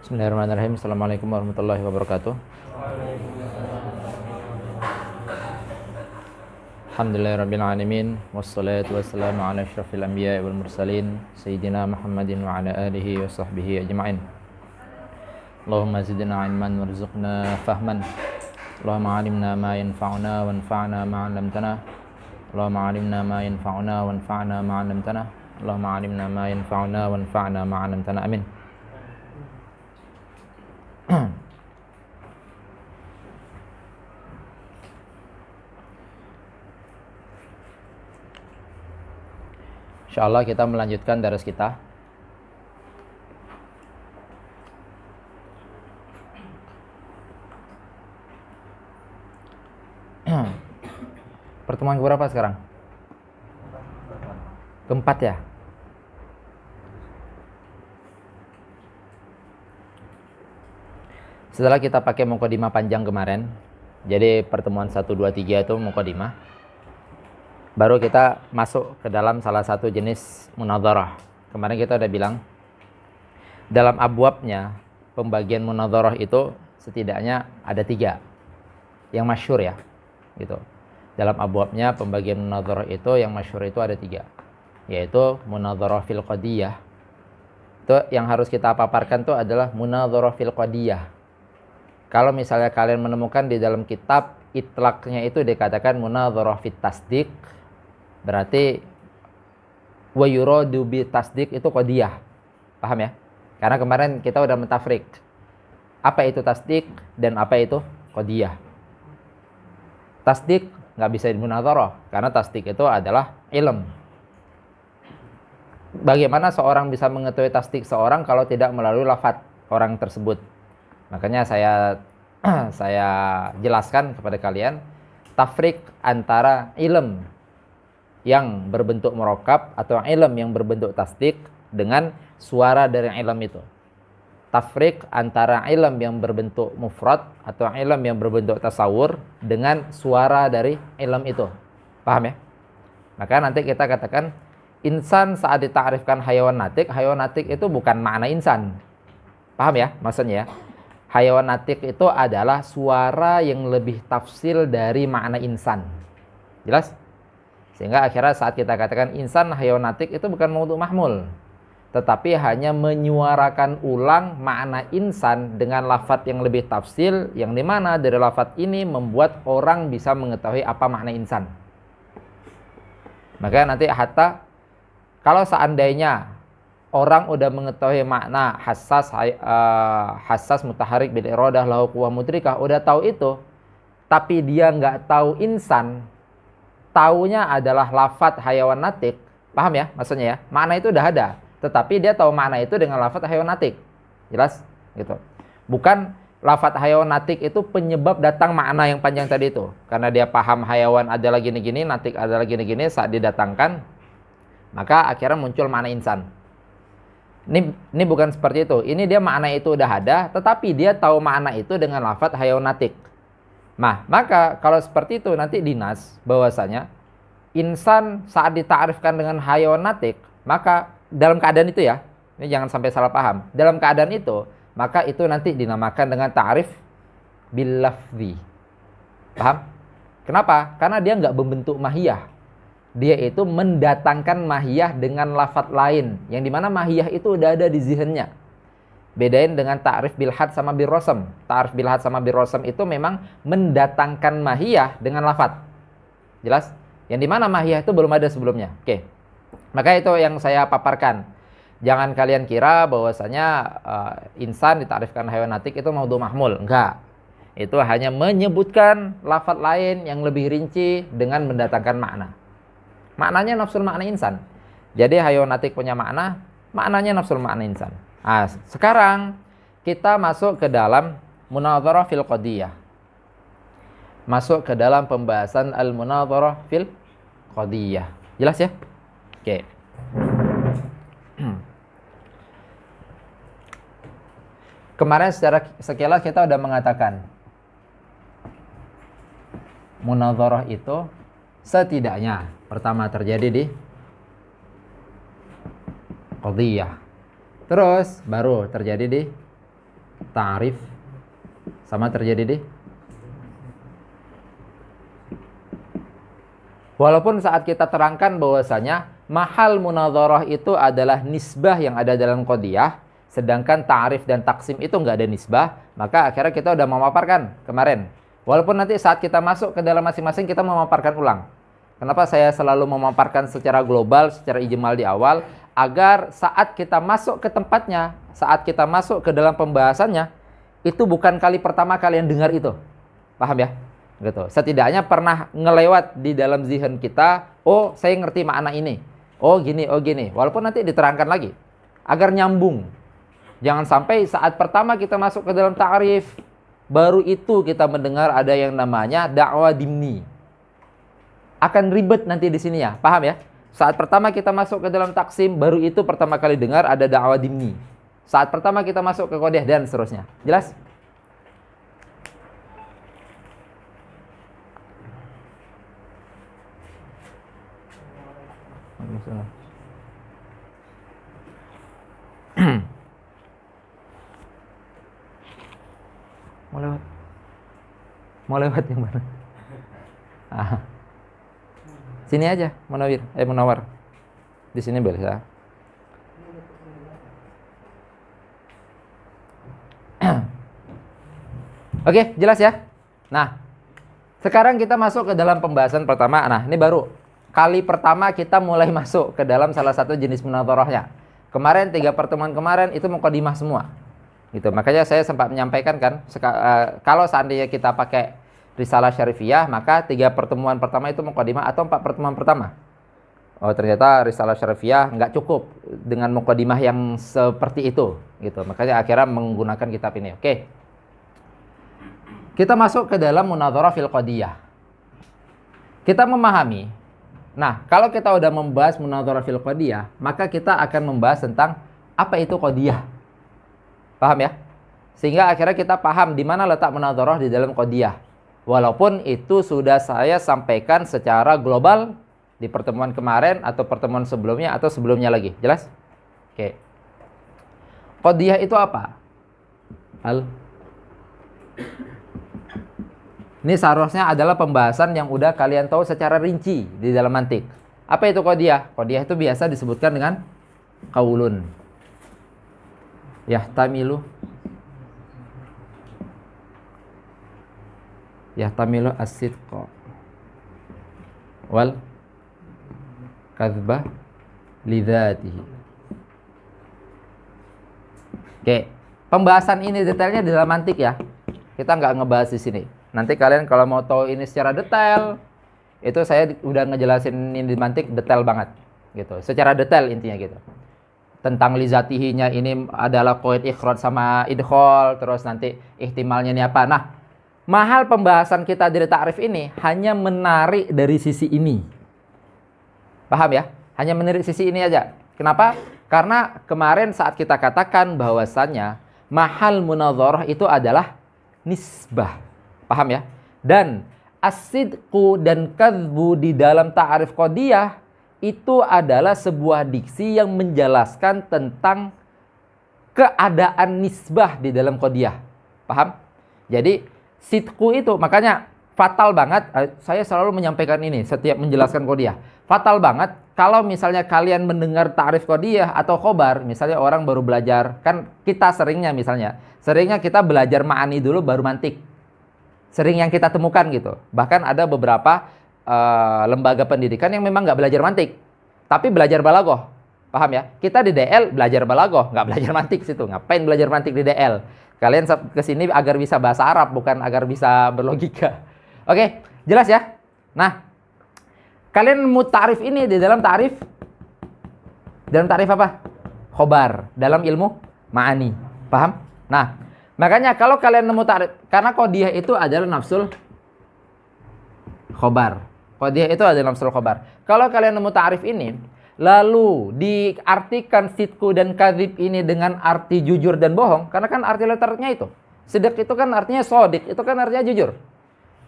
Bismillahirrahmanirrahim. Assalamualaikum warahmatullahi wabarakatuh. Alhamdulillahirabbil alamin wassalatu wassalamu ala asyrafil anbiya'i wal mursalin sayyidina Muhammadin wa ala alihi wa sahbihi ajma'in. Allahumma zidna ilman warzuqna fahman. Allahumma alimna ma yanfa'una wanfa'na ma 'allamtana. Allahumma alimna ma yanfa'una wanfa'na ma 'allamtana. Allahumma alimna ma yanfa'una wanfa'na ma 'allamtana. Amin. Insyaallah kita melanjutkan daras kita. Pertemuan keberapa sekarang? Keempat ya? Setelah kita pakai mukadimah panjang kemarin, jadi pertemuan 1, 2, 3 itu mukadimah, baru kita masuk ke dalam salah satu jenis munadharah. Kemarin kita udah bilang, dalam abwabnya, pembagian munadharah itu setidaknya ada 3. Yang masyhur ya, gitu. Dalam abwabnya, pembagian munadharah itu yang masyhur itu ada 3. Yaitu munadharah fil qadiyah. Itu yang harus kita paparkan itu adalah munadharah fil qadiyah. Kalau misalnya kalian menemukan di dalam kitab itlaqnya itu dikatakan munadharah fit tasdiq, berarti wa yuradu bi tasdiq itu qadiyah. Paham ya? Karena kemarin kita udah mentafrik apa itu tasdiq dan apa itu qadiyah. Tasdiq nggak bisa dimunadharah karena tasdiq itu adalah ilm. Bagaimana seorang bisa mengetahui tasdiq seorang kalau tidak melalui lafaz orang tersebut? Makanya saya jelaskan kepada kalian tafrik antara ilm yang berbentuk murakkab atau ilm yang berbentuk tasdik dengan suara dari ilm itu. Tafrik antara ilm yang berbentuk mufrad atau ilm yang berbentuk tasawur dengan suara dari ilm itu. Paham ya? Maka nanti kita katakan insan saat ditakrifkan hayawan natik itu bukan makna insan. Paham ya maksudnya ya? Hayawan natik itu adalah suara yang lebih tafsil dari makna insan. Jelas? Sehingga akhirnya saat kita katakan insan hayawan natik itu bukan maudhu mahmul, tetapi hanya menyuarakan ulang makna insan dengan lafadz yang lebih tafsil, yang dimana dari lafadz ini membuat orang bisa mengetahui apa makna insan. Maka nanti hatta kalau seandainya orang udah mengetahui makna hassas mutaharik bil iradah lahu quwwah mudrikah, udah tahu itu, tapi dia nggak tahu insan, taunya adalah lafadz hayawan natik. Paham ya maksudnya ya? Makna itu udah ada, tetapi dia tahu makna itu dengan lafadz hayawan natik. Jelas gitu. Bukan lafadz hayawan natik itu penyebab datang makna yang panjang tadi itu. Karena dia paham hayawan adalah gini-gini, natik adalah gini-gini, saat didatangkan maka akhirnya muncul makna insan. Ini bukan seperti itu. Ini dia makna itu udah ada, tetapi dia tahu makna itu dengan lafadz hayawan natik. Nah, maka kalau seperti itu nanti dinas bahwasanya insan saat ditakrifkan dengan hayawan natik, maka dalam keadaan itu ya, ini jangan sampai salah paham. Dalam keadaan itu, maka itu nanti dinamakan dengan ta'rif bil lafzi. Paham? Kenapa? Karena dia nggak membentuk mahiyah. Dia itu mendatangkan mahiyah dengan lafadz lain, yang dimana mahiyah itu udah ada di zihnnya. Bedain dengan ta'rif bil had sama bil rosam. Ta'rif bil had sama bil rosam itu memang mendatangkan mahiyah dengan lafadz. Jelas? Yang dimana mahiyah itu belum ada sebelumnya. Oke. Maka itu yang saya paparkan. Jangan kalian kira bahwasanya insan ditakrifkan hayawan natik itu maudhu mahmul. Enggak. Itu hanya menyebutkan lafadz lain yang lebih rinci dengan mendatangkan makna. Maknanya nafsul makna insan. Jadi hayawan natik punya makna, maknanya nafsul makna insan. Nah, sekarang kita masuk ke dalam munadharah fil qadiyah. Masuk ke dalam pembahasan al-munadharah fil qadiyah. Jelas ya? Oke. Kemarin secara sekilas kita udah mengatakan munadharah itu setidaknya pertama terjadi di qadiyah. Terus baru terjadi di ta'rif sama terjadi di walaupun saat kita terangkan bahwasanya mahal munadharah itu adalah nisbah yang ada dalam qadiyah, sedangkan ta'rif dan taksim itu nggak ada nisbah, maka akhirnya kita udah memaparkan kemarin. Walaupun nanti saat kita masuk ke dalam masing-masing kita memaparkan ulang. Kenapa saya selalu memaparkan secara global, secara ijmal di awal, agar saat kita masuk ke tempatnya, saat kita masuk ke dalam pembahasannya, itu bukan kali pertama kalian dengar itu. Paham ya? Gitu. Setidaknya pernah ngelewat di dalam zihin kita, oh saya ngerti makna ini. Oh gini, oh gini. Walaupun nanti diterangkan lagi. Agar nyambung. Jangan sampai saat pertama kita masuk ke dalam ta'rif, baru itu kita mendengar ada yang namanya dakwah dimni. Akan ribet nanti di sini ya, paham ya? Saat pertama kita masuk ke dalam taksim, baru itu pertama kali dengar ada dakwah dimni. Saat pertama kita masuk ke qadiyah dan seterusnya. Jelas? Mau lewat? Mau lewat yang mana? Ah. Sini aja, Munawar. Di sini bisa. Oke, jelas ya? Nah, sekarang kita masuk ke dalam pembahasan pertama. Nah, ini baru kali pertama kita mulai masuk ke dalam salah satu jenis munadharahnya. Kemarin 3 pertemuan kemarin itu mukadimah semua. Gitu. Makanya saya sempat menyampaikan kan, kalau seandainya kita pakai risalah syarifiyah, maka 3 pertemuan pertama itu mukadimah atau 4 pertemuan pertama. Oh, ternyata risalah syarifiyah nggak cukup dengan mukadimah yang seperti itu, gitu. Makanya akhirnya menggunakan kitab ini. Oke. Kita masuk ke dalam munadharah fil qadiyah. Kita memahami. Nah, kalau kita udah membahas munadharah fil qadiyah, maka kita akan membahas tentang apa itu qadiyah. Paham ya? Sehingga akhirnya kita paham di mana letak munadharah di dalam qadiyah. Walaupun itu sudah saya sampaikan secara global di pertemuan kemarin atau pertemuan sebelumnya atau sebelumnya lagi. Jelas? Oke. Qadiyah itu apa? Ini seharusnya adalah pembahasan yang udah kalian tahu secara rinci di dalam mantik. Apa itu qadiyah? Qadiyah itu biasa disebutkan dengan qaulun. Yahtamilu as-sidqa wal kadzba lidzatihi. Oke, pembahasan ini detailnya di dalam mantik ya. Kita nggak ngebahas di sini. Nanti kalian kalau mau tahu ini secara detail, itu saya udah ngejelasin ini di mantik detail banget gitu. Secara detail intinya gitu. Tentang lizatihinya ini adalah qaid ikhraj sama idkhol, terus nanti ihtimalnya ini apa. Nah, mahal pembahasan kita dari ta'rif ini hanya menarik dari sisi ini. Paham ya? Hanya menarik sisi ini aja. Kenapa? Karena kemarin saat kita katakan bahwasannya mahal munadharah itu adalah nisbah. Paham ya? Dan as-sidqu dan kadzbu di dalam ta'rif qadiyah itu adalah sebuah diksi yang menjelaskan tentang keadaan nisbah di dalam qadiyah. Paham? Jadi sidqu itu makanya fatal banget, saya selalu menyampaikan ini setiap menjelaskan qadiyah. Fatal banget kalau misalnya kalian mendengar ta'rif qadiyah atau khobar, misalnya orang baru belajar, kan kita seringnya kita belajar ma'ani dulu baru mantik. Sering yang kita temukan gitu. Bahkan ada beberapa lembaga pendidikan yang memang nggak belajar mantik, tapi belajar balaghah. Paham ya? Kita di DL belajar balaghah, nggak belajar mantik situ. Ngapain belajar mantik di DL? Kalian kesini agar bisa bahasa Arab, bukan agar bisa berlogika. Oke, jelas ya? Nah, kalian nemu ta'rif ini di dalam ta'rif apa? Khobar, dalam ilmu ma'ani. Paham? Nah, makanya kalau kalian nemu ta'rif, karena qadiyah itu adalah nafsul khobar. Qadiyah itu adalah nafsul khobar. Kalau kalian nemu ta'rif ini, lalu diartikan sidku dan kadzib ini dengan arti jujur dan bohong, karena kan arti letternya itu. Sidq itu kan artinya sodik, itu kan artinya jujur.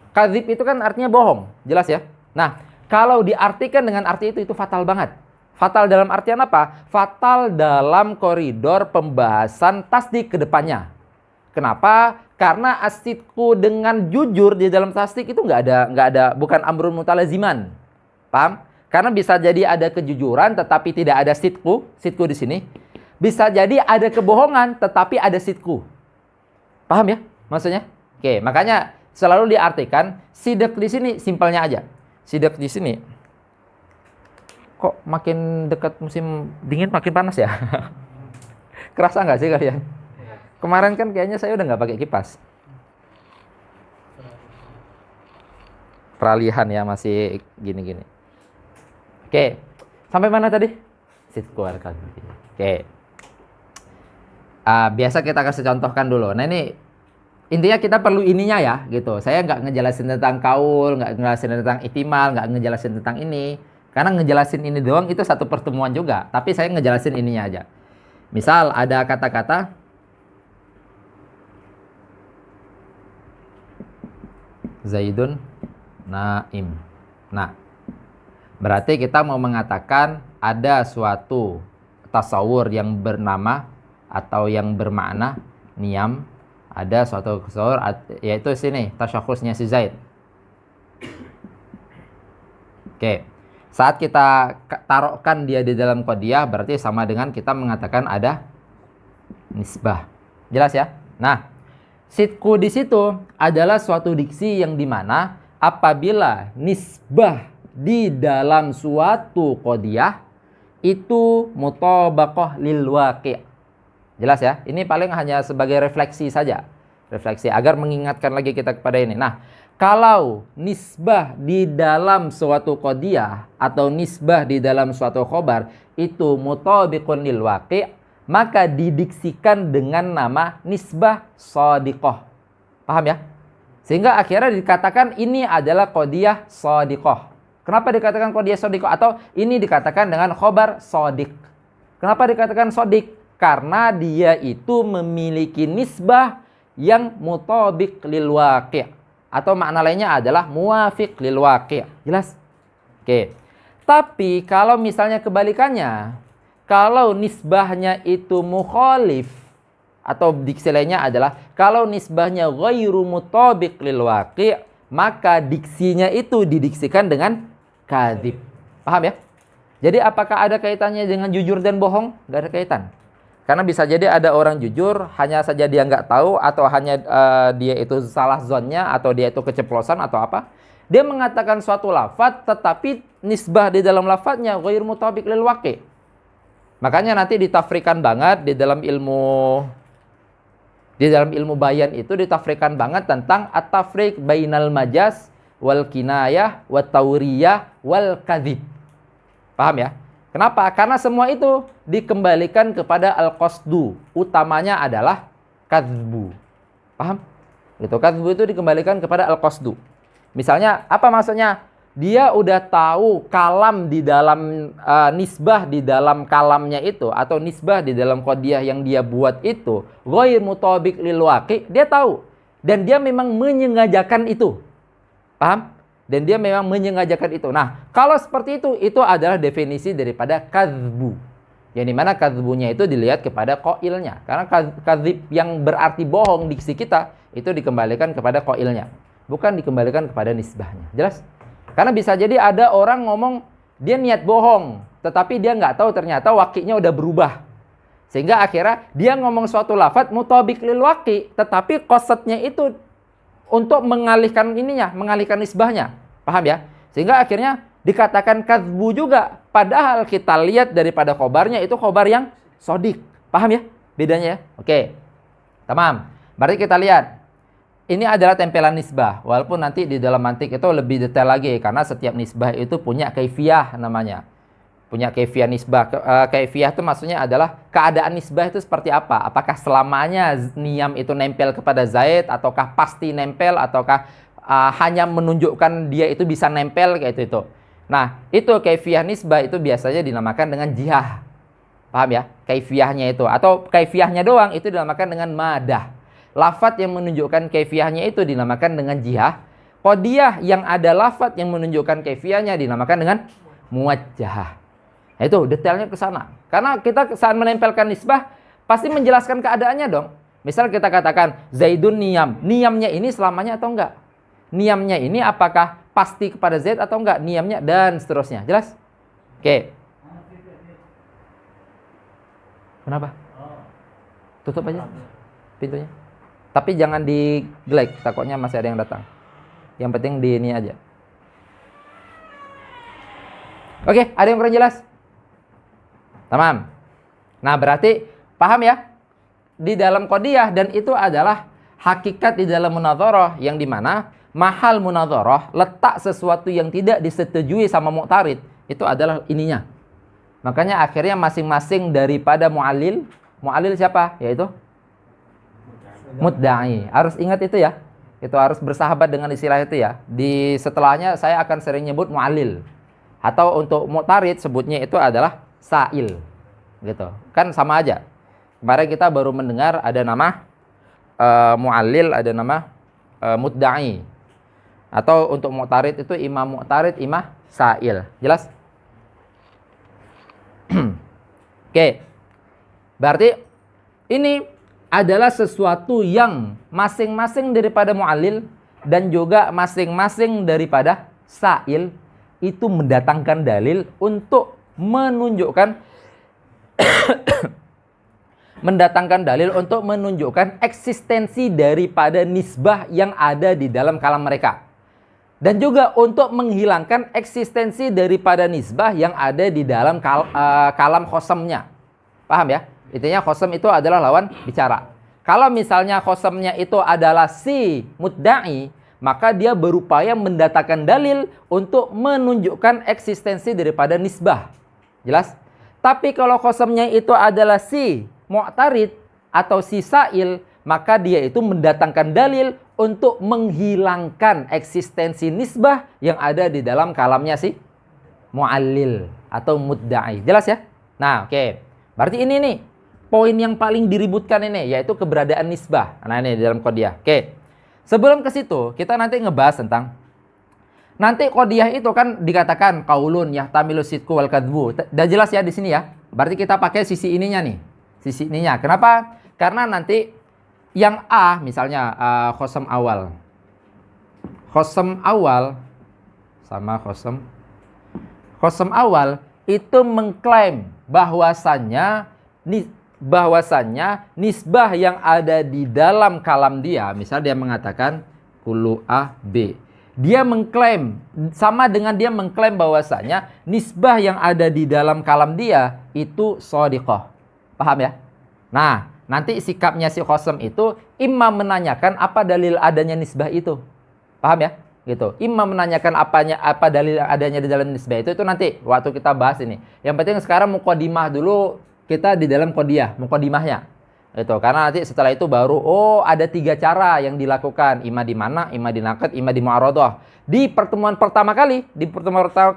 Kadzib itu kan artinya bohong, jelas ya? Nah, kalau diartikan dengan arti itu fatal banget. Fatal dalam artian apa? Fatal dalam koridor pembahasan tasdik ke depannya. Kenapa? Karena as-sidqu dengan jujur di dalam tasdik itu bukan amrun mutalaziman. Paham? Karena bisa jadi ada kejujuran tetapi tidak ada sidqu di sini. Bisa jadi ada kebohongan tetapi ada sidqu. Paham ya maksudnya? Oke, makanya selalu diartikan sidq di sini simpelnya aja. Sidq di sini. Kok makin dekat musim dingin makin panas ya? Kerasa nggak sih kalian? Kemarin kan kayaknya saya udah nggak pakai kipas. Peralihan ya masih gini-gini. Oke, sampai mana tadi? Sidqu al-kadzi. Oke. Biasa kita kasih contohkan dulu. Nah ini intinya kita perlu ininya ya, gitu. Saya nggak ngejelasin tentang kaul, nggak ngejelasin tentang ihtimal, nggak ngejelasin tentang ini. Karena ngejelasin ini doang itu satu pertemuan juga. Tapi saya ngejelasin ininya aja. Misal ada kata-kata Zaidun naim. Nah, berarti kita mau mengatakan ada suatu tasawur yang bernama atau yang bermakna niam. Ada suatu tasawur yaitu sini tasyakhusnya si Zaid. Oke. Saat kita taruhkan dia di dalam qadiyah berarti sama dengan kita mengatakan ada nisbah. Jelas ya? Nah, sidqu di situ adalah suatu diksi yang dimana apabila nisbah di dalam suatu qadiyah itu mutabaqah lil waqi'. Jelas ya? Ini paling hanya sebagai refleksi saja. Refleksi agar mengingatkan lagi kita kepada ini. Nah, kalau nisbah di dalam suatu qadiyah atau nisbah di dalam suatu khobar itu mutabiqun lil waqi', maka didiksikan dengan nama nisbah shadiqah. Paham ya? Sehingga akhirnya dikatakan ini adalah qadiyah shadiqah. Kenapa dikatakan qadiyah shadiqah? Atau ini dikatakan dengan khobar shadiq. Kenapa dikatakan shadiq? Karena dia itu memiliki nisbah yang mutabiq lil waqi'. Atau makna lainnya adalah muwafiq lil waqi'. Jelas? Oke. Tapi kalau misalnya kebalikannya, kalau nisbahnya itu mukhalif, atau diksi lainnya adalah kalau nisbahnya ghairu mutabiq lil waqi', maka diksinya itu didiksikan dengan kadzib. Paham ya? Jadi apakah ada kaitannya dengan jujur dan bohong? Nggak ada kaitan. Karena bisa jadi ada orang jujur, hanya saja dia nggak tahu, atau hanya dia itu salah zonnya, atau dia itu keceplosan, atau apa. Dia mengatakan suatu lafadz, tetapi nisbah di dalam lafadznya ghair mutabiq lil waqi'. Makanya nanti ditafrikan banget di dalam ilmu bayan itu ditafrikan banget tentang at-tafriq bainal majaz wal kinayah wat tauriyah wal kadzib. Paham ya? Kenapa? Karena semua itu dikembalikan kepada al-qasdu. Utamanya adalah kadzbu. Paham? Gitu. Kadzbu itu dikembalikan kepada al-qasdu. Misalnya, apa maksudnya? Dia udah tahu kalam di dalam nisbah di dalam kalamnya itu, atau nisbah di dalam qadiyah yang dia buat itu ghair mutabiq lil waqi', dia tahu. Dan dia memang menyengajakan itu. Paham? Dan dia memang menyengajakan itu. Nah, kalau seperti itu adalah definisi daripada kadzbu. Yang dimana kadzbunya itu dilihat kepada qailnya. Karena kadzib yang berarti bohong diksi kita, itu dikembalikan kepada qailnya. Bukan dikembalikan kepada nisbahnya. Jelas? Karena bisa jadi ada orang ngomong, dia niat bohong. Tetapi dia nggak tahu ternyata waqi'nya udah berubah. Sehingga akhirnya dia ngomong suatu lafadz mutabiq lil waqi'. Tetapi qasadnya itu untuk mengalihkan mengalihkan nisbahnya. Paham ya? Sehingga akhirnya dikatakan kadzbu juga. Padahal kita lihat daripada khobarnya itu khobar yang shadiq. Paham ya? Bedanya ya? Oke. Tamam. Berarti kita lihat. Ini adalah tempelan nisbah. Walaupun nanti di dalam mantik itu lebih detail lagi. Karena setiap nisbah itu punya kaifiyah namanya. Punya kaifiyah nisbah. Kaifiyah itu maksudnya adalah keadaan nisbah itu seperti apa? Apakah selamanya niam itu nempel kepada Zaid, ataukah pasti nempel, ataukah hanya menunjukkan dia itu bisa nempel kayak itu. Nah, itu kaifiyah nisbah itu biasanya dinamakan dengan jihah. Paham ya? Kaifiyahnya itu, atau kaifiyahnya doang itu dinamakan dengan madah. Lafadz yang menunjukkan kaifiyahnya itu dinamakan dengan jihah. Qadiyah yang ada lafadz yang menunjukkan kaifiyahnya dinamakan dengan muwajjahah. Itu detailnya ke sana. Karena kita saat menempelkan nisbah pasti menjelaskan keadaannya dong. Misal kita katakan Zaidun niyam. Niyamnya ini selamanya atau enggak? Niyamnya ini apakah pasti kepada Zaid atau enggak? Niyamnya dan seterusnya. Jelas? Oke. Kenapa? Tutup aja pintunya. Tapi jangan digelek, takutnya masih ada yang datang. Yang penting di ini aja. Oke, ada yang kurang jelas? Tamam. Nah, berarti paham ya? Di dalam qadiyah, dan itu adalah hakikat di dalam munadharah, yang dimana mahal munadharah, letak sesuatu yang tidak disetujui sama mu'tarid, itu adalah ininya. Makanya akhirnya masing-masing daripada mu'allil siapa? Yaitu mudda'i. Harus ingat itu ya. Itu harus bersahabat dengan istilah itu ya. Di setelahnya saya akan sering nyebut mu'allil. Atau untuk mu'tarid sebutnya itu adalah sa'il. Gitu. Kan sama aja. Kemarin kita baru mendengar ada nama mu'allil, ada nama mudda'i. Atau untuk mu'tarid itu imam mu'tarid, imam sa'il. Jelas? Oke. Berarti ini adalah sesuatu yang masing-masing daripada mu'allil dan juga masing-masing daripada sa'il itu mendatangkan dalil untuk menunjukkan eksistensi daripada nisbah yang ada di dalam kalam mereka. Dan juga untuk menghilangkan eksistensi daripada nisbah yang ada di dalam kalam khosamnya. Paham ya? Intinya khosam itu adalah lawan bicara. Kalau misalnya khosamnya itu adalah si mudda'i, maka dia berupaya mendatangkan dalil untuk menunjukkan eksistensi daripada nisbah. Jelas? Tapi kalau khosamnya itu adalah si mu'tarid atau si sa'il, maka dia itu mendatangkan dalil untuk menghilangkan eksistensi nisbah yang ada di dalam kalamnya si mu'allil atau mudda'i. Jelas ya? Nah, oke. Berarti ini nih, poin yang paling diributkan ini, yaitu keberadaan nisbah. Nah, ini di dalam qadiyah. Oke. Sebelum ke situ, kita nanti ngebahas tentang nanti qadiyah itu kan dikatakan qaulun yahtamilu sidqu wal kadhbu. Udah jelas ya di sini ya. Berarti kita pakai sisi ininya nih. Sisi ininya. Kenapa? Karena nanti yang A misalnya khosam awal. Khosam awal sama khosam awal itu mengklaim bahwasannya nisbah yang ada di dalam kalam dia, misal dia mengatakan kullu A B. Dia mengklaim, sama dengan dia mengklaim bahwasanya nisbah yang ada di dalam kalam dia itu shadiqah. Paham ya? Nah, nanti sikapnya si khosam itu imam menanyakan apa dalil adanya nisbah itu. Paham ya? Gitu. Imam menanyakan apa dalil adanya di dalam nisbah itu nanti waktu kita bahas ini. Yang penting sekarang muqaddimah dulu kita di dalam qadiyah, muqaddimahnya. Gitu. Karena nanti setelah itu baru ada 3 cara yang dilakukan, imma di mana, imma di naqd, imma di mu'aradhah. Di pertemuan pertama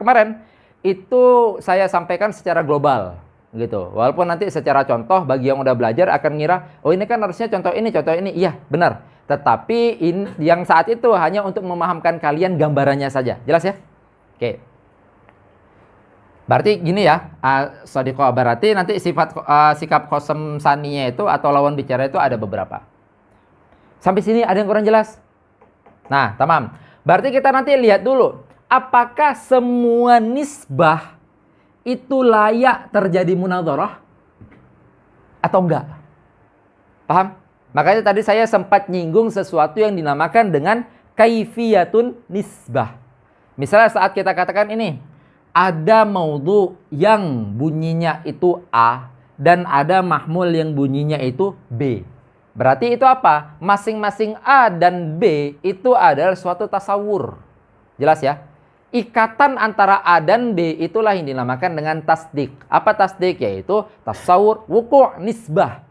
kemarin itu saya sampaikan secara global. Gitu. Walaupun nanti secara contoh bagi yang udah belajar akan ngira, oh ini kan harusnya contoh ini. Iya, benar. Tetapi yang saat itu hanya untuk memahamkan kalian gambarannya saja. Jelas ya? Oke. Berarti gini ya, shadiqah berarti nanti sikap khosam saninya itu atau lawan bicara itu ada beberapa. Sampai sini ada yang kurang jelas? Nah, tamam. Berarti kita nanti lihat dulu, apakah semua nisbah itu layak terjadi munadharah atau enggak? Paham? Makanya tadi saya sempat nyinggung sesuatu yang dinamakan dengan kaifiyatun nisbah. Misalnya saat kita katakan ini, ada maudhu yang bunyinya itu A dan ada mahmul yang bunyinya itu B. Berarti itu apa? Masing-masing A dan B itu adalah suatu tasawur. Jelas ya? Ikatan antara A dan B itulah yang dinamakan dengan tasdik. Apa tasdik? Yaitu tasawur wuku' nisbah.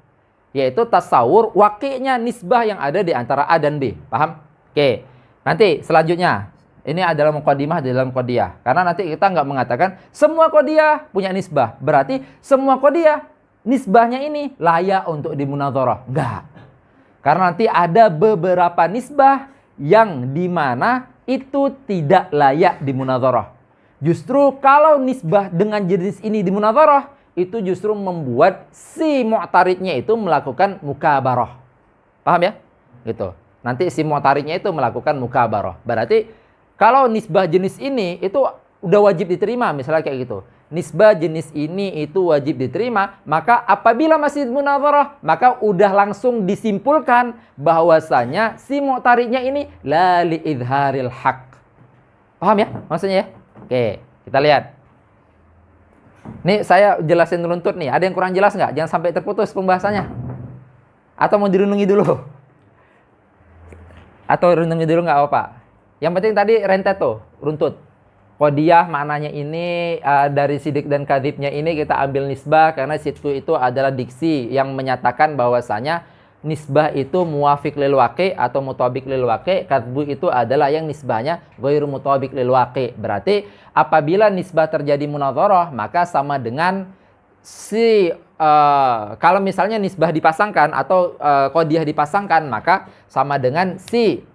Yaitu tasawur waqi'nya nisbah yang ada di antara A dan B. Paham? Oke. Nanti selanjutnya. Ini adalah muqaddimah di dalam qadiyah. Karena nanti kita nggak mengatakan semua qadiyah punya nisbah. Berarti semua qadiyah nisbahnya ini layak untuk dimunadharah. Enggak. Karena nanti ada beberapa nisbah yang dimana itu tidak layak dimunadharah. Justru kalau nisbah dengan jenis ini dimunadharah, itu justru membuat si mu'taridnya itu melakukan mukabarah. Paham ya? Gitu. Nanti si mu'taridnya itu melakukan mukabarah. Berarti kalau nisbah jenis ini itu udah wajib diterima, misalnya kayak gitu. Nisbah jenis ini itu wajib diterima, maka apabila masih munadharah, maka udah langsung disimpulkan bahwasanya si mu'taridnya ini la li idharil haq. Paham ya maksudnya ya? Oke, kita lihat. Nih saya jelasin runtut nih. Ada yang kurang jelas nggak? Jangan sampai terputus pembahasannya. Atau mau dirundungi dulu? Atau runtungi dulu nggak apa-apa. Yang penting tadi rentet tuh, runtut. Qodiyah maknanya ini dari sidik dan kadzibnya ini kita ambil nisbah karena sidku itu adalah diksi yang menyatakan bahwasanya nisbah itu muwafiq lil waqi atau mutabiq lil waqi, kadzbu itu adalah yang nisbahnya ghairu mutabiq lil waqi. Berarti apabila nisbah terjadi munadharah maka sama dengan si kalau misalnya nisbah dipasangkan atau qodiyah dipasangkan maka sama dengan si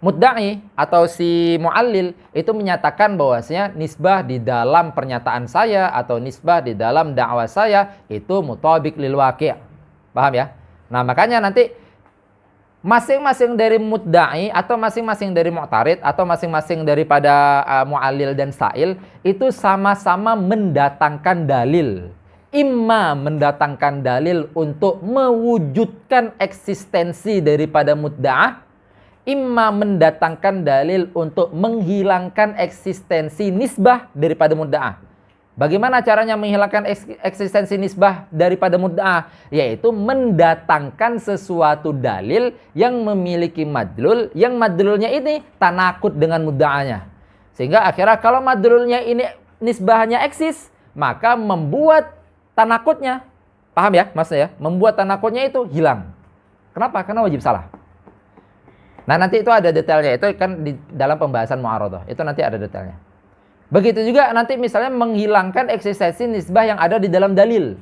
mudda'i atau si mu'allil itu menyatakan bahwasanya nisbah di dalam pernyataan saya atau nisbah di dalam dakwah saya itu mutabiq lil waqi'. Paham ya? Nah, makanya nanti masing-masing dari mudda'i atau masing-masing dari mu'tarid atau masing-masing daripada mu'allil dan sa'il itu sama-sama mendatangkan dalil. Imma mendatangkan dalil untuk mewujudkan eksistensi daripada mudda'ah, imma mendatangkan dalil untuk menghilangkan eksistensi nisbah daripada mudda'ah. Bagaimana caranya menghilangkan eksistensi nisbah daripada mudda'ah? Yaitu mendatangkan sesuatu dalil yang memiliki madlul, yang madlulnya ini tanakut dengan mudda'ahnya. Sehingga akhirnya kalau madlulnya ini nisbahnya eksis, maka membuat tanakutnya, paham ya maksudnya ya? Membuat tanakutnya itu hilang. Kenapa? Karena wajib salah. Nah, nanti itu ada detailnya. Itu kan di dalam pembahasan mu'aradhah. Itu nanti ada detailnya. Begitu juga nanti misalnya menghilangkan eksistensi nisbah yang ada di dalam dalil.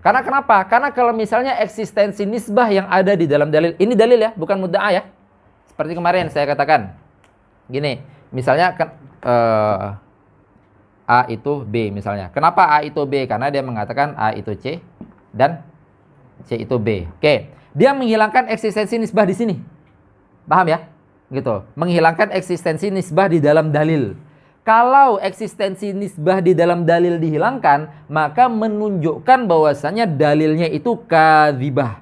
Karena kenapa? Karena kalau misalnya eksistensi nisbah yang ada di dalam dalil, ini dalil ya, bukan mudda'ah ya. Seperti kemarin saya katakan. Gini, misalnya A itu B misalnya. Kenapa A itu B? Karena dia mengatakan A itu C dan C itu B. Oke, dia menghilangkan eksistensi nisbah di sini. Paham ya? Gitu. Menghilangkan eksistensi nisbah di dalam dalil. Kalau eksistensi nisbah di dalam dalil dihilangkan, maka menunjukkan bahwasanya dalilnya itu kadzibah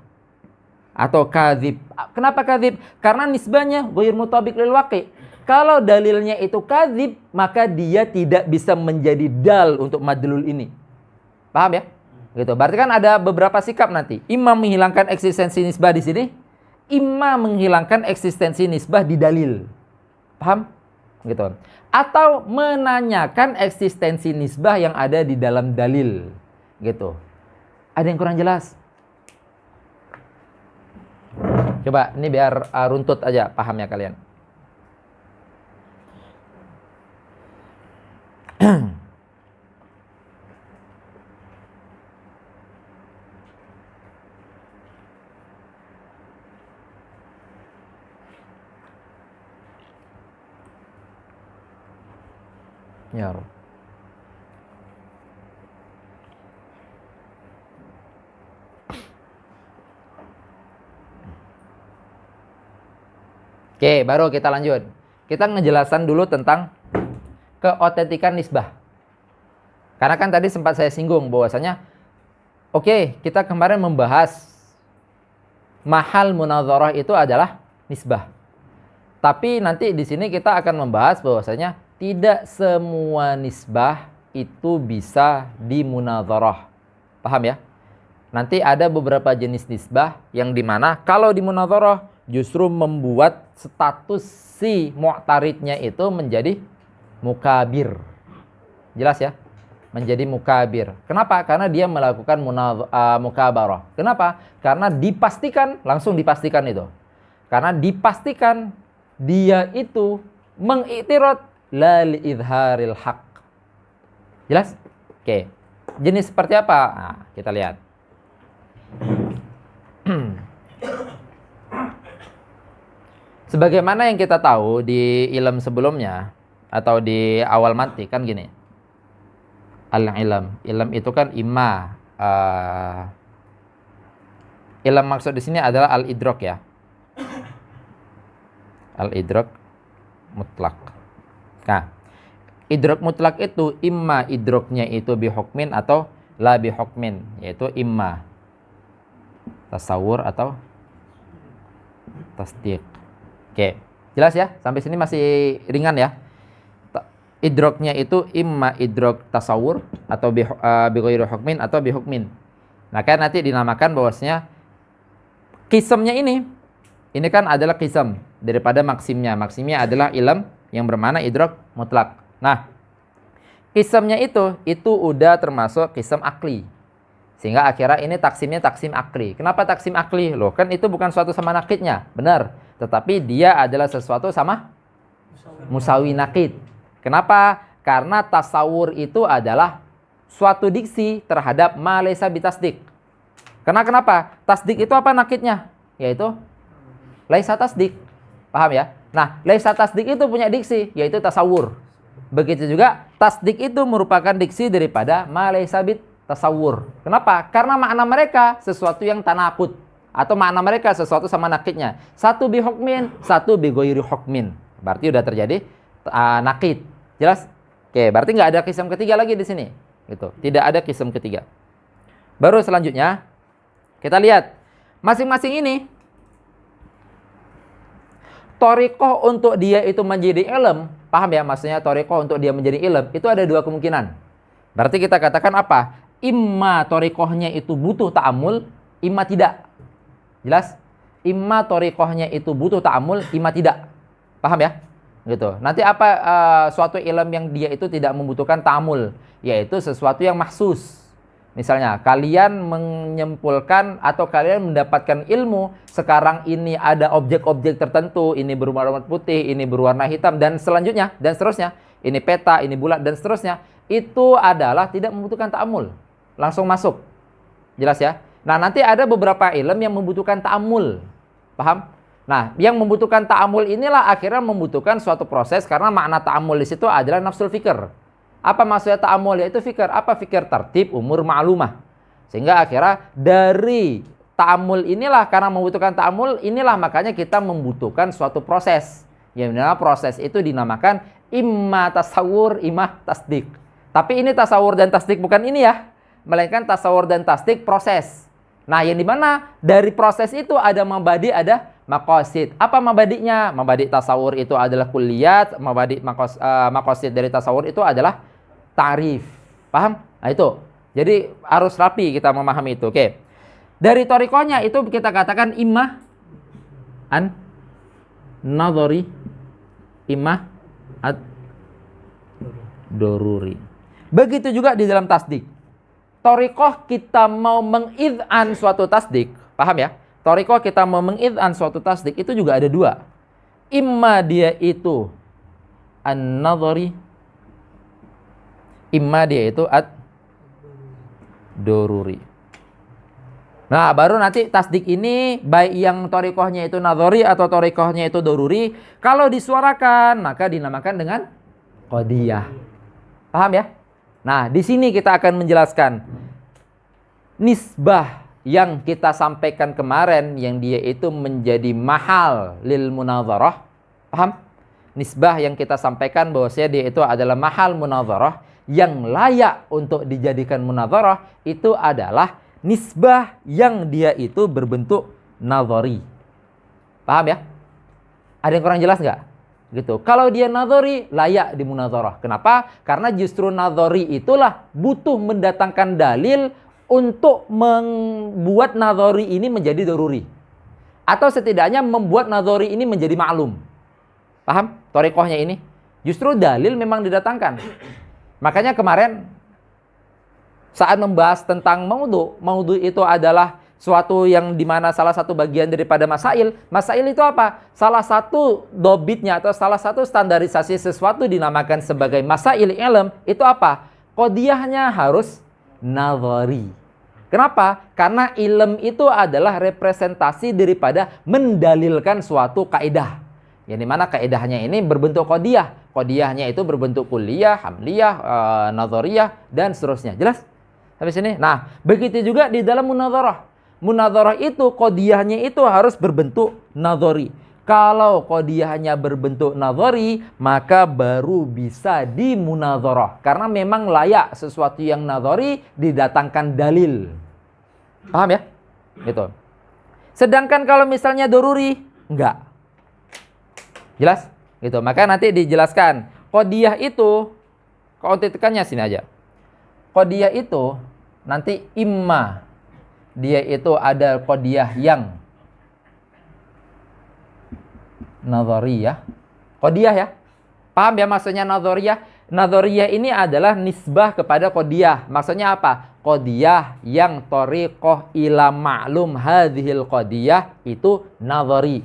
atau kadzib. Kenapa kadzib? Karena nisbahnya ghair mutabiq lil waqi'. Kalau dalilnya itu kadzib, maka dia tidak bisa menjadi dal untuk madlul ini. Paham ya? Gitu. Berarti kan ada beberapa sikap nanti. Imam menghilangkan eksistensi nisbah di sini, imma menghilangkan eksistensi nisbah di dalil. Paham? Gitu. Atau menanyakan eksistensi nisbah yang ada di dalam dalil. Gitu. Ada yang kurang jelas? Coba ini biar runtut aja pahamnya kalian. Ya Rob. Oke, baru kita lanjut. Kita ngejelasan dulu tentang keotentikan nisbah. Karena kan tadi sempat saya singgung bahwasanya kita kemarin membahas mahal munadharah itu adalah nisbah. Tapi nanti di sini kita akan membahas bahwasanya tidak semua nisbah itu bisa dimunadharah. Paham ya? Nanti ada beberapa jenis nisbah yang dimana kalau dimunadharah justru membuat status si mu'taridnya itu menjadi mukabir. Jelas ya? Menjadi mukabir. Kenapa? Karena dia melakukan mukabarah. Kenapa? Karena dipastikan, langsung dipastikan itu. Karena dipastikan dia itu mengiktirad la li idharil haq. Jelas? Oke. Jenis seperti apa? Nah, kita lihat. Sebagaimana yang kita tahu di ilm sebelumnya atau di awal mantik kan gini. Al-ilm. Ilm itu kan imma Ilm maksud di sini adalah al-idrok ya. Al-idrok mutlak. Nah, idrok mutlak itu imma idroknya itu bihukmin atau la bihukmin, yaitu imma tasawur atau tasdiq. Oke, jelas ya? Sampai sini masih ringan ya? Idroknya itu imma idrok tasawur atau bighairi hukmin atau bihukmin. Maka nanti dinamakan bahwasanya kisamnya ini kan adalah kisam daripada maksimnya. Maksimnya adalah ilm yang bermakna idrok mutlak. Nah, kisamnya itu udah termasuk kisam akli. Sehingga akhirnya ini taksimnya taksim akli. Kenapa taksim akli? Loh, kan itu bukan suatu sama nakidnya. Benar. Tetapi dia adalah sesuatu sama musawi nakid. Kenapa? Karena tasawur itu adalah suatu diksi terhadap ma laysa bitasdik. Kenapa? Tasdik itu apa nakidnya? Yaitu laysa tasdik. Paham ya? Nah, laysa tasdik itu punya diksi, yaitu tasawur. Begitu juga tasdik itu merupakan diksi daripada ma laysa bit tasawur. Kenapa? Karena makna mereka sesuatu yang tanakut, atau makna mereka sesuatu sama nakidnya. Satu bi hukmin, satu bi ghairi hukmin. Berarti udah terjadi nakid. Jelas? Oke, berarti nggak ada kisam ketiga lagi di sini. Gitu. Tidak ada kisam ketiga. Baru selanjutnya kita lihat masing-masing ini thariqah untuk dia itu menjadi ilm. Paham ya? Maksudnya thariqah untuk dia menjadi ilm itu ada dua kemungkinan. Berarti kita katakan apa? Imma thariqahnya itu butuh ta'amul, imma tidak. Jelas? Imma thariqahnya itu butuh ta'amul, imma tidak. Paham ya? Gitu. Nanti apa suatu ilm yang dia itu tidak membutuhkan ta'amul, yaitu sesuatu yang mahsus. Misalnya kalian menyimpulkan atau kalian mendapatkan ilmu, sekarang ini ada objek-objek tertentu, ini berwarna putih, ini berwarna hitam, dan selanjutnya, dan seterusnya. Ini peta, ini bulat, dan seterusnya. Itu adalah tidak membutuhkan ta'amul. Langsung masuk. Jelas ya? Nah, nanti ada beberapa ilm yang membutuhkan ta'amul. Paham? Nah, yang membutuhkan ta'amul inilah akhirnya membutuhkan suatu proses, karena makna ta'amul di situ adalah nafsul fikr. Apa maksudnya ta'amul? Yaitu fikr. Apa fikr? Tartib umur ma'lumah. Sehingga akhirnya dari ta'amul inilah, karena membutuhkan ta'amul inilah makanya kita membutuhkan suatu proses. Yang dimana proses itu dinamakan imma tasawur, imma tasdik. Tapi ini tasawur dan tasdik bukan ini ya, melainkan tasawur dan tasdik proses. Nah, yang dimana dari proses itu ada mabadi, ada maqasid. Apa mabadinya? Mabadi tasawur itu adalah kulliyat, mabadi maqasid dari tasawur itu adalah ta'rif. Paham? Nah, itu. Jadi harus rapi kita memahami itu. Oke. Dari thariqahnya itu kita katakan imma an nadhari, imma ad doruri. Begitu juga di dalam tasdik. Thariqah kita mau mengid'an suatu tasdik, paham ya? Thariqah kita mau mengid'an suatu tasdik itu juga ada dua. Imma dia itu an-nadhari, imma dia itu ad-doruri. Nah, baru nanti tasdik ini baik yang thariqahnya itu nadhari atau thariqahnya itu doruri, kalau disuarakan maka dinamakan dengan qadiyah. Paham ya? Nah, di sini kita akan menjelaskan nisbah yang kita sampaikan kemarin yang dia itu menjadi mahal lil munadharah. Paham? Nisbah yang kita sampaikan bahwasanya dia itu adalah mahal munadharah yang layak untuk dijadikan munadharah itu adalah nisbah yang dia itu berbentuk nadhari. Paham ya? Ada yang kurang jelas nggak? Gitu. Kalau dia nadhari layak di munadharah. Kenapa? Karena justru nadhari itulah butuh mendatangkan dalil untuk membuat nadhari ini menjadi daruri. Atau setidaknya membuat nadhari ini menjadi maklum. Paham? Thariqahnya ini justru dalil memang didatangkan. Makanya kemarin saat membahas tentang maudhu itu adalah suatu yang dimana salah satu bagian daripada masail. Masail itu apa? Salah satu dobitnya atau salah satu standarisasi sesuatu dinamakan sebagai masail ilm itu apa? Qadiyahnya harus nadhari. Kenapa? Karena ilm itu adalah representasi daripada mendalilkan suatu kaidah. Yang dimana kaidahnya ini berbentuk qadiyah. Qadiyahnya itu berbentuk kulliyah, hamliyah, nadhariyah dan seterusnya. Jelas? Sampai sini. Nah, begitu juga di dalam munadharah. Munadharah itu qadiyahnya itu harus berbentuk nadhari. Kalau qadiyahnya berbentuk nadhari, maka baru bisa dimunadharah. Karena memang layak sesuatu yang nadhari didatangkan dalil. Paham ya? Gitu. Sedangkan kalau misalnya doruri, enggak. Jelas? Gitu. Maka nanti dijelaskan. Qadiyah itu, keontikannya sini aja. Qadiyah itu nanti imma dia itu ada qadiyah yang nadhariyah. Qadiyah ya. Paham ya maksudnya nadhariyah? Nadhariyah ini adalah nisbah kepada qadiyah. Maksudnya apa? Qadiyah yang thariqah ila ma'lum hadhil qadiyah itu nadhari.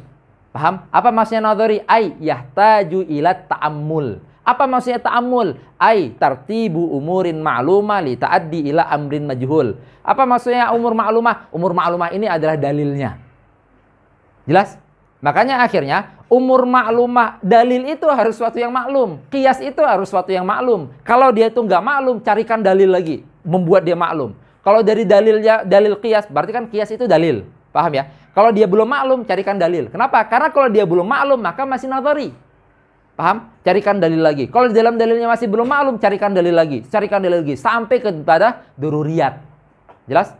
Paham? Apa maksudnya nadhari? Ai yahtaju ila ta'ammul. Apa maksudnya ta'ammul? Ai tartibu umurin ma'lumah li ta'addi ila amrin majhul. Apa maksudnya umur ma'lumah? Umur ma'lumah ini adalah dalilnya. Jelas? Makanya akhirnya umur maklumah dalil itu harus suatu yang maklum. Qiyas itu harus suatu yang maklum. Kalau dia itu nggak maklum, carikan dalil lagi. Membuat dia maklum. Kalau dari dalilnya dalil qiyas, berarti kan qiyas itu dalil. Paham ya? Kalau dia belum maklum, carikan dalil. Kenapa? Karena kalau dia belum maklum, maka masih nadhari. Paham? Carikan dalil lagi. Kalau di dalam dalilnya masih belum maklum, carikan dalil lagi. Carikan dalil lagi. Sampai kepada dururiyat. Jelas?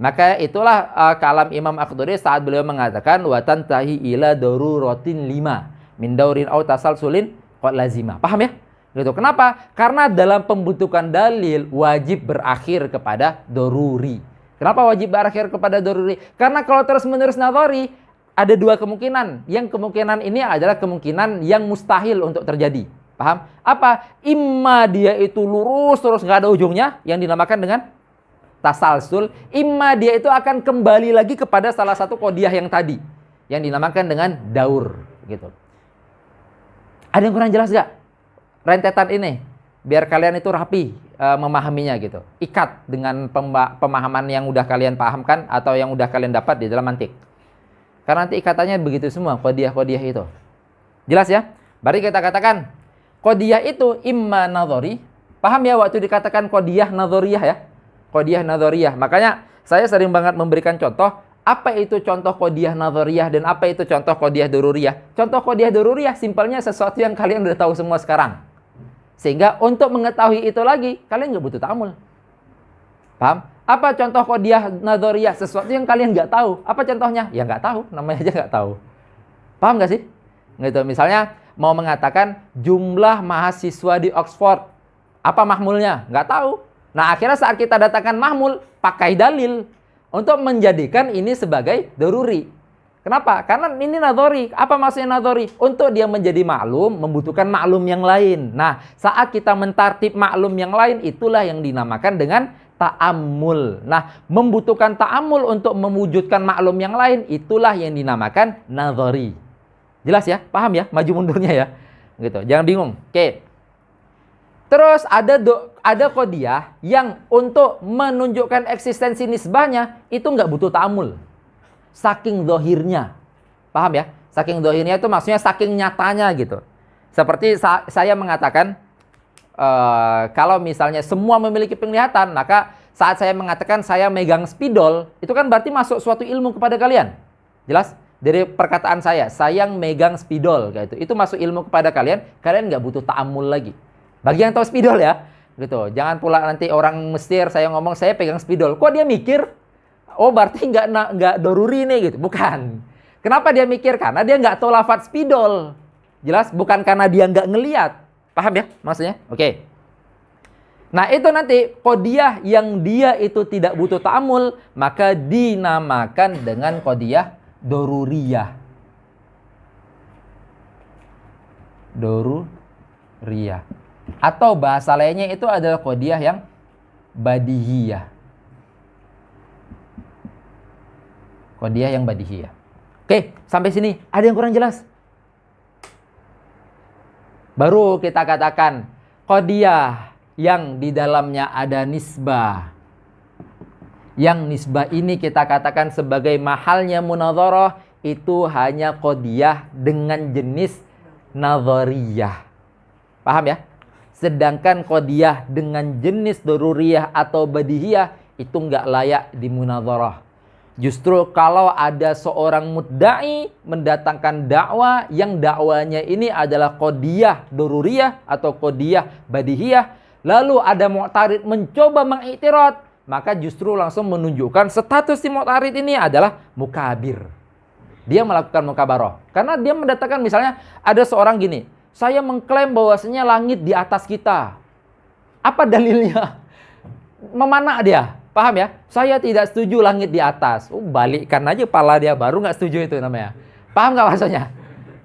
Maka itulah kalam Imam Akhdari saat beliau mengatakan watan tahi ila daruratin 5 min daurin au tasalsulin qad lazima. Paham ya? Gitu. Kenapa? Karena dalam pembentukan dalil wajib berakhir kepada daruri. Kenapa wajib berakhir kepada daruri? Karena kalau terus-menerus nadhari ada dua kemungkinan. Yang kemungkinan ini adalah kemungkinan yang mustahil untuk terjadi. Paham? Apa? Imma dia itu lurus terus nggak ada ujungnya yang dinamakan dengan tasalsul, imma dia itu akan kembali lagi kepada salah satu qadiyah yang tadi yang dinamakan dengan daur gitu. Ada yang kurang jelas gak? Rentetan ini biar kalian itu rapi memahaminya gitu. Ikat dengan pemahaman yang udah kalian pahamkan atau yang udah kalian dapat di dalam mantik. Karena nanti ikatannya begitu semua qadiyah-qadiyah itu. Jelas ya? Berarti kita katakan qadiyah itu imma nadhari. Paham ya waktu dikatakan qadiyah nadhariyah ya? Qadiyah nadhariyah. Makanya saya sering banget memberikan contoh. Apa itu contoh qadiyah nadhariyah dan apa itu contoh qadiyah daruriyah? Contoh qadiyah daruriyah simpelnya sesuatu yang kalian udah tahu semua sekarang. Sehingga untuk mengetahui itu lagi, kalian nggak butuh ta'amul. Paham? Apa contoh qadiyah nadhariyah? Sesuatu yang kalian nggak tahu. Apa contohnya? Ya nggak tahu. Namanya aja nggak tahu. Paham nggak sih? Gitu. Misalnya mau mengatakan jumlah mahasiswa di Oxford. Apa mahmulnya? Nggak tahu. Nah akhirnya saat kita datangkan mahmul, pakai dalil untuk menjadikan ini sebagai daruri. Kenapa? Karena ini nadhari. Apa maksudnya nadhari? Untuk dia menjadi maklum, membutuhkan maklum yang lain. Nah saat kita mentartib maklum yang lain, itulah yang dinamakan dengan ta'ammul. Nah membutuhkan ta'ammul untuk mewujudkan maklum yang lain, itulah yang dinamakan nadhari. Jelas ya? Paham ya? Maju mundurnya ya? Gitu. Jangan bingung. Oke. Terus ada qadiyah yang untuk menunjukkan eksistensi nisbahnya itu nggak butuh ta'amul. Saking zahirnya. Paham ya? Saking zahirnya itu maksudnya saking nyatanya gitu. Seperti saya mengatakan kalau misalnya semua memiliki penglihatan, maka saat saya mengatakan saya megang spidol, itu kan berarti masuk suatu ilmu kepada kalian. Jelas? Dari perkataan saya megang spidol kayak itu masuk ilmu kepada kalian, kalian nggak butuh ta'amul lagi. Bagi yang tahu spidol ya, gitu. Jangan pula nanti orang Mesir saya ngomong saya pegang spidol. Kok dia mikir, oh berarti nggak doruri nih gitu. Bukan. Kenapa dia mikir? Karena dia nggak tahu lafadz spidol. Jelas? Bukan karena dia nggak ngelihat. Paham ya maksudnya? Oke. Nah itu nanti qadiyah yang dia itu tidak butuh ta'amul, maka dinamakan dengan qadiyah doruriyah. Doruriyah. Atau bahasa lainnya itu adalah qadiyah yang badihiyah. Qadiyah yang badihiyah. Oke, sampai sini ada yang kurang jelas? Baru kita katakan qadiyah yang di dalamnya ada nisbah. Yang nisbah ini kita katakan sebagai mahalnya munadharah itu hanya qadiyah dengan jenis nadhariyah. Paham ya? Sedangkan qadiyah dengan jenis daruriyah atau badihiyah itu nggak layak di munadharah. Justru kalau ada seorang mudda'i mendatangkan dakwah yang dakwanya ini adalah qadiyah dururiyah atau qadiyah badihiyah, lalu ada mu'tarid mencoba mengiktirad, maka justru langsung menunjukkan status si mu'tarid ini adalah mukabir. Dia melakukan mukabaroh. Karena dia mendatangkan misalnya ada seorang gini, saya mengklaim bahwasanya langit di atas kita. Apa dalilnya? Memana dia? Paham ya? Saya tidak setuju langit di atas. Balikkan aja pala dia, baru nggak setuju itu namanya. Paham nggak maksudnya?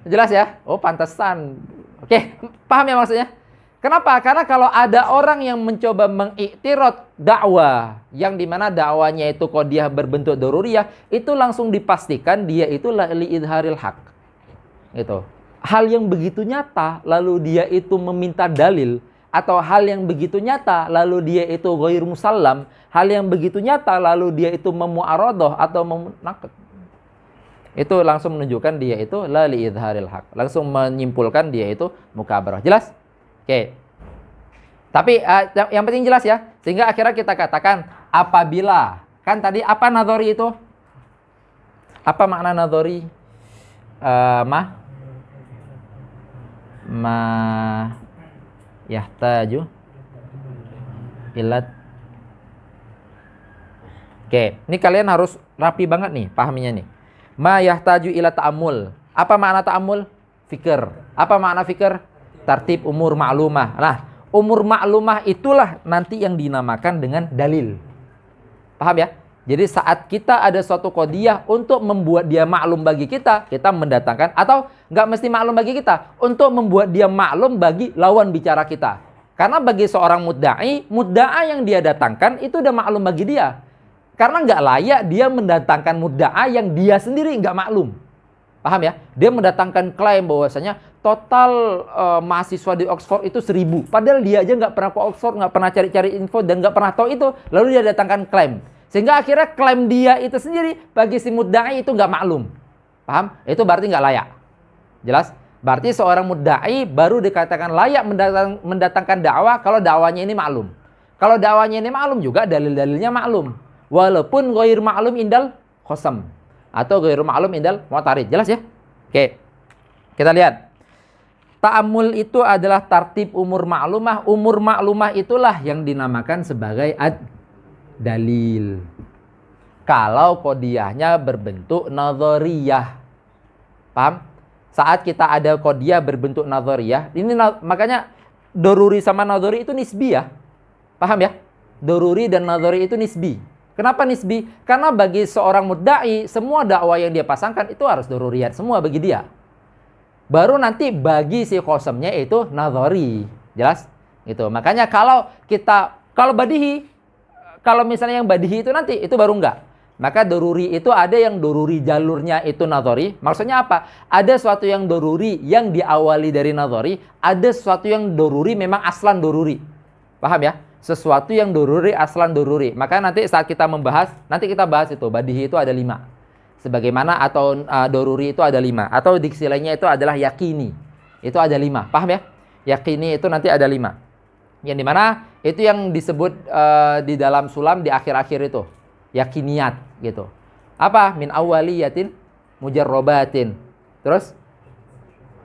Jelas ya? Oh, pantesan. Oke, paham ya maksudnya? Kenapa? Karena kalau ada orang yang mencoba mengiktirad dakwah, yang dimana dakwanya itu qadiyah berbentuk daruriyah, itu langsung dipastikan dia itu li idharil haq. Gitu. Hal yang begitu nyata, lalu dia itu meminta dalil, atau hal yang begitu nyata lalu dia itu ghair musallam, hal yang begitu nyata lalu dia itu memu'aradah atau memunakid, itu langsung menunjukkan dia itu la li idharil haq, langsung menyimpulkan dia itu mukabarah. Jelas? Oke. Tapi yang penting jelas ya, sehingga akhirnya kita katakan apabila, kan tadi apa nadhari itu? Apa makna nadhari? Yahtaju ilat. Oke, ini kalian harus rapi banget nih pahaminya nih. Ma yahtaju ila ta'ammul. Apa makna ta'ammul? Fikir. Apa makna fikir? Tartib umur ma'lumah. Nah, umur ma'lumah itulah nanti yang dinamakan dengan dalil. Paham ya? Jadi saat kita ada suatu qadiyah untuk membuat dia maklum bagi kita mendatangkan, atau nggak mesti maklum bagi kita, untuk membuat dia maklum bagi lawan bicara kita. Karena bagi seorang mudda'a yang dia datangkan itu udah maklum bagi dia. Karena nggak layak dia mendatangkan mudda'a yang dia sendiri nggak maklum. Paham ya? Dia mendatangkan klaim bahwasanya total mahasiswa di Oxford itu 1000. Padahal dia aja nggak pernah ke Oxford, nggak pernah cari-cari info, dan nggak pernah tahu itu. Lalu dia datangkan klaim. Sehingga akhirnya klaim dia itu sendiri bagi si mudda'i itu nggak maklum. Paham? Itu berarti nggak layak. Jelas? Berarti seorang mudda'i baru dikatakan layak mendatangkan dakwah kalau dakwanya ini maklum. Kalau dakwanya ini maklum juga dalil-dalilnya maklum. Walaupun ghair maklum indal khosam. Atau ghair maklum indal mu'tarid. Jelas ya? Oke. Kita lihat. Ta'ammul itu adalah tartib umur maklumah. Umur maklumah itulah yang dinamakan sebagai dalil. Kalau qadiyahnya berbentuk nadhariyah. Paham? Saat kita ada qadiyah berbentuk nadhariyah, ini makanya daruri sama nadhari itu nisbi ya. Paham ya? Daruri dan nadhari itu nisbi. Kenapa nisbi? Karena bagi seorang mudda'i, semua dakwah yang dia pasangkan itu harus daruriyat semua bagi dia. Baru nanti bagi si khosamnya itu nadhari. Jelas? Gitu. Makanya kalau badihi, kalau misalnya yang badihi itu nanti, itu baru enggak. Maka doruri itu ada yang doruri jalurnya itu nadhari. Maksudnya apa? Ada sesuatu yang doruri yang diawali dari nadhari. Ada sesuatu yang doruri memang aslan doruri. Paham ya? Sesuatu yang doruri aslan doruri. Maka nanti saat kita membahas, nanti kita bahas itu. Badihi itu ada 5. Sebagaimana atau doruri itu ada 5. Atau diksi lainnya itu adalah yakini. Itu ada 5. Paham ya? Yakini itu nanti ada 5. Yang dimana itu yang disebut di dalam sulam di akhir-akhir itu yakiniyat gitu. Apa? Min awwaliyatin mujarrobatin, terus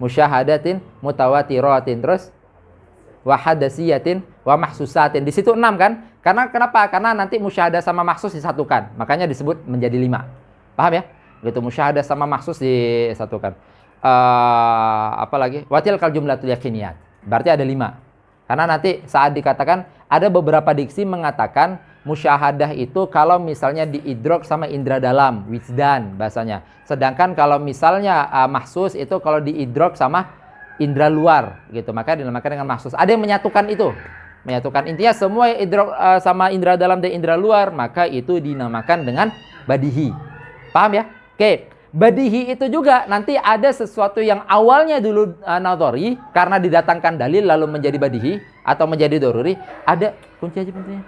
musyahadatin mutawatiratin, terus wahadasiyatin wa mahsusatin. Di situ 6 kan? Karena kenapa? Karena nanti musyahadah sama mahsus disatukan, makanya disebut menjadi 5. Paham ya? Gitu, musyahadah sama mahsus disatukan. Apa lagi? Watil kal jumlatul yakiniyat. Berarti ada 5. Karena nanti saat dikatakan, ada beberapa diksi mengatakan musyahadah itu kalau misalnya diidrok sama indra dalam, wijdan bahasanya. Sedangkan kalau misalnya mahsus itu kalau diidrok sama indra luar gitu, maka dinamakan dengan mahsus. Ada yang menyatukan itu. Menyatukan, intinya semua idrok sama indra dalam dan indra luar, maka itu dinamakan dengan badihi. Paham ya? Oke. Badihi itu juga nanti ada sesuatu yang awalnya dulu nadhari karena didatangkan dalil lalu menjadi badihi atau menjadi doruri. Ada kunci aja pintunya.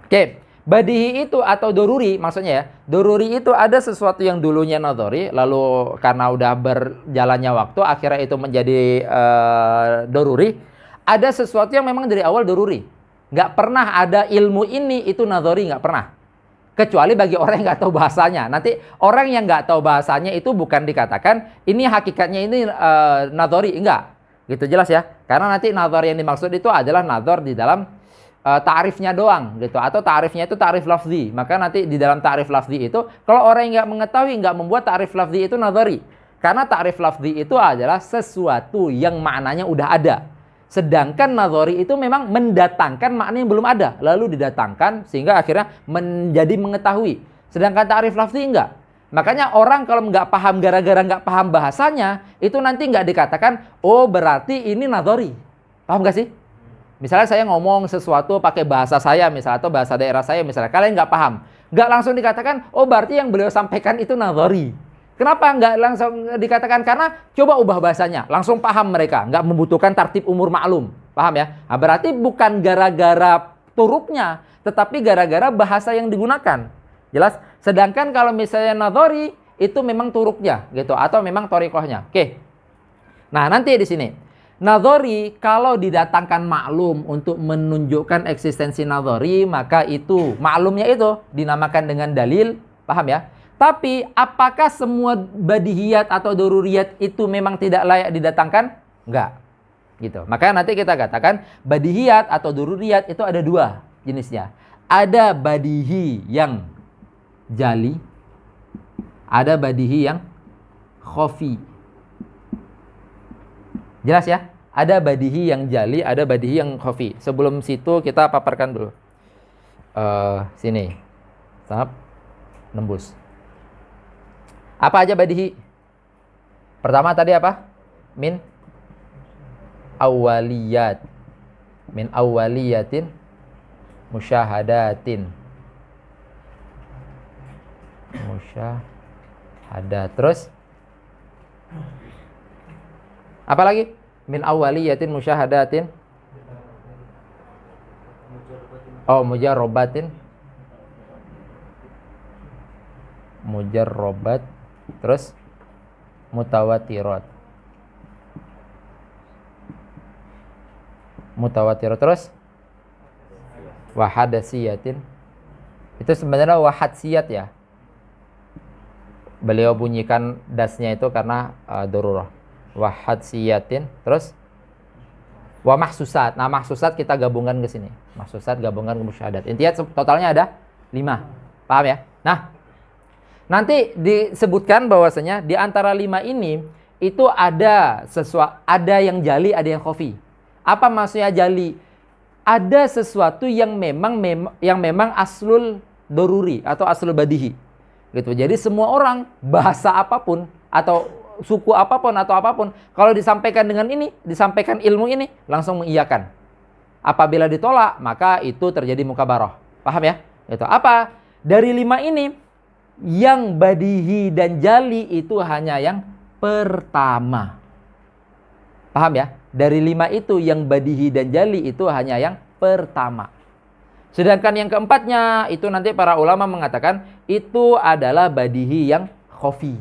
Oke, Badihi itu atau doruri maksudnya ya. Doruri itu ada sesuatu yang dulunya nadhari, lalu karena udah berjalannya waktu akhirnya itu menjadi doruri. Ada sesuatu yang memang dari awal doruri. Nggak pernah ada ilmu ini itu nadhari, nggak pernah. Kecuali bagi orang yang nggak tahu bahasanya. Nanti orang yang nggak tahu bahasanya itu bukan dikatakan ini hakikatnya ini nadhari, enggak. Gitu jelas ya. Karena nanti nadhar yang dimaksud itu adalah nadhar di dalam ta'rifnya doang gitu, atau ta'rifnya itu ta'rif lafzi. Maka nanti di dalam ta'rif lafzi itu kalau orang yang nggak mengetahui, nggak membuat ta'rif lafzi itu nadhari. Karena ta'rif lafzi itu adalah sesuatu yang maknanya udah ada. Sedangkan nadhari itu memang mendatangkan makna yang belum ada, lalu didatangkan sehingga akhirnya menjadi mengetahui. Sedangkan ta'rif lafzi enggak. Makanya orang kalau nggak paham gara-gara nggak paham bahasanya, itu nanti nggak dikatakan, oh berarti ini nadhari. Paham nggak sih? Misalnya saya ngomong sesuatu pakai bahasa saya misalnya, atau bahasa daerah saya misalnya, kalian nggak paham. Nggak langsung dikatakan, oh berarti yang beliau sampaikan itu nadhari. Kenapa nggak langsung dikatakan? Karena coba ubah bahasanya, langsung paham mereka. Nggak membutuhkan tartib umur maklum. Paham ya? Nah, berarti bukan gara-gara turuknya, tetapi gara-gara bahasa yang digunakan. Jelas? Sedangkan kalau misalnya nadhari, itu memang turuknya gitu, atau memang torikohnya. Oke. Nah nanti di sini. Nadhari kalau didatangkan maklum untuk menunjukkan eksistensi nadhari, maka itu maklumnya itu dinamakan dengan dalil, paham ya? Tapi apakah semua badihiyat atau doruriyat itu memang tidak layak didatangkan? Enggak. Gitu. Maka nanti kita katakan badihiyat atau doruriyat itu ada dua jenisnya. Ada badihi yang jali, ada badihi yang khofi. Jelas ya? Ada badihi yang jali, ada badihi yang khofi. Sebelum situ kita paparkan dulu. Sini. Tahap nembus. Apa aja badihi? Pertama tadi apa? Min awaliyat. Min awaliyatin musyahadatin. Musyahadat. Terus? Apa lagi? Min awwaliyatin musyahadatin. Oh, mujarrobatin. Mujarrobat. Terus mutawatirat. Mutawatirat. Terus wahadasiyatin. Itu sebenarnya wahadsiyat ya. Beliau bunyikan dasnya itu karena darurah. Wahadsiyyatin, terus wa mahsusat. Nah, mahsusat kita gabungkan ke sini. Mahsusat gabungkan ke musyahadat. Intinya totalnya ada 5. Paham ya? Nah, nanti disebutkan bahwasanya di antara 5 ini itu ada ada yang jali, ada yang khofi. Apa maksudnya jali? Ada sesuatu yang memang aslul doruri atau aslul badihi. Gitu. Jadi semua orang bahasa apapun atau suku apapun atau apapun, kalau disampaikan dengan ini, disampaikan ilmu ini, langsung mengiyakan. Apabila ditolak, maka itu terjadi mukabaroh. Paham ya? Itu apa? Dari 5 ini, yang badihi dan jali itu hanya yang pertama. Paham ya? Dari 5 itu, yang badihi dan jali itu hanya yang pertama. Sedangkan yang keempatnya, itu nanti para ulama mengatakan, itu adalah badihi yang khofi.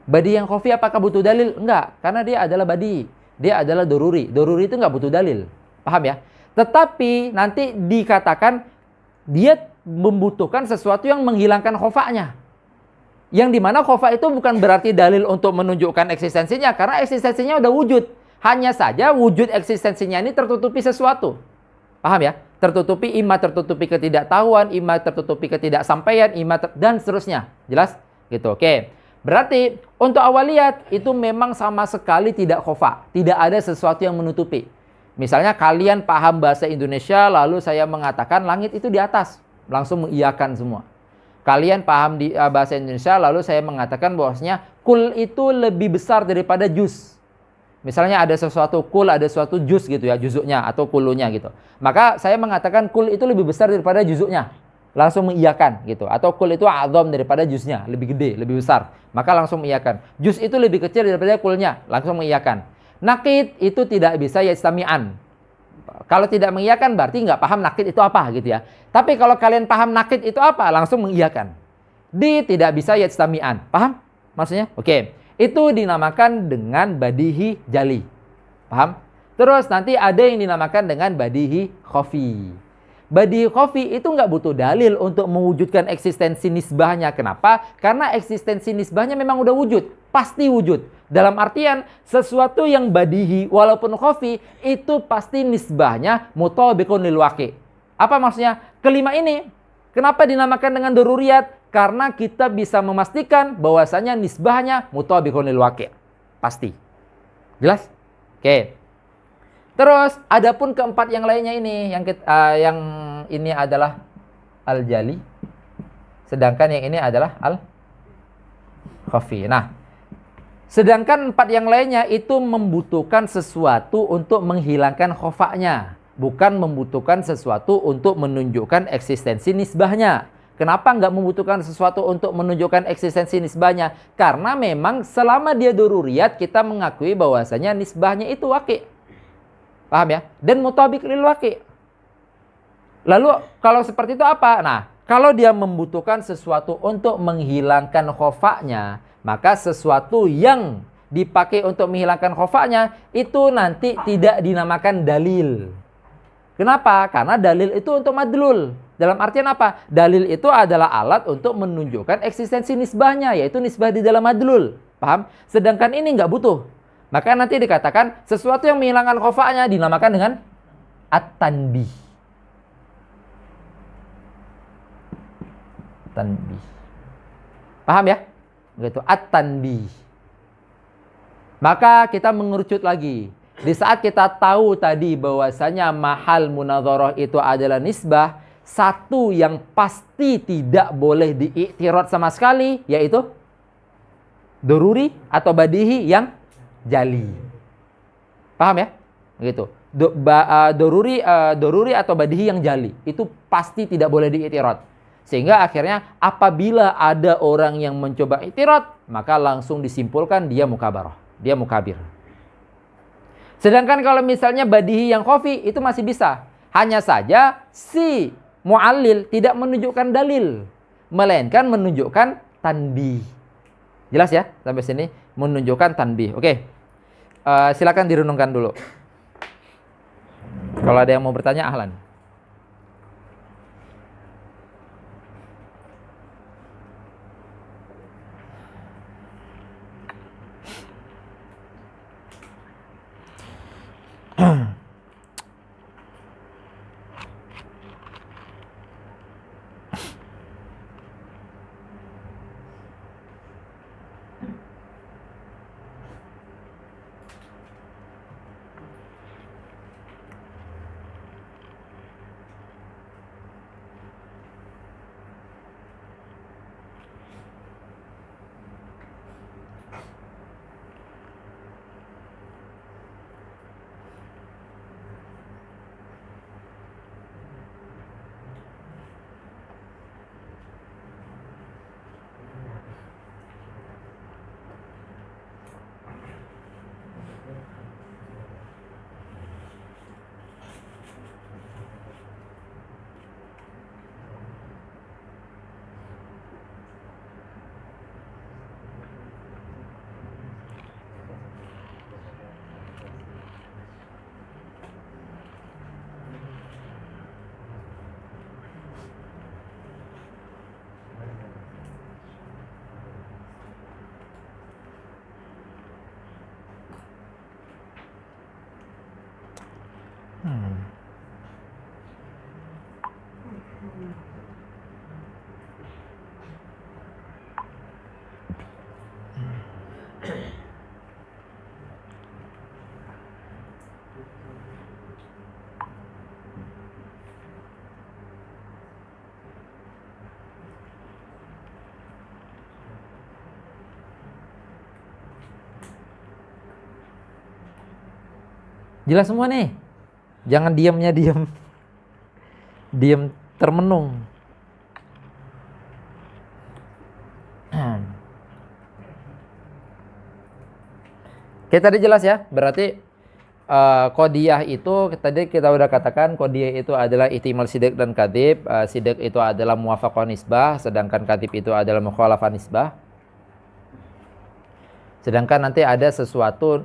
Badi yang khofi apakah butuh dalil? Enggak, karena dia adalah badi. Dia adalah doruri. Doruri itu enggak butuh dalil. Paham ya? Tetapi nanti dikatakan dia membutuhkan sesuatu yang menghilangkan khofanya. Yang dimana khofa itu bukan berarti dalil untuk menunjukkan eksistensinya, karena eksistensinya udah wujud. Hanya saja wujud eksistensinya ini tertutupi sesuatu. Paham ya? Tertutupi, tertutupi ketidaktahuan, tertutupi ketidaksampaian, dan seterusnya. Jelas? Gitu, oke. Berarti untuk awaliyat itu memang sama sekali tidak khofa. Tidak ada sesuatu yang menutupi. Misalnya kalian paham bahasa Indonesia lalu saya mengatakan langit itu di atas. Langsung mengiyakan semua. Kalian paham di bahasa Indonesia lalu saya mengatakan bahwasanya kul itu lebih besar daripada juz. Misalnya ada sesuatu kul, ada sesuatu juz gitu ya, juzuknya atau kulunya gitu. Maka saya mengatakan kul itu lebih besar daripada juzuknya. Langsung mengiyakan gitu. Atau kul itu a'zam daripada juznya, lebih gede, lebih besar. Maka langsung mengiyakan. Juz itu lebih kecil daripada kulnya, langsung mengiyakan. Naqid itu tidak bisa yastami'an. Kalau tidak mengiyakan berarti nggak paham nakid itu apa gitu ya. Tapi kalau kalian paham nakid itu apa, langsung mengiyakan. Di tidak bisa yajtami'an. Paham maksudnya? Oke. Itu dinamakan dengan badihi jali. Paham? Terus nanti ada yang dinamakan dengan badihi khafi. Badihi khafi itu nggak butuh dalil untuk mewujudkan eksistensi nisbahnya. Kenapa? Karena eksistensi nisbahnya memang udah wujud. Pasti wujud. Dalam artian sesuatu yang badihi walaupun khafi itu pasti nisbahnya mutabiqun lil waqi'. Apa maksudnya? Kelima ini kenapa dinamakan dengan daruriyat? Karena kita bisa memastikan bahwasanya nisbahnya mutabiqun lil waqi'. Pasti. Jelas? Oke. Terus adapun keempat yang lainnya ini yang ini adalah al-jali, sedangkan yang ini adalah al-khafi. Nah, sedangkan empat yang lainnya itu membutuhkan sesuatu untuk menghilangkan khofaknya, bukan membutuhkan sesuatu untuk menunjukkan eksistensi nisbahnya. Kenapa nggak membutuhkan sesuatu untuk menunjukkan eksistensi nisbahnya? Karena memang selama dia daruriyat kita mengakui bahwasanya nisbahnya itu waqi'. Paham ya? Dan mutabiq lil waqi'. Lalu kalau seperti itu apa? Nah, kalau dia membutuhkan sesuatu untuk menghilangkan khofaknya, maka sesuatu yang dipakai untuk menghilangkan khofaknya itu nanti tidak dinamakan dalil. Kenapa? Karena dalil itu untuk madlul. Dalam artian apa? Dalil itu adalah alat untuk menunjukkan eksistensi nisbahnya, yaitu nisbah di dalam madlul. Paham? Sedangkan ini nggak butuh. Maka nanti dikatakan sesuatu yang menghilangkan khofaknya dinamakan dengan at-tanbih. Tanbih. Paham ya? Gitu, at-tanbih. Maka kita mengerucut lagi. Di saat kita tahu tadi bahwasanya mahal munadharah itu adalah nisbah, satu yang pasti tidak boleh diiktirad sama sekali yaitu daruri atau badihi yang jali. Paham ya? Gitu. Daruri atau badihi yang jali itu pasti tidak boleh diiktirad. Sehingga akhirnya apabila ada orang yang mencoba iktirad, maka langsung disimpulkan dia mukabarah, dia mukabir. Sedangkan kalau misalnya badihi yang khafi itu masih bisa. Hanya saja si mu'allil tidak menunjukkan dalil, melainkan menunjukkan tanbih. Jelas ya? Sampai sini menunjukkan tanbih. Oke. Silakan direnungkan dulu. Kalau ada yang mau bertanya, ahlan. Jelas semua nih. Jangan diamnya diam. Diam termenung. Oke, tadi jelas ya. Berarti Qadiyah itu tadi kita udah katakan qadiyah itu adalah ihtimal sidik dan kadzib. Sidik itu adalah muwafaqah nisbah, sedangkan kadzib itu adalah mukhalafah nisbah. Sedangkan nanti ada sesuatu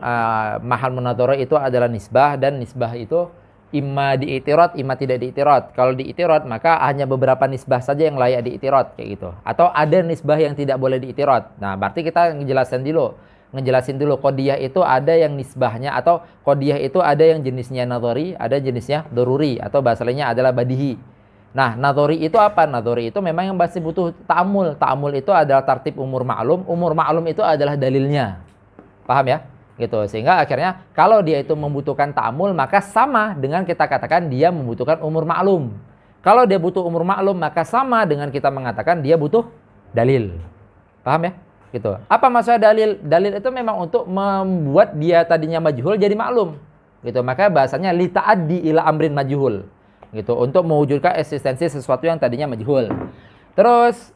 mahal munadharah itu adalah nisbah, dan nisbah itu imma diitirad, imma tidak diitirad. Kalau diitirad maka hanya beberapa nisbah saja yang layak diitirad kayak gitu. Atau ada nisbah yang tidak boleh diitirad. Nah, berarti kita ngejelasin dulu qadiyah itu ada yang nisbahnya, atau qadiyah itu ada yang jenisnya nadhari, ada jenisnya daruri, atau bahasa lainnya adalah badihi. Nah, nadhari itu apa? Nadhari itu memang yang masih butuh ta'amul. Ta'amul itu adalah tartib umur ma'lum. Umur ma'lum itu adalah dalilnya. Paham ya? Gitu. Sehingga akhirnya kalau dia itu membutuhkan ta'amul, maka sama dengan kita katakan dia membutuhkan umur ma'lum. Kalau dia butuh umur ma'lum, maka sama dengan kita mengatakan dia butuh dalil. Paham ya? Gitu. Apa maksudnya dalil? Dalil itu memang untuk membuat dia tadinya majhul jadi maklum. Gitu. Maka bahasanya li ta'addi ila amrin majhul. Gitu, untuk mewujudkan eksistensi sesuatu yang tadinya majhul. Terus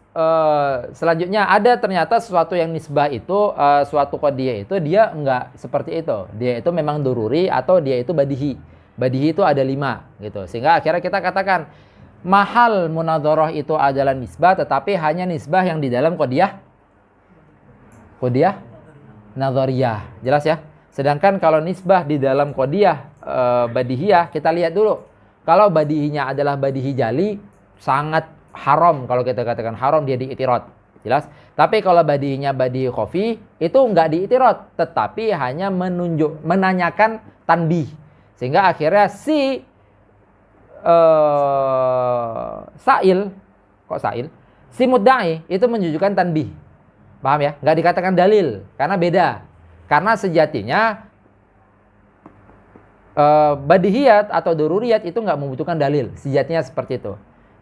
selanjutnya ada ternyata sesuatu yang nisbah itu, suatu qadiyah itu dia enggak seperti itu. Dia itu memang dururi atau dia itu badihi. Badihi itu ada 5 gitu. Sehingga akhirnya kita katakan mahal munadharah itu adalah nisbah, tetapi hanya nisbah yang di dalam qadiyah nadhariyah. Jelas ya? Sedangkan kalau nisbah di dalam qadiyah badihiyah, kita lihat dulu. Kalau badihinya adalah badihi jali, sangat haram kalau kita katakan haram dia diitirad. Jelas? Tapi kalau badihinya badihi khafi, itu enggak diitirad, tetapi hanya menanyakan tanbih. Sehingga akhirnya si si mudda'i itu menunjukkan tanbih. Paham ya? Enggak dikatakan dalil, karena beda. Karena sejatinya badihiyat atau dururiyat itu nggak membutuhkan dalil, sejatinya seperti itu.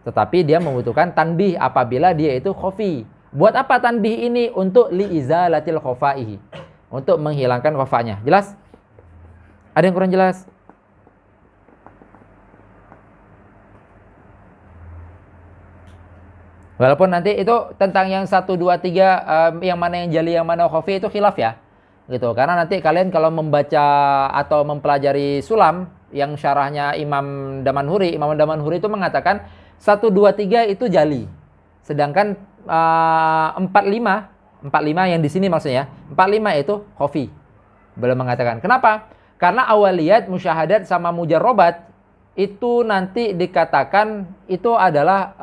Tetapi dia membutuhkan tanbih apabila dia itu khafi. Buat apa tanbih ini? Untuk liizalatil khafaihi, untuk menghilangkan khafanya. Jelas? Ada yang kurang jelas? Walaupun nanti itu tentang yang 1, 2, 3 yang mana yang jali, yang mana khafi itu khilaf ya. Gitu. Karena nanti kalian kalau membaca atau mempelajari sulam yang syarahnya Imam Damanhuri itu mengatakan 1, 2, 3 itu jali. Sedangkan 4, 5 yang di sini maksudnya 4, 5 itu khafi. Belum mengatakan. Kenapa? Karena awaliyat, musyahadat sama mujarrobat itu nanti dikatakan itu adalah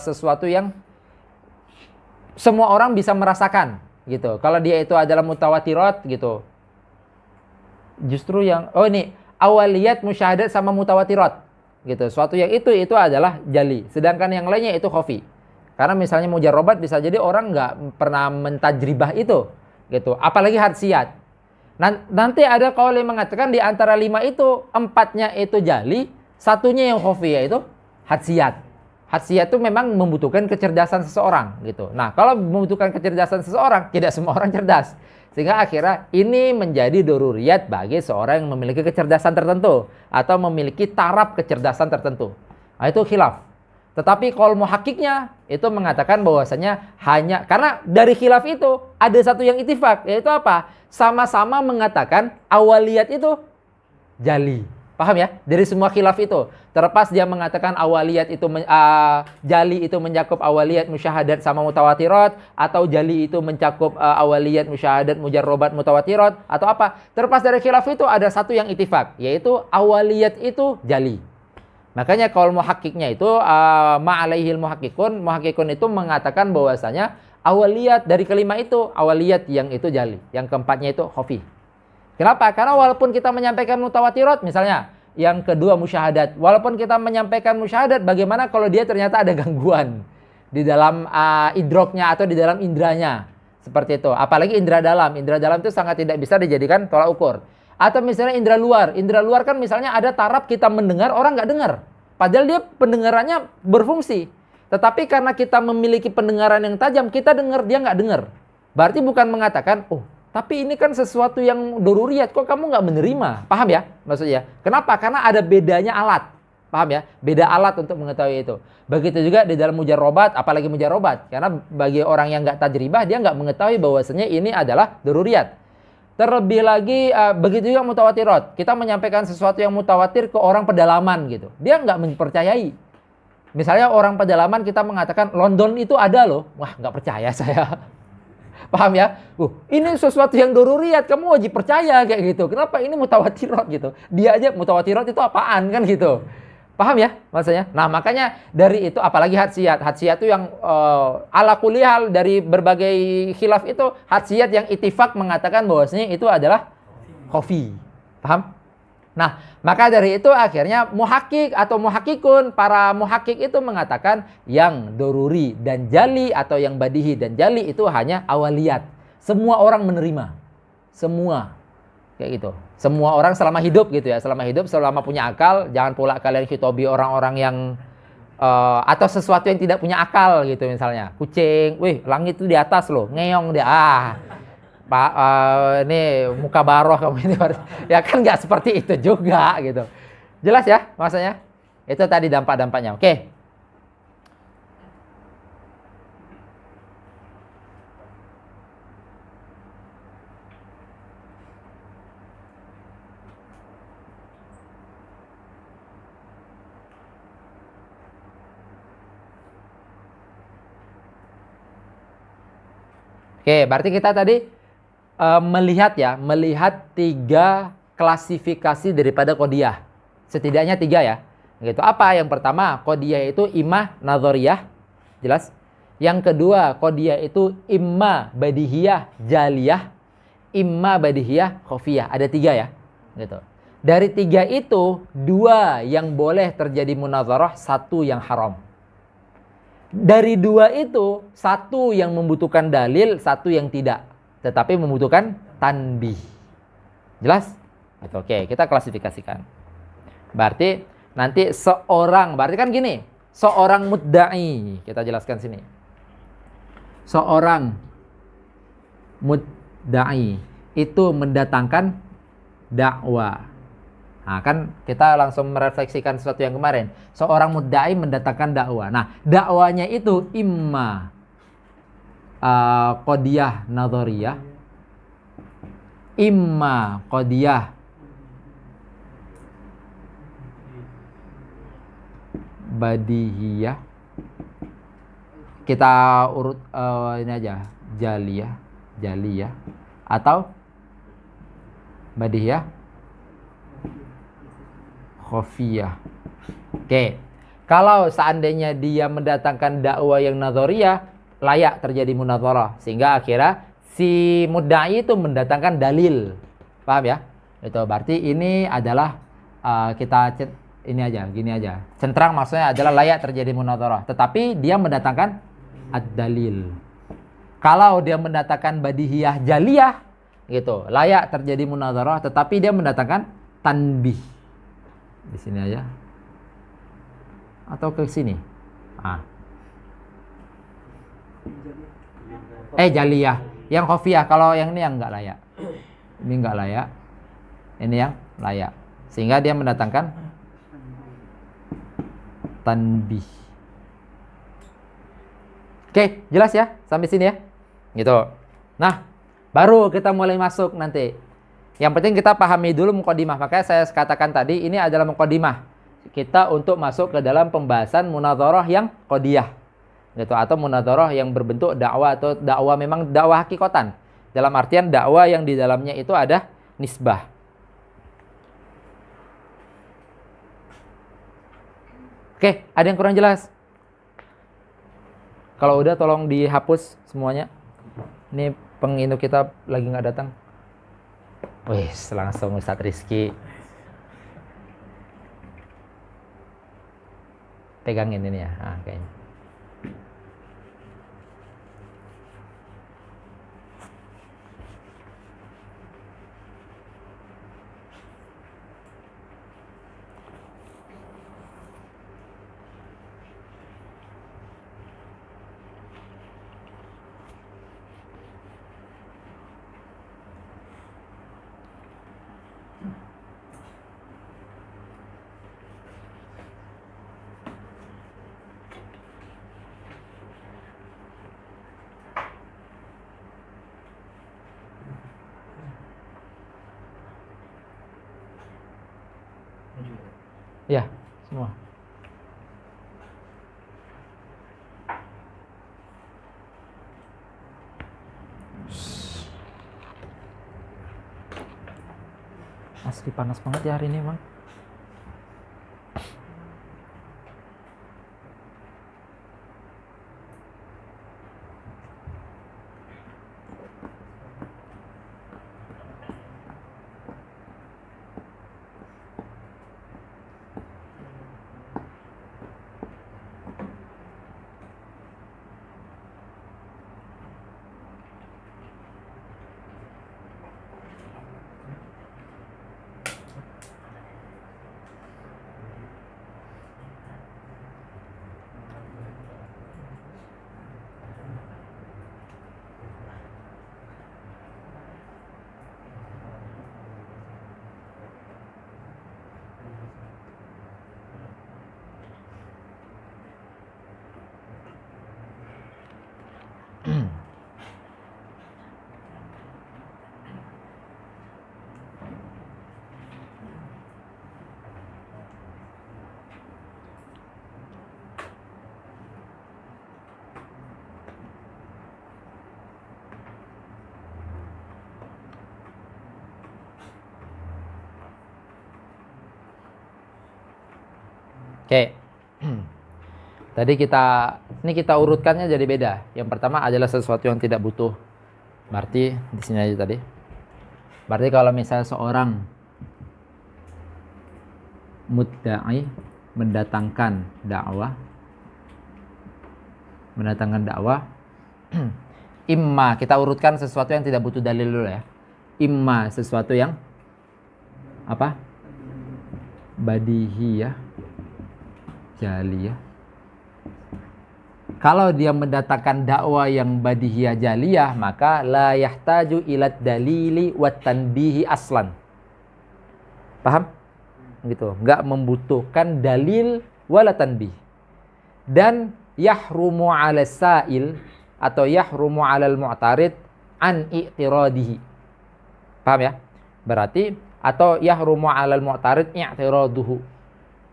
sesuatu yang semua orang bisa merasakan. Gitu. Kalau dia itu adalah mutawatirat gitu. Justru yang ini awaliyat, musyahadat sama mutawatirat gitu. Suatu yang itu adalah jali. Sedangkan yang lainnya itu khafi. Karena misalnya mujarrobat bisa jadi orang nggak pernah mentajribah itu gitu. Apalagi hadsiyat. Nanti ada qaul yang mengatakan di antara 5 itu 4-nya itu jali, 1-nya yang khafi yaitu hadsiyat. Hadsiyat itu memang membutuhkan kecerdasan seseorang gitu. Nah, kalau membutuhkan kecerdasan seseorang, tidak semua orang cerdas. Sehingga akhirnya ini menjadi daruriyat bagi seorang yang memiliki kecerdasan tertentu atau memiliki taraf kecerdasan tertentu. Nah, itu khilaf. Tetapi qaul muhakkiknya itu mengatakan bahwasanya hanya karena dari khilaf itu ada satu yang ittifaq, yaitu apa? Sama-sama mengatakan awaliyat itu jali. Paham ya? Dari semua khilaf itu. Terlepas dia mengatakan awaliyat itu jali itu mencakup awaliyat musyahadat sama mutawatirat, atau jali itu mencakup awaliyat musyahadat mujarrobat mutawatirat, atau apa. Terlepas dari khilaf itu ada satu yang ittifaq, yaitu awaliyat itu jali. Makanya kalau muhakkiknya itu ma'alaihil muhakkikun itu mengatakan bahwasanya awaliyat dari kelima itu awaliyat yang itu jali, yang keempatnya itu khafi. Kenapa? Karena walaupun kita menyampaikan mutawatirat misalnya, yang kedua musyahadat, walaupun kita menyampaikan musyahadat, bagaimana kalau dia ternyata ada gangguan di dalam idroknya atau di dalam indranya, seperti itu. Apalagi indra dalam itu sangat tidak bisa dijadikan tolak ukur. Atau misalnya indra luar kan misalnya ada taraf kita mendengar, orang nggak dengar, padahal dia pendengarannya berfungsi. Tetapi karena kita memiliki pendengaran yang tajam, kita dengar, dia nggak dengar. Berarti bukan mengatakan, tapi ini kan sesuatu yang daruriyat, kok kamu nggak menerima? Paham ya maksudnya? Kenapa? Karena ada bedanya alat. Paham ya? Beda alat untuk mengetahui itu. Begitu juga di dalam mujarrobat, apalagi mujarrobat. Karena bagi orang yang nggak tajribah, dia nggak mengetahui bahwasanya ini adalah daruriyat. Terlebih lagi begitu juga mutawatirat. Kita menyampaikan sesuatu yang mutawatir ke orang pedalaman gitu. Dia nggak mempercayai. Misalnya orang pedalaman kita mengatakan London itu ada loh. Wah, nggak percaya saya. Paham ya? Ini sesuatu yang doruriyat, kamu wajib percaya kayak gitu. Kenapa ini mutawatirat gitu? Dia aja mutawatirat itu apaan kan gitu. Paham ya maksudnya? Nah, makanya dari itu apalagi hadsiyat. Hadsiyat itu yang ala kulihal dari berbagai khilaf itu hadsiyat yang itifak mengatakan bahwasanya itu adalah khofi. Paham? Nah, maka dari itu akhirnya muhakik atau muhakikun, para muhakik itu mengatakan yang doruri dan jali atau yang badihi dan jali itu hanya awaliyat. Semua orang menerima. Semua. Kayak gitu. Semua orang selama hidup gitu ya. Selama hidup, selama punya akal. Jangan pula kalian khitobi orang-orang yang atau sesuatu yang tidak punya akal gitu misalnya. Kucing, wih langit itu di atas loh. Ngeong dia. Pak, ini muka baroh kamu ini. Ya kan nggak seperti itu juga gitu. Jelas ya maksudnya? Itu tadi dampak-dampaknya. Oke. Oke, berarti kita tadi melihat 3 klasifikasi daripada qodiyah. Setidaknya 3 ya. Gitu. Apa? Yang pertama, qodiyah itu imma nadhoriyah, jelas. Yang kedua, qodiyah itu imma badihiyah jaliyah, imma badihiyah khofiyah. Ada 3 ya. Gitu. Dari 3 itu, 2 yang boleh terjadi munadharah, 1 yang haram. Dari 2 itu, 1 yang membutuhkan dalil, 1 yang tidak. Tetapi membutuhkan tanbih. Jelas? Oke, kita klasifikasikan. Berarti nanti berarti kan gini, seorang mudda'i, kita jelaskan sini. Seorang mudda'i itu mendatangkan dakwah. Nah, kan kita langsung merefleksikan sesuatu yang kemarin. Seorang mudda'i mendatangkan dakwah. Nah, dakwanya itu imma qodiyah nadhoriyah, imma qodiyah badihiyah. Kita urut ini aja, jaliyah atau badihiyah khofiyah. Oke. Kalau seandainya dia mendatangkan dakwah yang nadhoriyah, layak terjadi munadharah, sehingga akhirnya si mudda'i itu mendatangkan dalil. Paham ya? Itu berarti ini adalah gini aja. Centrang maksudnya adalah layak terjadi munadharah, tetapi dia mendatangkan ad-dalil. Kalau dia mendatangkan badihiyah jaliyah gitu, layak terjadi munadharah, tetapi dia mendatangkan tanbih. Di sini aja. Atau ke sini. Jaliyah. Yang khofiyah. Kalau yang ini yang enggak layak. Ini enggak layak. Ini yang layak. Sehingga dia mendatangkan tanbih. Oke, jelas ya? Sampai sini ya? Gitu. Nah, baru kita mulai masuk nanti. Yang penting kita pahami dulu muqaddimah. Makanya saya katakan tadi ini adalah muqaddimah kita untuk masuk ke dalam pembahasan munadharah yang qodiyah. Gitu, atau munadharah yang berbentuk dakwah atau dakwah memang dakwah hakikatan. Dalam artian dakwah yang di dalamnya itu ada nisbah. Oke, ada yang kurang jelas? Kalau udah tolong dihapus semuanya. Ini penginduk kita lagi nggak datang. Wih, langsung Ustadz Rizky. Pegangin ini ya. Kayaknya. semua. Asli panas banget ya hari ini, Bang. Oke. Tadi kita urutkannya jadi beda. Yang pertama adalah sesuatu yang tidak butuh. Berarti di sini aja tadi. Berarti kalau misalnya seorang mudda'i mendatangkan dakwah, imma, kita urutkan sesuatu yang tidak butuh dalil dulu ya. Imma sesuatu yang apa? Badihiyah, jaliyah. Kalau dia mendatangkan dakwah yang badihiyah jaliyah, maka la yahtaju ilat dalili wat tanbihi aslan. Paham? Gitu. Enggak membutuhkan dalil wala tanbih. Dan yahrumu 'ala sa'il atau yahrumu 'alal mu'tarid an i'tiradihi. Paham ya? Berarti atau yahrumu 'alal mu'tarid i'tiraduhu.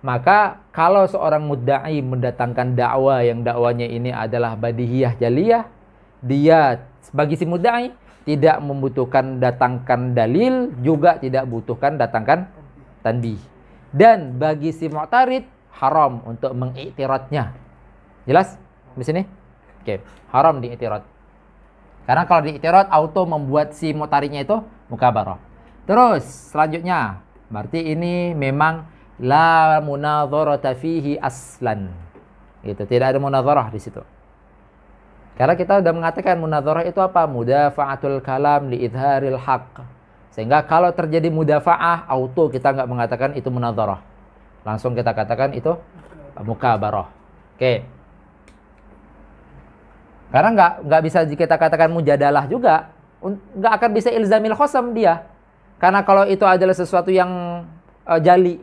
Maka kalau seorang mudda'i mendatangkan dakwah yang dakwanya ini adalah badihiyah jaliyah, dia bagi si mudda'i tidak membutuhkan datangkan dalil, juga tidak butuhkan datangkan tanbih. Dan bagi si mu'tarid haram untuk mengiktiradnya. Jelas di sini? Oke, haram diiktirad. Karena kalau diiktirad auto membuat si mu'taridnya itu mukabarah. Terus selanjutnya, berarti ini memang la munadharata fihi aslan. Gitu, tidak ada munadharah di situ. Karena kita sudah mengatakan munadharah itu apa? Mudafa'atul kalam li idharil haqq. Sehingga kalau terjadi mudafa'ah, auto kita nggak mengatakan itu munadharah. Langsung kita katakan itu mukabarah. Oke. Karena nggak bisa kita katakan mujadalah juga. Nggak akan bisa ilzamil khosam dia. Karena kalau itu adalah sesuatu yang jali,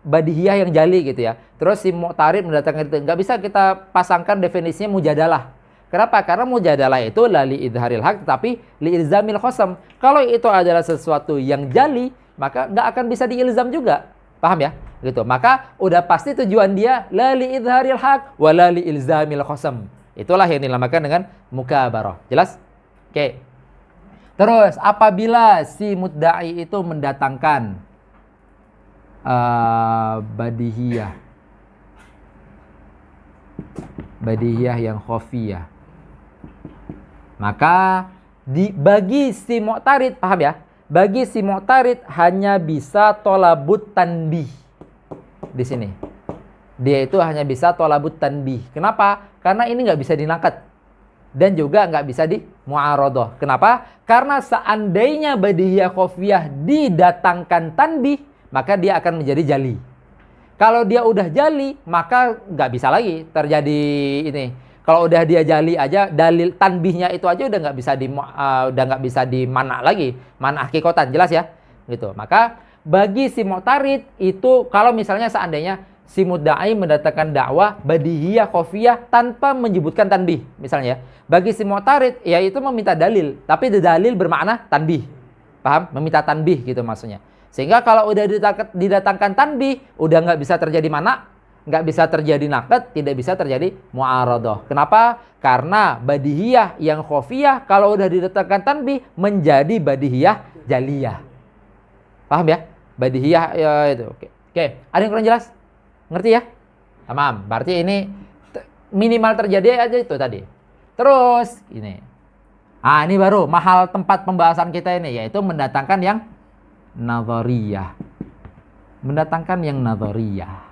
badihiyah yang jali gitu ya. Terus si mu'tarid mendatangkan itu, nggak bisa kita pasangkan definisinya mujadalah. Kenapa? Karena mujadalah itu la li idharil haq, tetapi li ilzamil khosam. Kalau itu adalah sesuatu yang jali, maka nggak akan bisa diilzam juga. Paham ya? Gitu. Maka udah pasti tujuan dia la li idharil haq wa la li ilzamil khosam. Itulah yang dinamakan dengan mukabarah. Jelas? Oke. Terus apabila si mudda'i itu mendatangkan badihiyah yang khafiyah, maka bagi si mu'tarid, paham ya? Bagi si mu'tarid hanya bisa tolabut tanbih. Di sini. Dia itu hanya bisa tolabut tanbih. Kenapa? Karena ini nggak bisa dinaqad. Dan juga nggak bisa di mu'aradah. Kenapa? Karena seandainya badihiyah khafiyah didatangkan tanbih, maka dia akan menjadi jali. Kalau dia udah jali, maka nggak bisa lagi terjadi ini. Kalau udah dia jali aja, dalil tanbihnya itu aja udah nggak bisa dimana lagi, mana hakikatan, jelas ya, gitu. Maka bagi si mu'tarid itu, kalau misalnya seandainya si mudda'i mendatangkan dakwah badihiyah khafiyah tanpa menyebutkan tanbih, misalnya, bagi si mu'tarid ya itu meminta dalil, tapi dalil bermakna tanbih, paham? Meminta tanbih gitu maksudnya. Sehingga kalau udah didatangkan tanbih, udah nggak bisa terjadi mana, nggak bisa terjadi naqd, tidak bisa terjadi mu'aradah. Kenapa? Karena badihiyah yang khofiyah kalau udah didatangkan tanbih menjadi badihiyah jaliyah. Paham ya? Badihiyah ya, itu. Oke. Ada yang kurang jelas? Ngerti ya? Tamam. Berarti ini minimal terjadi aja itu tadi. Terus ini. Ini baru mahal tempat pembahasan kita ini, yaitu mendatangkan yang nadhariyah. Mendatangkan yang nadhariyah.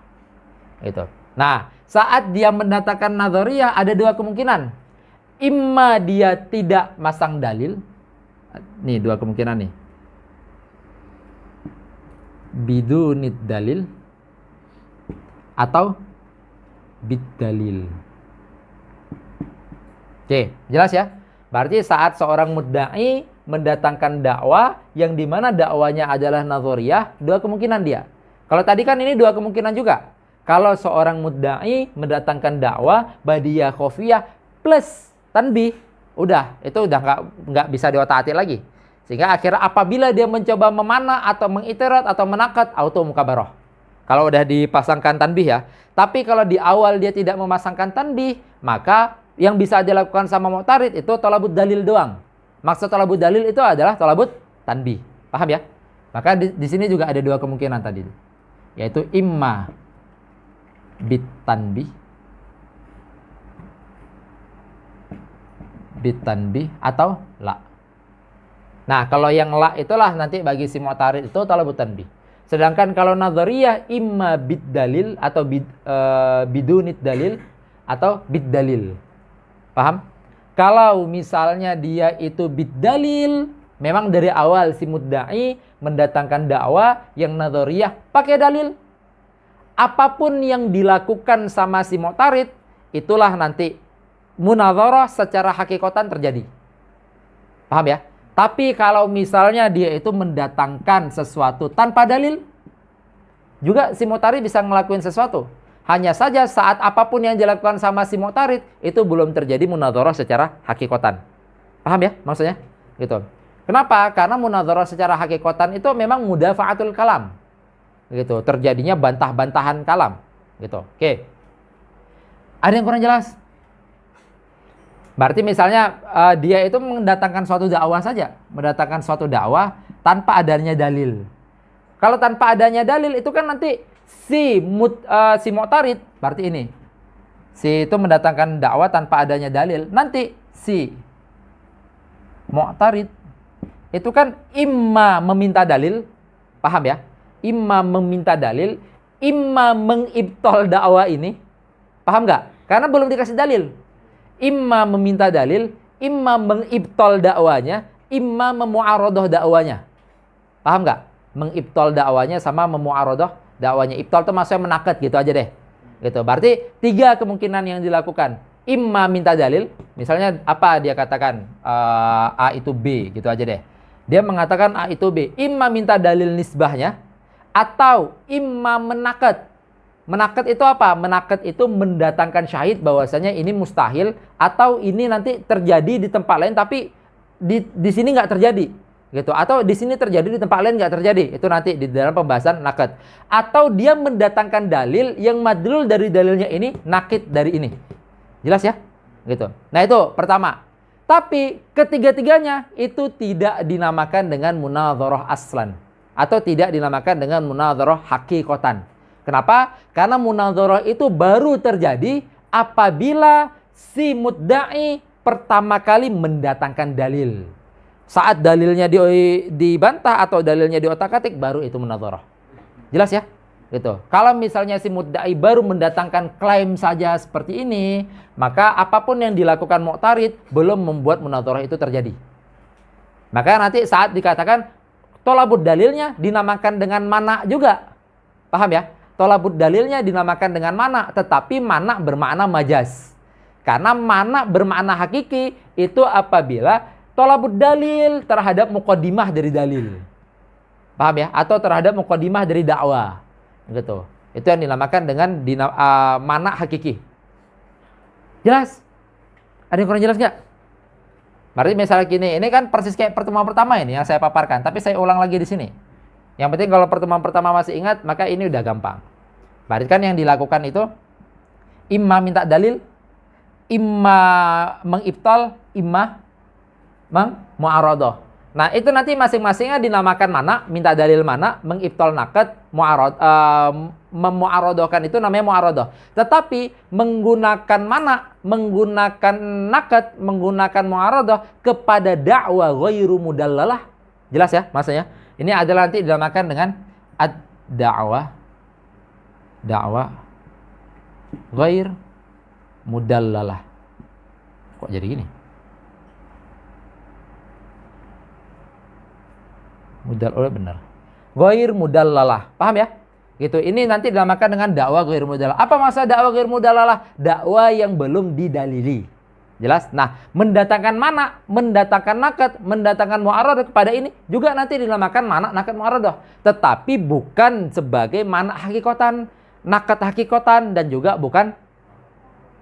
Itu. Nah, saat dia mendatangkan nadhariyah ada dua kemungkinan. Imma dia tidak masang dalil. Nih dua kemungkinan nih. Bidunid dalil atau bid dalil. Oke, jelas ya? Berarti saat seorang mudda'i mendatangkan dakwah yang dimana dakwanya adalah nadhariyah, dua kemungkinan dia. Kalau tadi kan ini dua kemungkinan juga. Kalau seorang mudda'i mendatangkan dakwah badiyah khofiyah plus tanbih, udah itu udah nggak bisa diotak-atik lagi. Sehingga akhirnya apabila dia mencoba memana atau mengiterat atau menakat, auto mukabarah. Kalau udah dipasangkan tanbih ya. Tapi kalau di awal dia tidak memasangkan tanbih, maka yang bisa dilakukan sama mu'tarid itu thalabud dalil doang. Maksud thalabud dalil itu adalah thalabud tanbih. Paham ya? Maka di sini juga ada dua kemungkinan tadi. Yaitu imma bit tanbih atau la. Nah, kalau yang la itulah nanti bagi si mu'tarid itu thalabud tanbih. Sedangkan kalau nadhariyah imma bid dalil atau bidunit dalil atau bid dalil. Paham? Kalau misalnya dia itu bid dalil, memang dari awal si mudda'i mendatangkan dakwah yang nadhariyah pakai dalil. Apapun yang dilakukan sama si mu'tarid, itulah nanti munadharah secara hakikatan terjadi. Paham ya? Tapi kalau misalnya dia itu mendatangkan sesuatu tanpa dalil, juga si mu'tarid bisa ngelakuin sesuatu. Hanya saja saat apapun yang dilakukan sama si mu'tarid, itu belum terjadi munadharah secara hakikatan. Paham ya maksudnya? Gitu. Kenapa? Karena munadharah secara hakikatan itu memang mudafa'atul kalam. Gitu. Terjadinya bantah-bantahan kalam. Gitu. Oke. Ada yang kurang jelas? Berarti misalnya dia itu mendatangkan suatu dakwah saja. Mendatangkan suatu dakwah tanpa adanya dalil. Kalau tanpa adanya dalil itu kan nanti si mu'tarid, berarti ini. Si itu mendatangkan dakwah tanpa adanya dalil. Nanti si mu'tarid itu kan imma meminta dalil. Paham ya? Imma meminta dalil, imma mengibtol dakwah ini. Paham nggak? Karena belum dikasih dalil. Imma meminta dalil, imma mengibtol dakwanya, imma memu'aradah dakwanya. Paham nggak? Mengibtol dakwanya sama memu'aradah dakwanya. Ibtol itu maksudnya menakat gitu aja deh. Gitu. Berarti tiga kemungkinan yang dilakukan. Imma minta dalil, misalnya apa dia katakan A itu B gitu aja deh. Dia mengatakan A itu B. Imma minta dalil nisbahnya atau imma menakat. Menakat itu apa? Menakat itu mendatangkan syahid bahwasanya ini mustahil atau ini nanti terjadi di tempat lain tapi di sini nggak terjadi. Gitu. Atau di sini terjadi di tempat lain nggak terjadi. Itu nanti di dalam pembahasan nakad. Atau dia mendatangkan dalil yang madlul dari dalilnya ini nakid dari ini. Jelas ya? Gitu. Nah itu pertama. Tapi ketiga-tiganya itu tidak dinamakan dengan munadharah aslan atau tidak dinamakan dengan munadharah hakikatan. Kenapa? Karena munadharah itu baru terjadi apabila si mudda'i pertama kali mendatangkan dalil. Saat dalilnya dibantah atau dalilnya diotak-atik, baru itu munadharah. Jelas ya? Gitu. Kalau misalnya si mudda'i baru mendatangkan klaim saja seperti ini, maka apapun yang dilakukan mu'tarid belum membuat munadharah itu terjadi. Maka nanti saat dikatakan tolabud dalilnya dinamakan dengan mana juga. Paham ya? Tolabud dalilnya dinamakan dengan mana, tetapi mana bermakna majaz. Karena mana bermakna hakiki itu apabila tolabud dalil terhadap muqaddimah dari dalil. Paham ya? Atau terhadap muqaddimah dari dakwah. Gitu. Itu yang dinamakan dengan mana hakiki. Jelas? Ada yang kurang jelas nggak? Berarti misalnya gini, ini kan persis kayak pertemuan pertama ini yang saya paparkan, tapi saya ulang lagi di sini. Yang penting kalau pertemuan pertama masih ingat, maka ini udah gampang. Berarti kan yang dilakukan itu imma minta dalil, imma mengibtal, imma mu'aradah. Nah, itu nanti masing-masingnya dinamakan mana, minta dalil mana, mengibtal nakad, memu'aradahkan itu namanya mu'aradah. Tetapi menggunakan mana, menggunakan nakad, menggunakan mu'aradah kepada dakwa ghairu mudallalah. Jelas ya maksudnya? Ini adalah nanti dinamakan dengan ad-da'wah ghair mudallalah. Kok jadi gini? Benar. Ghair mudallalah. Paham ya? Gitu. Ini nanti dinamakan dengan dakwah ghair mudallalah. Apa maksud dakwah ghair mudallalah? Dakwah yang belum didalili. Jelas? Nah, mendatangkan mana? Mendatangkan nakad, mendatangkan mu'aradah kepada ini juga nanti dinamakan mana, nakad, mu'aradah. Tetapi bukan sebagai mana hakikatan, nakad hakikatan, dan juga bukan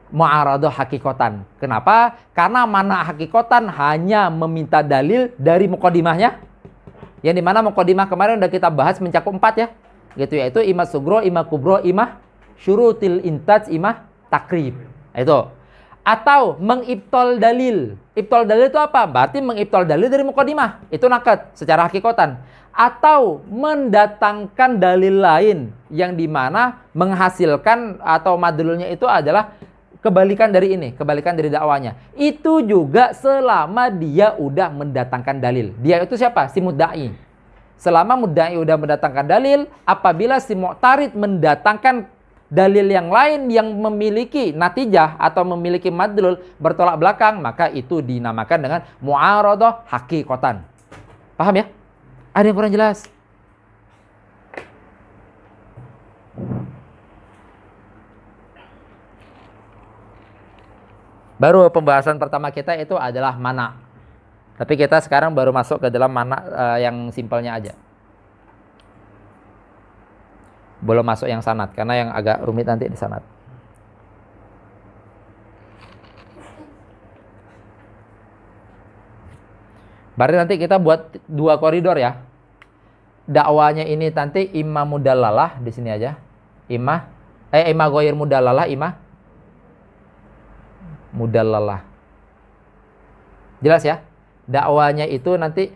mu'aradah hakikatan. Kenapa? Karena mana hakikatan hanya meminta dalil dari muqaddimahnya. Yang dimana muqaddimah kemarin udah kita bahas mencakup 4 ya. Gitu, yaitu imah sugro, imah kubro, imah syurutil intaj, imah takrib. Itu. Atau mengibtol dalil. Ibtol dalil itu apa? Berarti mengibtol dalil dari muqaddimah. Itu nakad secara hakikatan. Atau mendatangkan dalil lain yang dimana menghasilkan atau madlulnya itu adalah kebalikan dari ini, kebalikan dari dakwanya. Itu juga selama dia udah mendatangkan dalil. Dia itu siapa? Si mudda'i. Selama mudda'i udah mendatangkan dalil, apabila si mu'tarid mendatangkan dalil yang lain yang memiliki natijah atau memiliki madlul bertolak belakang, maka itu dinamakan dengan mu'aradah hakikatan. Paham ya? Ada yang kurang jelas? Baru pembahasan pertama kita itu adalah mana. Tapi kita sekarang baru masuk ke dalam mana yang simpelnya aja. Belum masuk yang sanad, karena yang agak rumit nanti di sanad. Berarti nanti kita buat 2 koridor ya. Dakwanya ini nanti imam mudallalah di sini aja. Imam ghair mudallalah, imam mudallalah. Jelas ya? Dakwanya itu nanti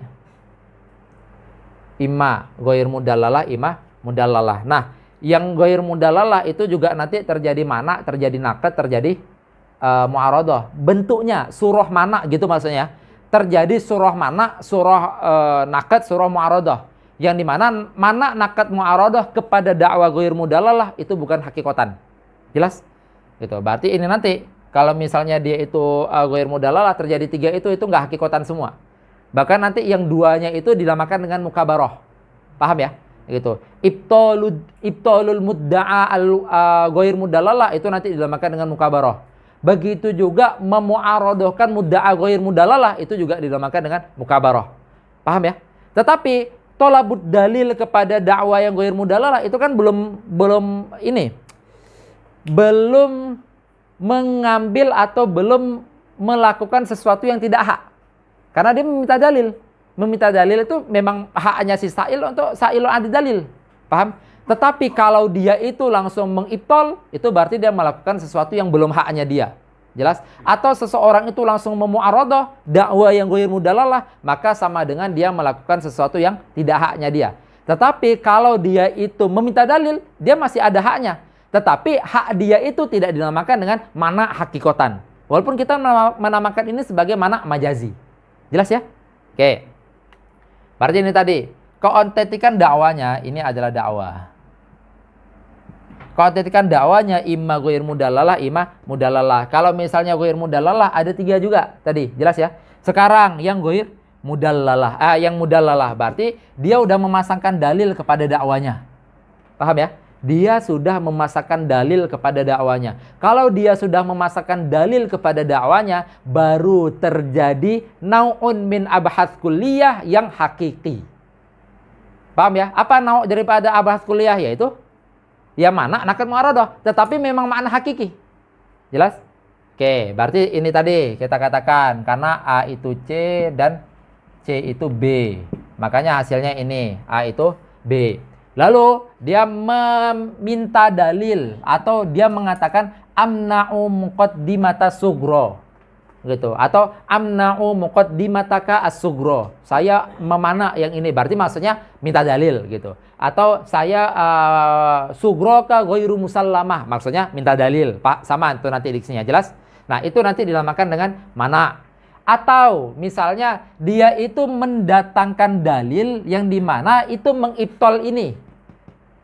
imma ghair mudallalah, imma mudallalah. Nah, yang ghair mudallalah itu juga nanti terjadi mana, terjadi nakad, terjadi mu'aradah. Bentuknya surah mana gitu maksudnya. Terjadi surah mana, surah nakad, surah mu'aradah. Yang dimana mana nakad mu'aradah kepada dakwah ghair mudallalah itu bukan hakikatan. Jelas? Gitu. Berarti ini nanti kalau misalnya dia itu ghair mudallalah terjadi 3 itu nggak hakikatan semua. Bahkan nanti yang 2-nya itu dinamakan dengan mukabarah. Paham ya? Gitu. Ibtalul mudda'a ghair mudallalah itu nanti dinamakan dengan mukabarah. Begitu juga memu'aradahkan mudda'a ghair mudallalah itu juga dinamakan dengan mukabarah. Paham ya? Tetapi tolabud dalil kepada dakwah yang ghair mudallalah itu kan belum mengambil atau belum melakukan sesuatu yang tidak hak. Karena dia meminta dalil. Meminta dalil itu memang haknya si sa'il untuk sa'il ada dalil. Paham? Tetapi kalau dia itu langsung mengibtol, itu berarti dia melakukan sesuatu yang belum haknya dia. Jelas? Atau seseorang itu langsung memu'aradah dakwah yang ghair mudallalah, maka sama dengan dia melakukan sesuatu yang tidak haknya dia. Tetapi kalau dia itu meminta dalil, dia masih ada haknya. Tetapi hak dia itu tidak dinamakan dengan mana hakikatan. Walaupun kita menamakan ini sebagai mana majazi. Jelas ya? Oke. Berarti ini tadi, keautentikan dakwanya ini adalah dakwah. Keautentikan dakwanya imma ghair mudallalah, imma mudallalah. Kalau misalnya ghair mudallalah ada 3 juga tadi, jelas ya? Sekarang yang ghair mudallalah, yang mudallalah berarti dia udah memasangkan dalil kepada dakwanya. Paham ya? Dia sudah memasakkan dalil kepada dakwanya. Kalau dia sudah memasakkan dalil kepada dakwanya, baru terjadi nau'un min abahats kulliyah yang hakiki. Paham ya? Apa nau' daripada abahats kulliyah? Yaitu yang mana nakad mu'aradah, tetapi memang makna hakiki. Jelas? Oke, berarti ini tadi kita katakan karena A itu C dan C itu B. Makanya hasilnya ini. A itu B. Lalu dia meminta dalil atau dia mengatakan amna'u muqaddimata sugro gitu, atau amna'u muqaddimataka as-sugro, saya memana yang ini, berarti maksudnya minta dalil gitu, atau saya sugroka ghairu musallamah, maksudnya minta dalil, Pak, sama itu nanti diksinya jelas. Nah, itu nanti dinamakan dengan mana. Atau misalnya dia itu mendatangkan dalil yang dimana itu mengibtol ini,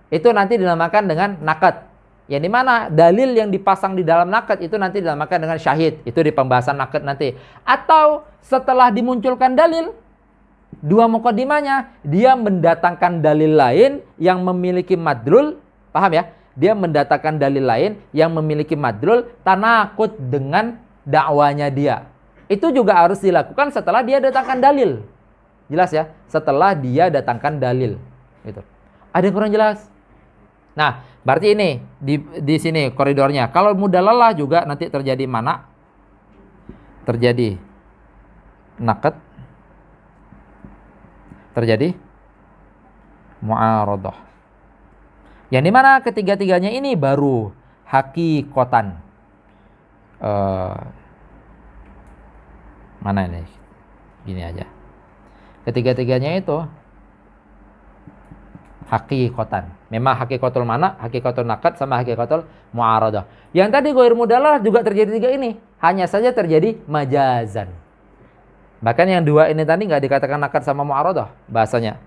itu nanti dinamakan dengan nakad. Yang dimana dalil yang dipasang di dalam nakad itu nanti dinamakan dengan syahid. Itu di pembahasan nakad nanti. Atau setelah dimunculkan dalil, dua muqaddimahnya, dia mendatangkan dalil lain yang memiliki madlul. Paham ya? Dia mendatangkan dalil lain yang memiliki madlul tanakut dengan dakwanya dia. Itu juga harus dilakukan setelah dia datangkan dalil. Jelas ya? Setelah dia datangkan dalil. Gitu. Ada yang kurang jelas? Nah, berarti ini di sini koridornya. Kalau mudalalah juga nanti terjadi mana? Terjadi nakad, terjadi mu'aradah. Yang dimana ketiga-tiganya ini baru hakikotan. Mana ini? Gini aja. Ketiga-tiganya itu hakikotan. Memang hakikotul mana, hakikotul nakad, sama hakikotul mu'aradah. Yang tadi ghair mudalah juga terjadi tiga ini. Hanya saja terjadi majazan. Bahkan yang dua ini tadi nggak dikatakan nakad sama mu'aradah bahasanya.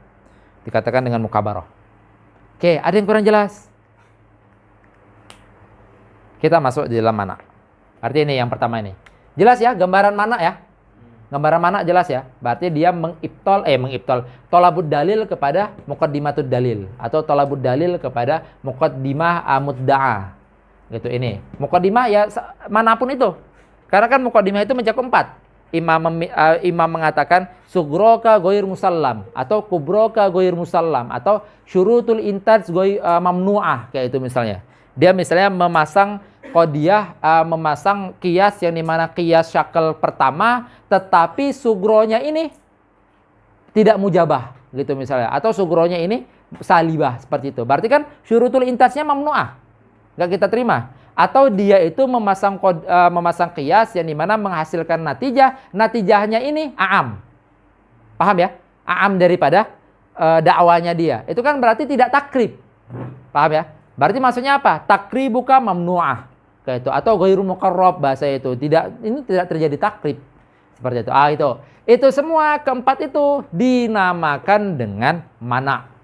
Dikatakan dengan mukabarah. Oke, ada yang kurang jelas? Kita masuk di dalam mana. Artinya ini yang pertama ini. Jelas ya gambaran mana ya? Gambaran mana jelas ya? Berarti dia mengibtol tolabud dalil kepada muqaddimatud dalil, atau tolabud dalil kepada muqaddimah mudda'a. Gitu ini. Muqaddimah ya manapun itu. Karena kan muqaddimah itu mencakup 4. Imam mengatakan sugroka ghair musallam, atau kubroka ghair musallam, atau syurutul intaj mamnu'ah, kayak itu misalnya. Dia misalnya memasang qadiyah, memasang qiyas yang dimana qiyas syakal pertama, tetapi sugronya ini tidak mujabah, gitu misalnya. Atau sugronya ini salibah, seperti itu. Berarti kan syurutul intajnya mamnu'ah, nggak kita terima. Atau dia itu memasang qiyas yang dimana menghasilkan natijahnya ini a'am. Paham ya? A'am daripada dakwanya dia. Itu kan berarti tidak takrib. Paham ya? Berarti maksudnya apa? Takribuka mamnu'ah. Kayak itu. Atau ghairu muqarrab bahasa itu. Ini tidak terjadi takrib. Seperti itu. Itu. Itu semua keempat itu dinamakan dengan mana.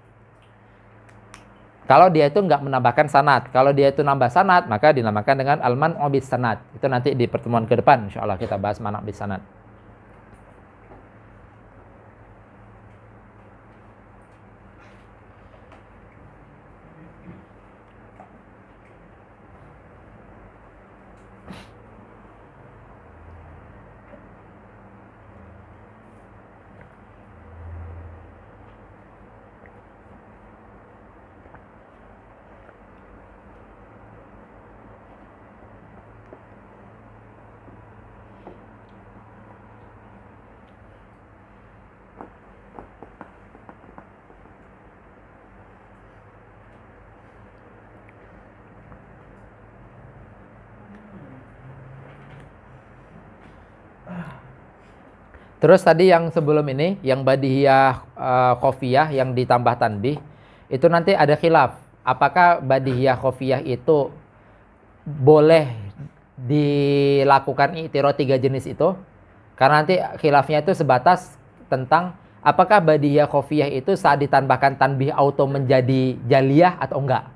Kalau dia itu nggak menambahkan sanad. Kalau dia itu nambah sanad, maka dinamakan dengan alman obis sanad. Itu nanti di pertemuan ke depan. Insya Allah kita bahas mana obis sanad. Terus tadi yang sebelum ini, yang badihiyah khofiyah yang ditambah tanbih, itu nanti ada khilaf. Apakah badihiyah khofiyah itu boleh dilakukan i'tiro 3 jenis itu? Karena nanti khilafnya itu sebatas tentang apakah badihiyah khofiyah itu saat ditambahkan tanbih auto menjadi jaliyah atau enggak.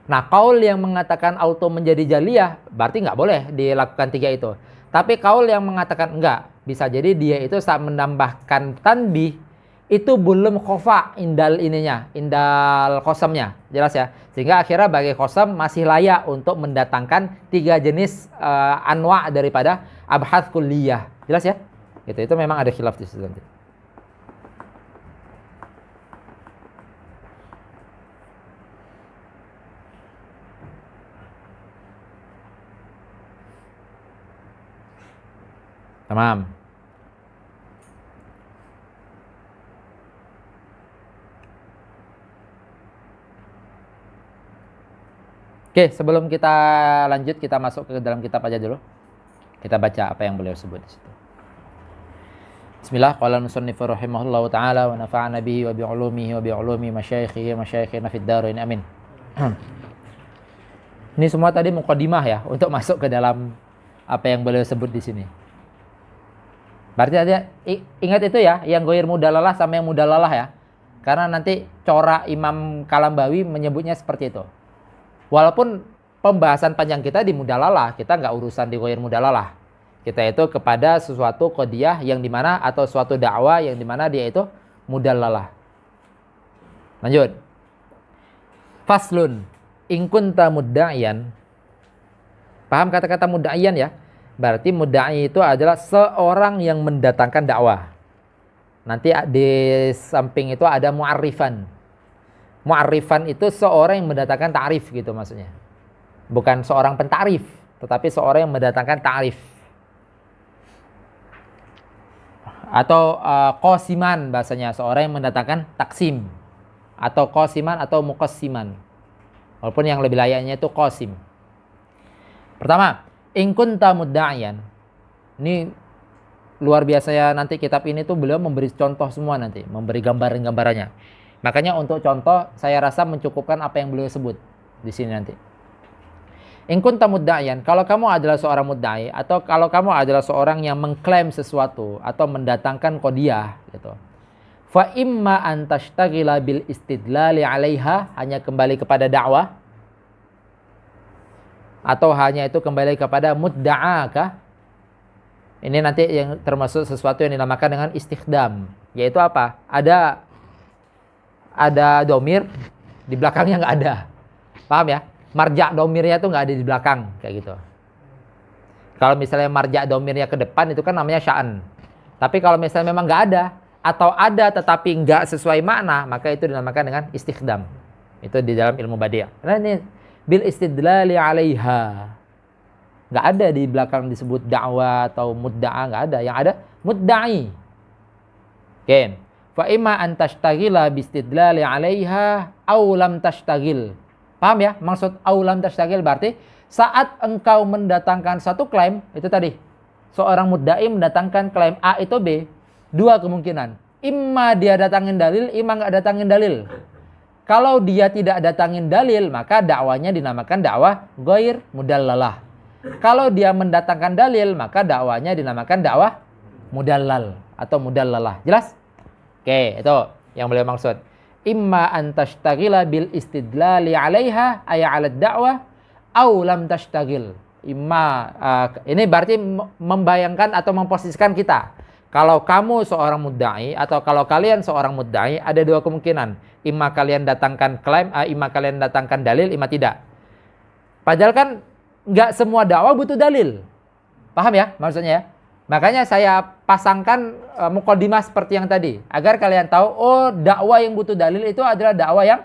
Nah, kaul yang mengatakan auto menjadi jaliyah berarti nggak boleh dilakukan 3 itu. Tapi kaul yang mengatakan enggak, bisa jadi dia itu saat menambahkan tanbih itu belum khofa indal khosamnya, jelas ya. Sehingga akhirnya bagi khosam masih layak untuk mendatangkan 3 jenis anwa daripada abhath kulliyah, jelas ya. Itu memang ada khilaf di situ nanti. Tamam. Oke, sebelum kita lanjut, kita masuk ke dalam kitab aja dulu. Kita baca apa yang beliau sebut di situ. Bismillah, qala al-musannif rahimahullahu taala wa nafa'ana bihi wa bi 'ulumihi wa bi 'ulumi masyayikhihi wa masyayikhina fid dharain amin. Ini semua tadi mukadimah ya untuk masuk ke dalam apa yang beliau sebut di sini. Berarti ada ingat itu ya, yang goir mudalalah sama yang mudalalah ya. Karena nanti corak Imam Kalambawi menyebutnya seperti itu. Walaupun pembahasan panjang kita di mudalalah, kita nggak urusan di goir mudalalah. Kita itu kepada sesuatu qadiyah yang dimana atau suatu dakwah yang dimana dia itu mudalalah. Lanjut. Faslun. In kunta mudda'iyan. Paham kata-kata mudda'iyan ya? Berarti mudda'i itu adalah seorang yang mendatangkan dakwah. Nanti di samping itu ada mu'arrifan. Mu'arrifan itu seorang yang mendatangkan ta'rif gitu maksudnya. Bukan seorang pentarif, tetapi seorang yang mendatangkan ta'rif. Atau qasiman bahasanya, seorang yang mendatangkan taksim. Atau qasiman atau muqassiman. Walaupun yang lebih layaknya itu qasim. Pertama, in kunta mudda'iyan. Ini luar biasa ya, nanti kitab ini tuh beliau memberi contoh semua nanti, memberi gambaran-gambarannya. Makanya untuk contoh saya rasa mencukupkan apa yang beliau sebut di sini nanti. In kunta mudda'iyan, kalau kamu adalah seorang mudda'i atau kalau kamu adalah seorang yang mengklaim sesuatu atau mendatangkan qadiyah gitu. Fa imma an tashtagila bil istidlali 'alaiha, hanya kembali kepada dakwah, atau hanya itu kembali kepada mudda'aka. Ini nanti yang termasuk sesuatu yang dinamakan dengan istikhdam, yaitu apa? Ada domir, di belakangnya nggak ada. Paham ya? Marja domirnya tuh nggak ada di belakang, kayak gitu. Kalau misalnya marja domirnya ke depan, itu kan namanya sya'an. Tapi kalau misalnya memang nggak ada, atau ada tetapi nggak sesuai makna, maka itu dinamakan dengan istikhdam. Itu di dalam ilmu badi'. Karena ini bil istidlali 'alaiha. Nggak ada di belakang disebut dakwah atau mudda'a, nggak ada. Yang ada mudda'i. Oke. Fa imma an tashtagila bistidlali 'alaiha aw lam tashtagil. Paham ya? Maksud aw lam tashtagil berarti saat engkau mendatangkan satu klaim, itu tadi. Seorang mudda'i mendatangkan klaim A itu B, dua kemungkinan. Imma dia datangin dalil, imma nggak datangin dalil. Kalau dia tidak datangin dalil, maka dakwanya dinamakan dakwah ghair mudallalah. Kalau dia mendatangkan dalil, maka dakwanya dinamakan dakwah mudallal atau mudallalah. Jelas? Oke, itu yang beliau maksud. Imma an tashtagila bil istidlali 'alaiha ay 'ala ad-da'wah aw lam tashtagil. Imma ini berarti membayangkan atau memposisikan kita. Kalau kamu seorang mudda'i atau kalau kalian seorang mudda'i, ada dua kemungkinan. Imma kalian datangkan klaim, imma kalian datangkan dalil, imma tidak. Padahal kan nggak semua dakwah butuh dalil. Paham ya maksudnya ya? Makanya saya pasangkan mukadimah seperti yang tadi. Agar kalian tahu, oh dakwah yang butuh dalil itu adalah dakwah yang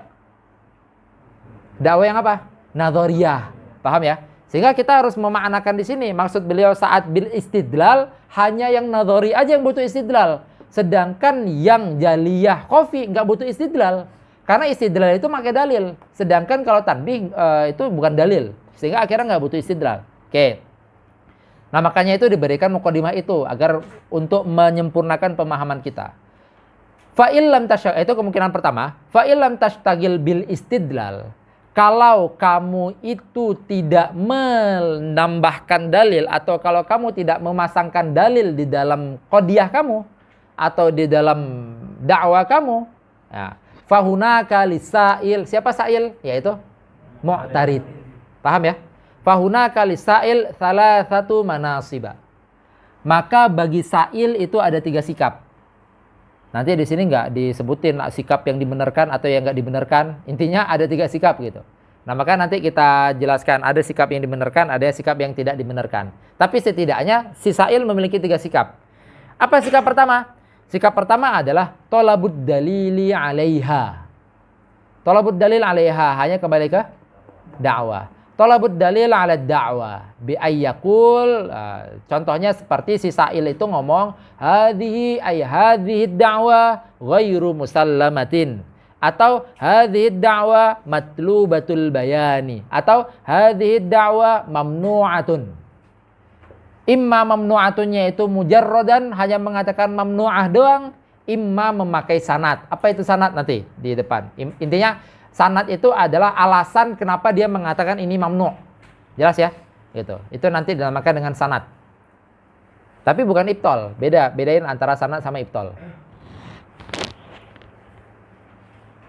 apa? Nadhariyah. Paham ya? Sehingga kita harus memaknakan di sini. Maksud beliau saat bil istidlal, hanya yang nadhari aja yang butuh istidlal. Sedangkan yang jaliyah khafi nggak butuh istidlal. Karena istidlal itu pakai dalil. Sedangkan kalau tanbih itu bukan dalil. Sehingga akhirnya nggak butuh istidlal. Oke. Nah makanya itu diberikan mukadimah itu agar untuk menyempurnakan pemahaman kita. Fa'il lam tashtagil, itu kemungkinan pertama. Fa'il lam tashtagil bil istidlal. Kalau kamu itu tidak menambahkan dalil atau kalau kamu tidak memasangkan dalil di dalam qadiyah kamu atau di dalam dakwah kamu, ya, fahunaka lisail. Siapa sail? Yaitu mu'tarid. Paham ya? Fahunaka lisail salah satu manasiba. Maka bagi sail itu ada 3 sikap. Nanti di sini nggak disebutin sikap yang dibenarkan atau yang nggak dibenarkan. Intinya ada 3 sikap gitu. Nah maka nanti kita jelaskan ada sikap yang dibenarkan, ada sikap yang tidak dibenarkan. Tapi setidaknya si sail memiliki 3 sikap. Apa sikap pertama? Sikap pertama adalah tolabud dalili 'alaiha. Tolabud dalil 'alaiha hanya kembali ke dakwah. Tolabud dalil 'ala da'wah bi ayyakul. Contohnya seperti si sail itu ngomong hadhihi da'wah ghairu musallamatin. atau hadhihi da'wa matlubatul bayani, atau hadhihi da'wa mamnu'atun. Imma mamnu'atunnya itu mujarradan, hanya mengatakan mamnu'ah doang, imma memakai sanad. Apa itu sanad nanti di depan? Intinya sanad itu adalah alasan kenapa dia mengatakan ini mamnu'. Jelas ya? Gitu. Itu nanti dinamakan dengan sanad. Tapi bukan ibtol. Bedain antara sanad sama ibtol.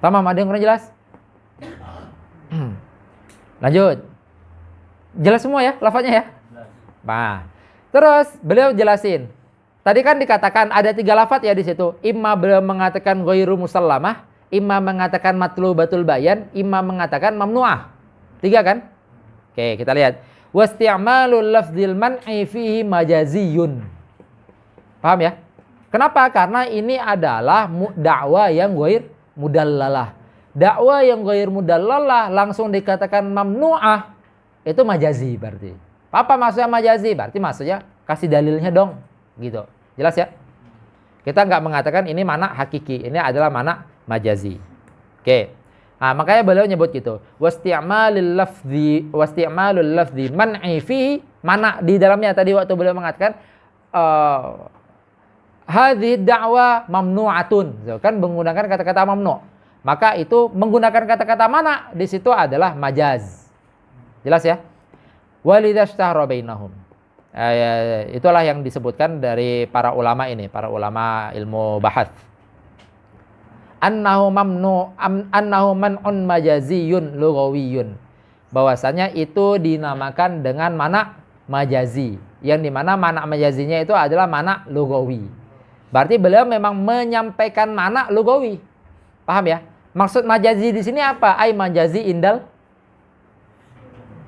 Tamam, ada yang kurang jelas? Lanjut. Jelas semua ya lafadznya ya? Nah, terus beliau jelasin. Tadi kan dikatakan ada 3 lafadz ya di situ. Imma beliau mengatakan ghairu musallamah, imma mengatakan matlubatul bayan, imma mengatakan mamnu'ah. 3 kan? Oke, kita lihat. Wasti'malul lafdzil man'i fihi majaziyun. Paham ya? Kenapa? Karena ini adalah dakwah yang ghair mudallalah. Dakwah yang ghair mudallalah langsung dikatakan mamnu'ah, itu majazi berarti. Apa maksudnya majazi? Berarti maksudnya kasih dalilnya dong, gitu. Jelas ya? Kita nggak mengatakan ini mana hakiki, ini adalah mana majazi. Oke. Nah, makanya beliau nyebut gitu. Wasti'malul lafzi man'i fihi, mana di dalamnya tadi waktu beliau mengatakan hadhihi da'wa mamnu'atun, kan menggunakan kata-kata mamnu'. Maka itu menggunakan kata-kata mana di situ adalah majaz. Jelas ya? Walidashtahara bainahum. Itulah yang disebutkan dari para ulama ini, para ulama ilmu bahats. Annahu man'un majaziyun lughawiyun. Bahwasanya itu dinamakan dengan mana majazi. Yang dimana mana majazinya itu adalah mana lughawi. Berarti beliau memang menyampaikan mana lugawi. Paham ya? Maksud majazi di sini apa? Ai majazi indal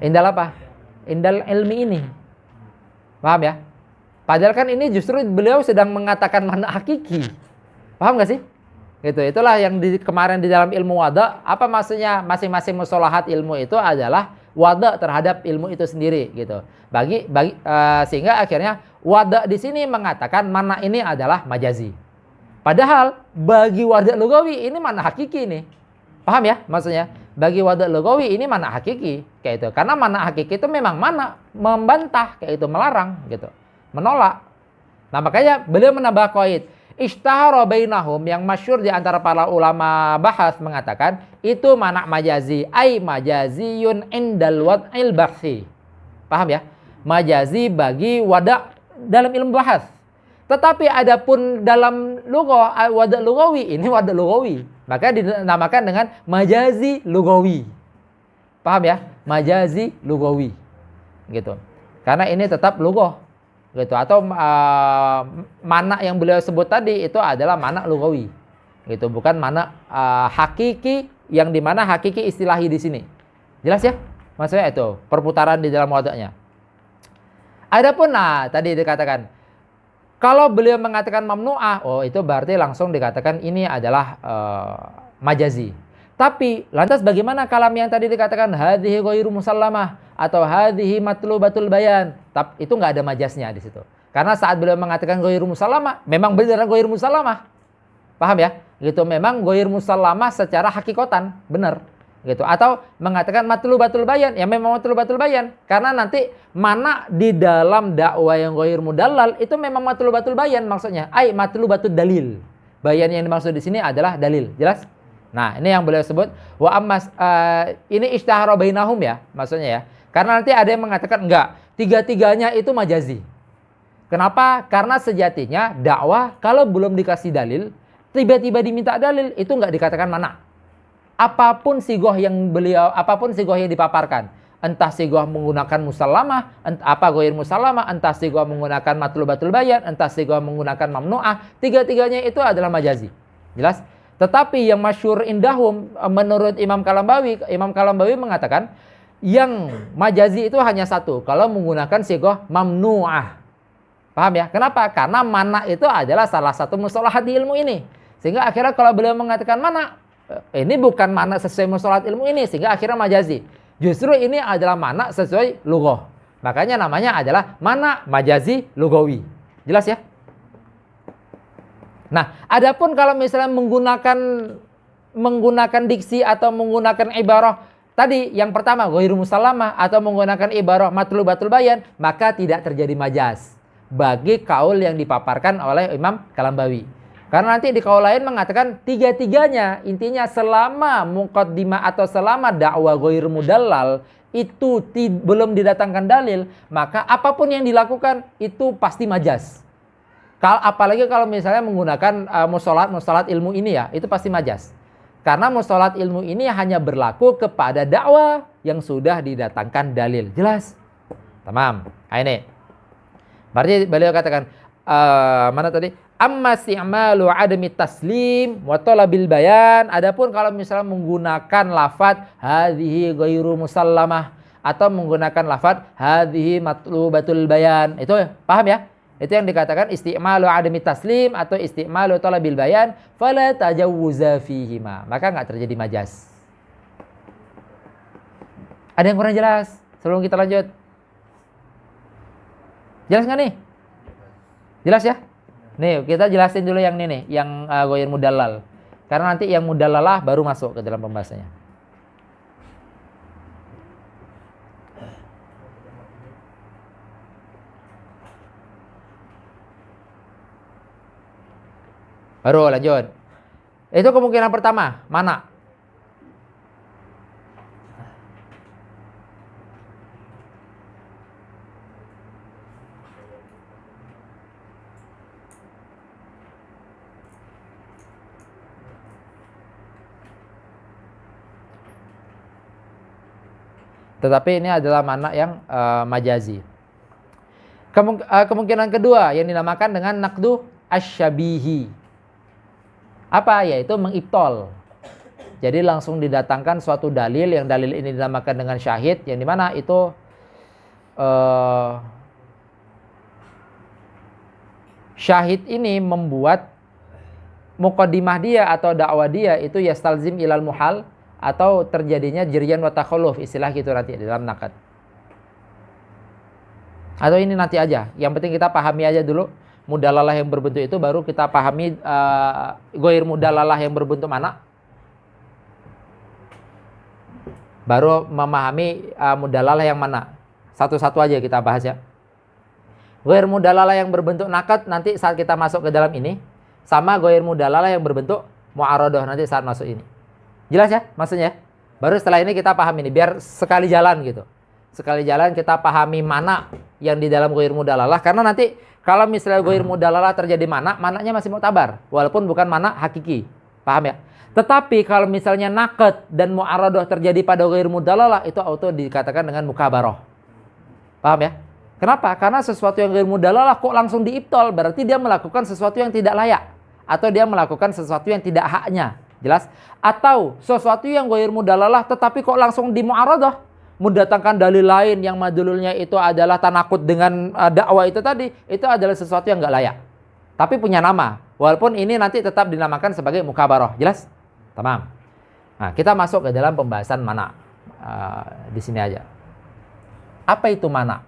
apa? Indal ilmi ini. Paham ya? Padahal kan ini justru beliau sedang mengatakan mana hakiki. Paham gak sih? Gitu. Itulah yang kemarin di dalam ilmu wada, apa maksudnya masing-masing mustalahat ilmu itu adalah wada terhadap ilmu itu sendiri gitu. Sehingga akhirnya wada di sini mengatakan mana ini adalah majazi. Padahal bagi wada lugawi ini mana hakiki nih. Paham ya maksudnya? Bagi wada lugawi ini mana hakiki kayak itu. Karena mana hakiki itu memang mana membantah kayak itu, melarang gitu. Menolak. Nah, makanya beliau menambah qaid ishtahara bainahum, yang masyhur di antara para ulama bahas mengatakan itu mana majazi, ai majaziyun indal wad'il bahsi. Paham ya? Majazi bagi wada dalam ilmu bahas. Tetapi adapun dalam lughah wada lughawi, ini wada lughawi, maka dinamakan dengan majazi lughawi. Paham ya? Majazi lughawi. Gitu. Karena ini tetap lughah. Gitu. Atau mana yang beliau sebut tadi itu adalah mana lughawi, gitu, bukan mana hakiki, yang dimana hakiki istilahi di sini. Jelas ya? Maksudnya itu perputaran di dalam wada'nya. Adapun tadi dikatakan kalau beliau mengatakan mamnu'ah, oh itu berarti langsung dikatakan ini adalah majazi. Tapi lantas bagaimana kalam yang tadi dikatakan hadhihi ghairu musallamah atau hadhihi matlubatul bayan? Itu nggak ada majaznya di situ. Karena saat beliau mengatakan ghairu musallamah, memang benar ghairu musallamah. Paham ya? Gitu, memang ghairu musallamah secara hakikatan, benar. Gitu. Atau mengatakan matlubatul bayan, ya memang matlubatul bayan. Karena nanti mana di dalam dakwah yang ghairu mudallal itu memang matlubatul bayan maksudnya. Ai matlubatul dalil. Bayan yang dimaksud di sini adalah dalil. Jelas? Nah, ini yang beliau sebut wa ammas, ini ishtahara bainahum ya, maksudnya ya. Karena nanti ada yang mengatakan enggak, tiga-tiganya itu majazi. Kenapa? Karena sejatinya dakwah kalau belum dikasih dalil, tiba-tiba diminta dalil, itu enggak dikatakan mana. Apapun sigoh yang dipaparkan, entah sigoh menggunakan musallamah, apa ghair musallamah, entah sigoh menggunakan matlubatul bayan, entah sigoh menggunakan mamnu'ah, tiga-tiganya itu adalah majazi. Jelas? Tetapi yang masyhur indahum menurut Imam Kalambawi mengatakan yang majazi itu hanya satu kalau menggunakan sighah mamnu'ah. Paham ya? Kenapa? Karena mana itu adalah salah satu mustalahat di ilmu ini. Sehingga akhirnya kalau beliau mengatakan mana, ini bukan mana sesuai mustalahat ilmu ini, sehingga akhirnya majazi. Justru ini adalah mana sesuai lughah. Makanya namanya adalah mana majazi lughawi. Jelas ya? Nah, adapun kalau misalnya menggunakan menggunakan diksi atau menggunakan ibarah tadi yang pertama ghairu musallamah atau menggunakan ibarah matlubatul bayan, maka tidak terjadi majaz bagi kaul yang dipaparkan oleh Imam Kalambawi. Karena nanti di kaul lain mengatakan tiga-tiganya, intinya selama muqaddimah atau selama dakwah ghairu mudallal itu belum didatangkan dalil, maka apapun yang dilakukan itu pasti majaz. Apalagi kalau misalnya menggunakan mustalat ilmu ini ya, itu pasti majaz. Karena mustalat ilmu ini hanya berlaku kepada dakwah yang sudah didatangkan dalil. Jelas? Tamam. Nah, ini. Berarti beliau katakan, mana tadi? Amma isti'malu adami taslim wa talabil bayan. Adapun kalau misalnya menggunakan lafaz hadhihi ghairu musallamah atau menggunakan lafaz hadhihi matlubatul bayan. Itu paham ya? Itu yang dikatakan isti'malu adami taslim atau isti'malu talabil bayan fala tajawuza fihima. Maka enggak terjadi majaz. Ada yang kurang jelas? Sebelum kita lanjut. Jelas nggak nih? Jelas ya? Nih, kita jelasin dulu yang ini nih, yang ghair mudallal. Karena nanti yang mudallalah baru masuk ke dalam pembahasannya. Baru lanjut. Itu kemungkinan pertama, mana? Tetapi ini adalah mana yang majazi. Kemungkinan kedua yang dinamakan dengan naqdu asyabihi. Apa? Yaitu mengibtol. Jadi langsung didatangkan suatu dalil, yang dalil ini dinamakan dengan syahid, yang dimana itu syahid ini membuat muqaddimah dia atau dakwah dia itu yastalzim ilal muhal, atau terjadinya jirian wa takhalluf, istilah gitu nanti di dalam naqad. Atau ini nanti aja, yang penting kita pahami aja dulu mudalalah yang berbentuk itu, baru kita pahami ghair mudalalah yang berbentuk mana, baru memahami mudalalah yang mana. Satu-satu aja kita bahas ya. Ghair mudalalah yang berbentuk naqad nanti saat kita masuk ke dalam ini, sama ghair mudalalah yang berbentuk mu'aradah nanti saat masuk ini. Jelas ya maksudnya? Baru setelah ini kita pahami ini, biar sekali jalan gitu. Sekali jalan kita pahami mana yang di dalam ghair mudalalah, karena nanti kalau misalnya ghair mudalalah terjadi mana, mananya masih mu'tabar, walaupun bukan mana hakiki. Paham ya? Tetapi kalau misalnya naqad dan mu'aradah terjadi pada ghair mudalalah, itu auto dikatakan dengan mukabarah. Paham ya? Kenapa? Karena sesuatu yang ghair mudalalah kok langsung diibtol, berarti dia melakukan sesuatu yang tidak layak, atau dia melakukan sesuatu yang tidak haknya. Jelas? Atau sesuatu yang ghair mudalalah tetapi kok langsung di mu'aradah, mendatangkan dalil lain yang madlulnya itu adalah tanakut dengan dakwah itu tadi, itu adalah sesuatu yang enggak layak. Tapi punya nama, walaupun ini nanti tetap dinamakan sebagai mukabarah. Jelas? Tamam. Nah, kita masuk ke dalam pembahasan mana. Di sini aja. Apa itu mana?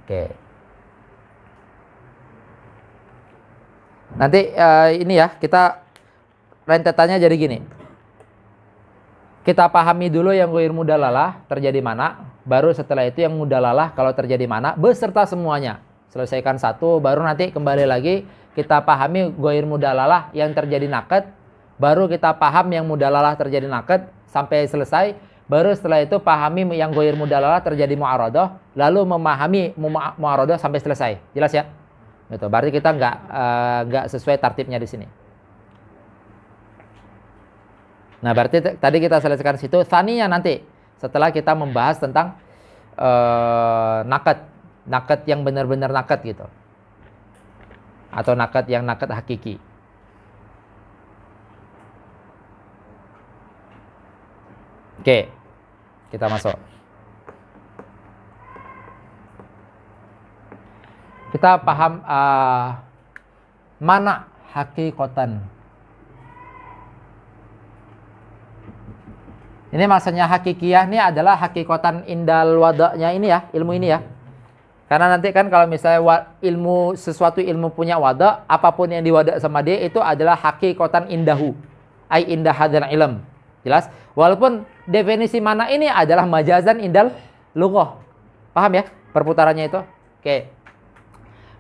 Oke. Nanti ini ya, kita rentetannya jadi gini. Kita pahami dulu yang ghair mudalalah terjadi mana, baru setelah itu yang mudalalah kalau terjadi mana beserta semuanya. Selesaikan satu, baru nanti kembali lagi kita pahami ghair mudalalah yang terjadi naqad, baru kita paham yang mudalalah terjadi naqad sampai selesai, baru setelah itu pahami yang ghair mudalalah terjadi mu'aradah, lalu memahami mu'aradah sampai selesai. Jelas ya? Gitu. Berarti kita nggak sesuai tartibnya di sini. Nah, berarti tadi kita selesaikan situ. Tsaninya nanti setelah kita membahas tentang naqad yang benar-benar naqad gitu, atau naqad yang naqad hakiki. Oke, kita masuk. Kita paham mana hakikatan. Ini maksudnya hakikiyah ini adalah hakikatan indal wada'nya ini ya, ilmu ini ya. Karena nanti kan kalau misalnya sesuatu ilmu punya wada', apapun yang diwada' sama dia itu adalah hakikatan indahu. ai inda hadzal ilm. Jelas? Walaupun definisi mana ini adalah majazan indal lughah. Paham ya perputarannya itu? Oke.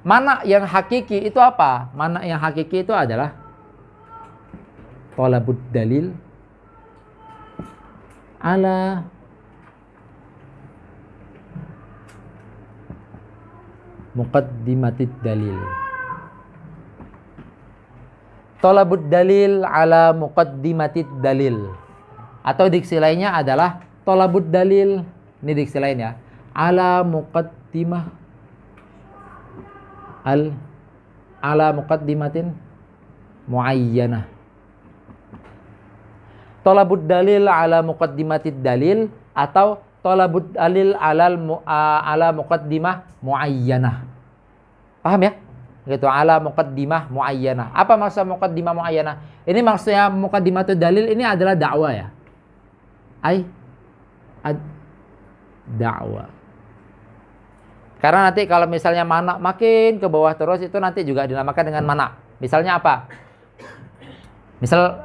Mana yang hakiki itu apa? Mana yang hakiki itu adalah talabud dalil ala muqaddimatid dalil. Talabud dalil ala muqaddimatid dalil. Atau diksi lainnya adalah talabud dalil. Ini diksi lainnya. Ala muqaddimah ala muqaddimatin muayyanah. Talabud dalil ala muqaddimatid dalil atau talabud dalil ala muqaddimah muayyanah. Paham ya? Gitu, ala muqaddimah muayyanah. Apa maksud muqaddimah muayyanah? Ini maksudnya muqaddimatul dalil ini adalah dakwah ya. Dakwah. Karena nanti kalau misalnya mana makin ke bawah terus itu nanti juga dinamakan dengan mana. Misalnya apa? Misal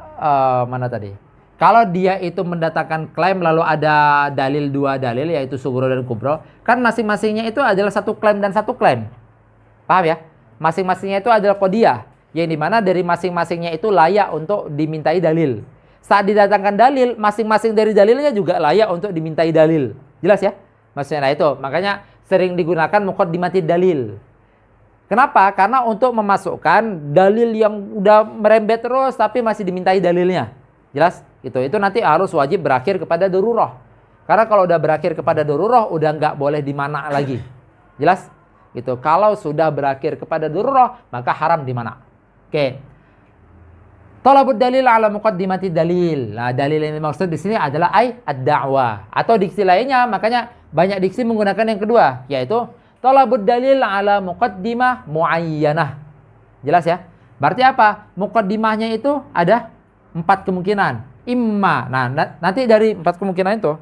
mana tadi? Kalau dia itu mendatangkan klaim lalu ada dalil dua dalil yaitu sugro dan kubro, kan masing-masingnya itu adalah satu klaim dan satu klaim. Paham ya? Masing-masingnya itu adalah qadiyah, yang dimana dari masing-masingnya itu layak untuk dimintai dalil. Saat didatangkan dalil, masing-masing dari dalilnya juga layak untuk dimintai dalil. Jelas ya? Maksudnya itu. Makanya sering digunakan muqaddimatid dalil. Kenapa? Karena untuk memasukkan dalil yang udah merembet terus tapi masih dimintai dalilnya. Jelas? Itu nanti harus wajib berakhir kepada darurah. Karena kalau udah berakhir kepada darurah udah nggak boleh dimana lagi. Jelas? Gitu. Kalau sudah berakhir kepada darurah maka haram dimana. Oke. Talabud dalil ala muqaddimati dalil. Nah, dalil yang dimaksud di sini adalah ad-da'wah atau diksi lainnya. Makanya banyak diksi menggunakan yang kedua, yaitu talabud dalil ala muqaddimah muayyanah. Jelas ya? Berarti apa? Muqaddimahnya itu ada 4 kemungkinan. Imma. Nah, nanti dari 4 kemungkinan itu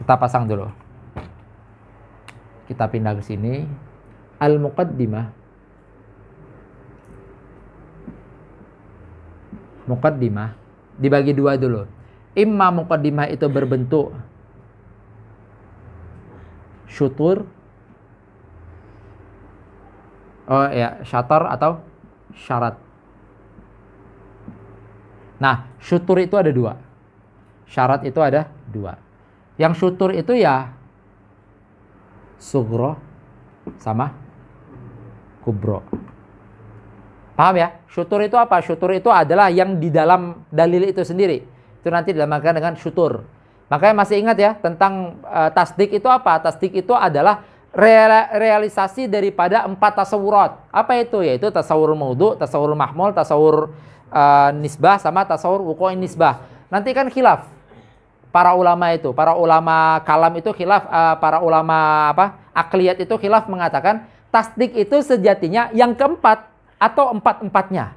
kita pasang dulu. Kita pindah ke sini. Al-muqaddimah. Muqaddimah dibagi 2 dulu. Imma muqaddimah itu berbentuk syutur. Syatar atau syarat. Nah, syutur itu ada 2. Syarat itu ada 2. Yang syutur itu ya sugro sama kubro. Paham ya? Syutur itu apa? Syutur itu adalah yang di dalam dalil itu sendiri. Itu nanti dinamakan dengan syutur. Makanya masih ingat ya tentang tasdik itu apa? Tasdik itu adalah realisasi daripada 4 tasawurat. Apa itu? Yaitu tasawur maudhu, tasawur mahmul, tasawur nisbah sama tasawur wuqu'in nisbah. Nanti kan khilaf para ulama itu, para ulama kalam itu khilaf, para ulama akliyat itu khilaf mengatakan tasdik itu sejatinya yang keempat atau 4-empatnya.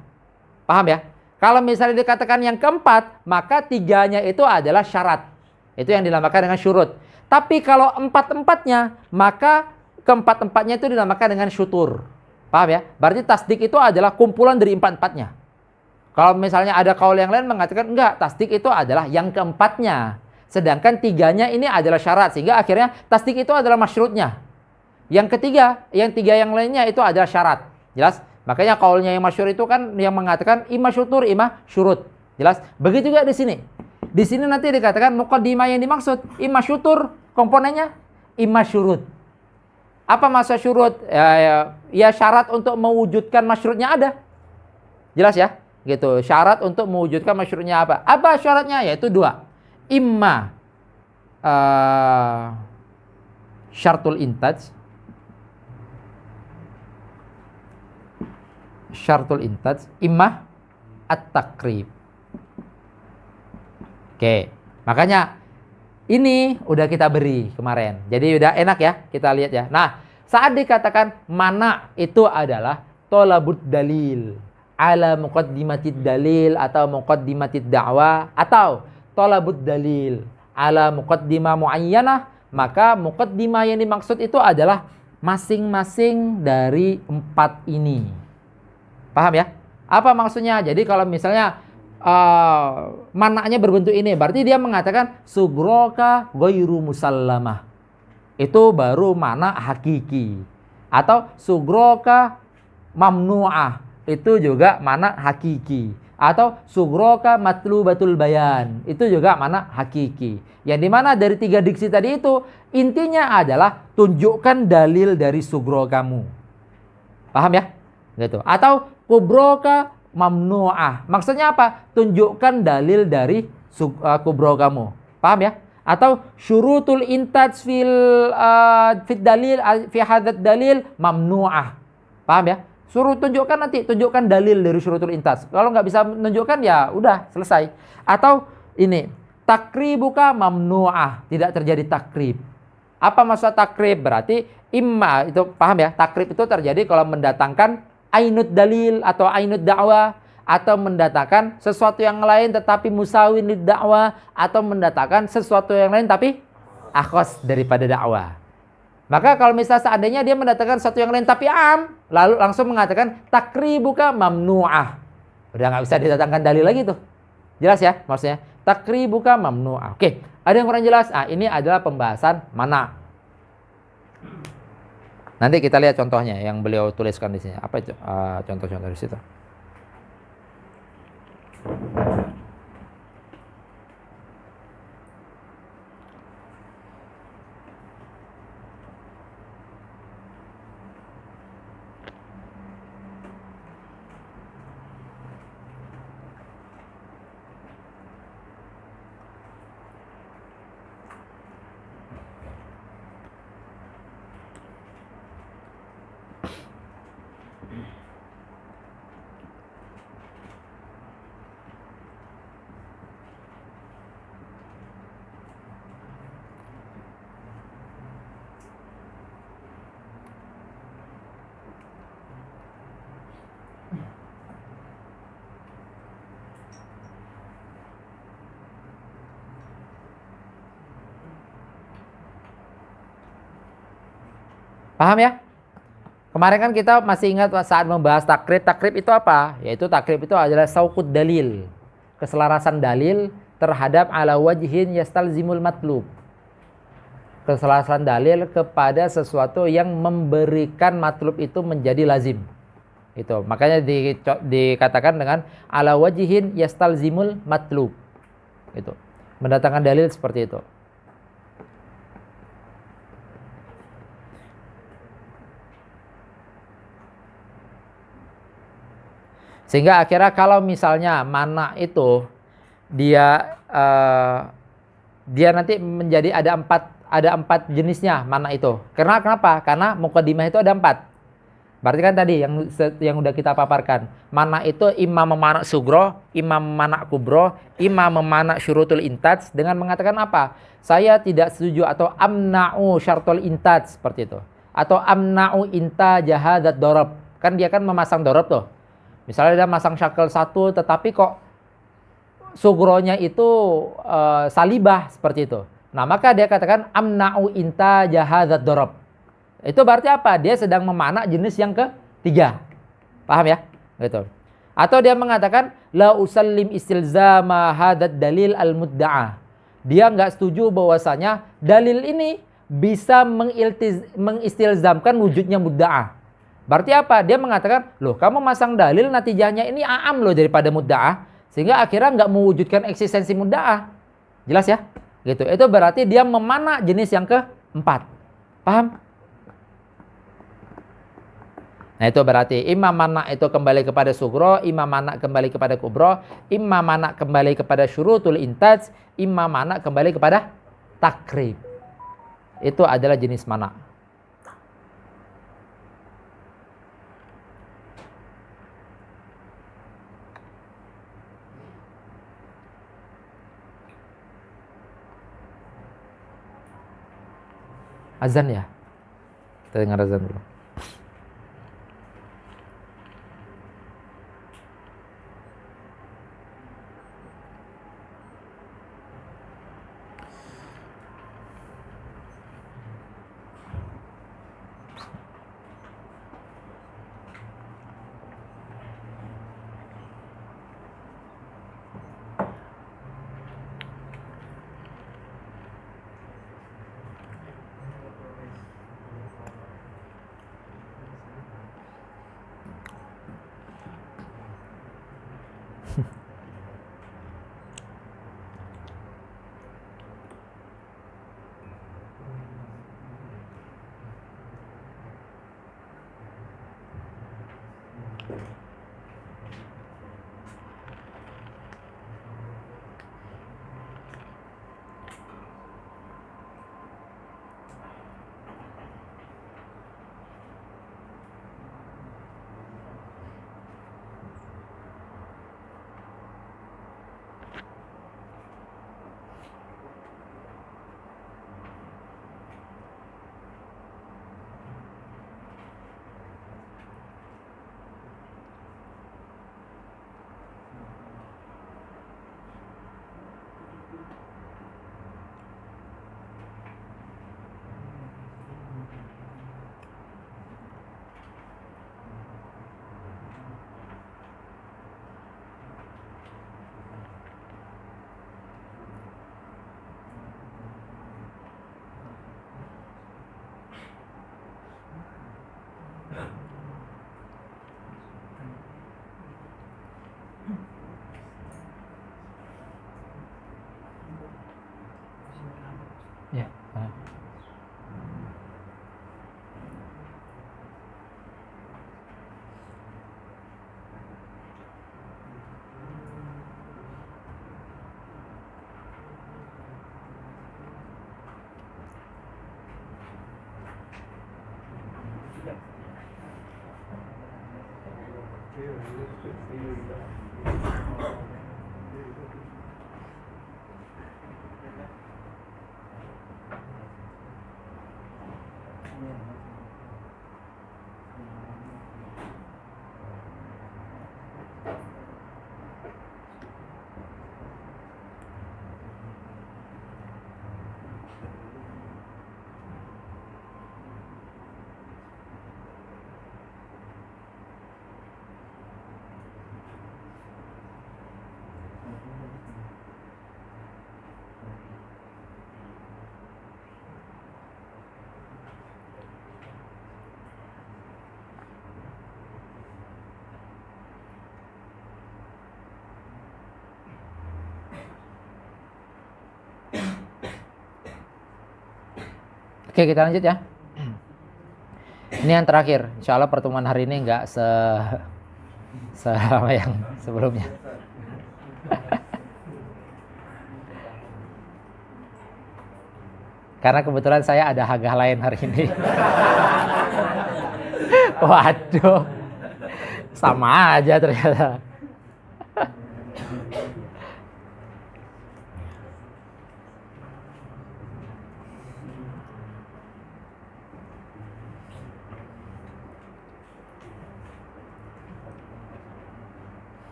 Paham ya? Kalau misalnya dikatakan yang keempat, maka 3-nya itu adalah syarat. Itu yang dinamakan dengan syurut. Tapi kalau 4-empatnya, maka keempat-empatnya itu dinamakan dengan syutur. Paham ya? Berarti tasdik itu adalah kumpulan dari 4-empatnya. Kalau misalnya ada kaul yang lain mengatakan enggak, tasdik itu adalah yang keempatnya. Sedangkan 3-nya ini adalah syarat. Sehingga akhirnya tasdik itu adalah masyrutnya. Yang ketiga, yang 3 yang lainnya itu adalah syarat. Jelas? Makanya kaulnya yang masyhur itu kan yang mengatakan imma syutur, imma syurut. Jelas? Begitu juga di sini. Di sini nanti dikatakan muqaddimah yang dimaksud imma syutur, komponennya imma syurut. Apa maksud syurut? Ya syarat untuk mewujudkan masyrutnya ada. Jelas ya? Gitu. Syarat untuk mewujudkan masyrutnya apa? Apa syaratnya? Yaitu 2. Imma syartul intaj. Syartul intaj, imma at-takrib. Oke, makanya ini udah kita beri kemarin. Jadi udah enak ya, kita lihat ya. Nah, saat dikatakan mana itu adalah tolabud dalil ala muqaddimatid dalil atau muqaddimatid da'wah atau tolabud dalil ala muqaddimah muayyanah, maka muqaddimah yang dimaksud itu adalah masing-masing dari 4 ini. Paham ya? Apa maksudnya? Jadi kalau misalnya manaknya berbentuk ini, berarti dia mengatakan sugroka ghairu musallamah. Itu baru mana hakiki. Atau sugroka mamnu'ah. Itu juga mana hakiki. Atau sugroka matlubatul bayan. Itu juga mana hakiki. Yang dimana dari 3 diksi tadi itu, intinya adalah tunjukkan dalil dari sugro kamu. Paham ya? Gitu. Atau kubroka mamnu'ah. Maksudnya apa? Tunjukkan dalil dari kubro kamu. Paham ya? Atau syurutul intaj fit dalil fi hadat dalil mamnu'ah. Paham ya? Suruh tunjukkan nanti, tunjukkan dalil dari syurutul intaj. Kalau nggak bisa menunjukkan ya udah selesai. Atau ini, takribuka mamnu'ah, tidak terjadi takrib. Apa maksud takrib? Berarti imma itu paham ya? Takrib itu terjadi kalau mendatangkan ainud dalil atau ainud dakwah, atau mendatangkan sesuatu yang lain tetapi musawin lid dakwah, atau mendatangkan sesuatu yang lain tapi akhos daripada dakwah. Maka kalau misalnya seandainya dia mendatangkan sesuatu yang lain tapi am, lalu langsung mengatakan takribuka mamnu'ah. Udah nggak bisa didatangkan dalil lagi tuh. Jelas ya maksudnya? Takribuka mamnu'ah. Oke, ada yang kurang jelas? Ah, ini adalah pembahasan mana. Nanti kita lihat contohnya yang beliau tuliskan di sini. Apa contoh-contoh di situ? Paham ya? Kemarin kan kita masih ingat saat membahas takrib. Takrib itu apa? Yaitu takrib itu adalah sauqud dalil. Keselarasan dalil terhadap ala wajhin yastalzimul matlub. Keselarasan dalil kepada sesuatu yang memberikan matlub itu menjadi lazim. Itu. Makanya dikatakan dengan ala wajhin yastalzimul matlub. Itu. Mendatangkan dalil seperti itu. Sehingga akhirnya kalau misalnya mana itu dia nanti menjadi ada empat jenisnya mana itu. Kenapa? Karena muqaddimah itu ada 4. Berarti kan tadi yang udah kita paparkan. Mana itu imam memanak sugro, imam memanak kubro, imam memanak syurutul intaj dengan mengatakan apa? Saya tidak setuju atau amna'u syartul intaj seperti itu. Atau amna'u inta jahadat dorob. Kan dia kan memasang dorob tuh. Misalnya dia masang syakel 1 tetapi kok sugronya itu salibah seperti itu. Nah maka dia katakan amna'u inta jahadat dorob. Itu berarti apa? Dia sedang memanak jenis yang ketiga. Paham ya? Gitu. Atau dia mengatakan la usallim istilzama hadad dalil al-mudda'ah. Dia nggak setuju bahwasanya dalil ini bisa mengistilzamkan wujudnya mudda'ah. Berarti apa? Dia mengatakan, loh kamu masang dalil natijahnya ini a'am loh daripada mudda'ah. Sehingga akhirnya nggak mewujudkan eksistensi mudda'ah. Jelas ya? Gitu. Itu berarti dia memanak jenis yang keempat. Paham? Nah itu berarti imam mana itu kembali kepada sugro, imam mana kembali kepada kubro, imam mana kembali kepada syurutul intaj, imam mana kembali kepada takrib. Itu adalah jenis mana. Azan ya? Kita dengar azan dulu. Ya. Oke, kita lanjut ya. Ini yang terakhir. Insya Allah pertemuan hari ini nggak selama yang sebelumnya. Karena kebetulan saya ada hagah lain hari ini. Waduh, sama aja ternyata.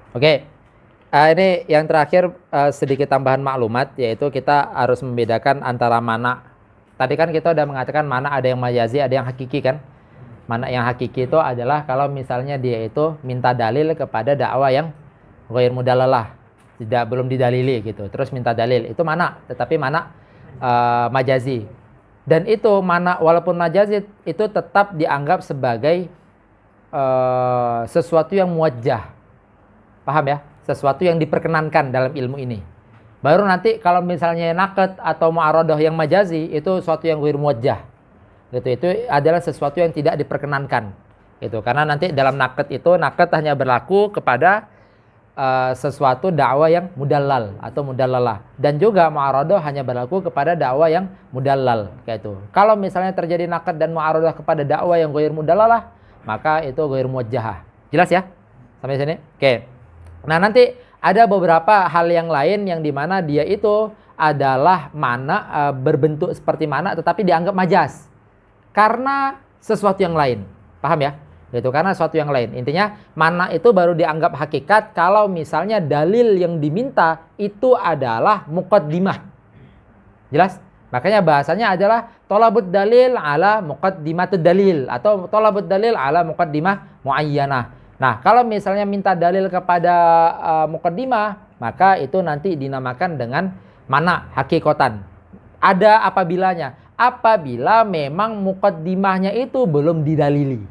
Oke, ini yang terakhir sedikit tambahan maklumat, yaitu kita harus membedakan antara mana. Tadi kan kita udah mengatakan mana ada yang majazi, ada yang hakiki kan. Mana yang hakiki itu adalah kalau misalnya dia itu minta dalil kepada dakwah yang ghair mudalalah, belum didalili gitu. Terus minta dalil, itu mana, tetapi mana majazi. Dan itu mana walaupun majazi itu tetap dianggap sebagai sesuatu yang muwajjah. Paham ya? Sesuatu yang diperkenankan dalam ilmu ini. Baru nanti kalau misalnya naqd atau mu'aradah yang majazi itu sesuatu yang ghair muwajjah. Gitu. Itu adalah sesuatu yang tidak diperkenankan. Gitu. Karena nanti dalam naqd itu naqd hanya berlaku kepada sesuatu dakwah yang mudallal atau mudallalah. Dan juga mu'aradah hanya berlaku kepada dakwah yang mudallal kayak itu. Kalau misalnya terjadi naqd dan mu'aradah kepada dakwah yang ghair mudallalah, maka itu ghair muwajjah. Jelas ya? Sampai sini? Oke. Nah, nanti ada beberapa hal yang lain yang dimana dia itu adalah mana berbentuk seperti mana tetapi dianggap majas karena sesuatu yang lain. Paham ya? Gitu, karena sesuatu yang lain. Intinya mana itu baru dianggap hakikat kalau misalnya dalil yang diminta itu adalah muqaddimah. Jelas? Makanya bahasanya adalah thalabud dalil ala muqaddimatud dalil atau thalabud dalil ala muqaddimah muayyanah. Nah, kalau misalnya minta dalil kepada muqaddimah, maka itu nanti dinamakan dengan mana hakikotan. Ada apabilanya. Apabila memang muqaddimahnya itu belum didalili.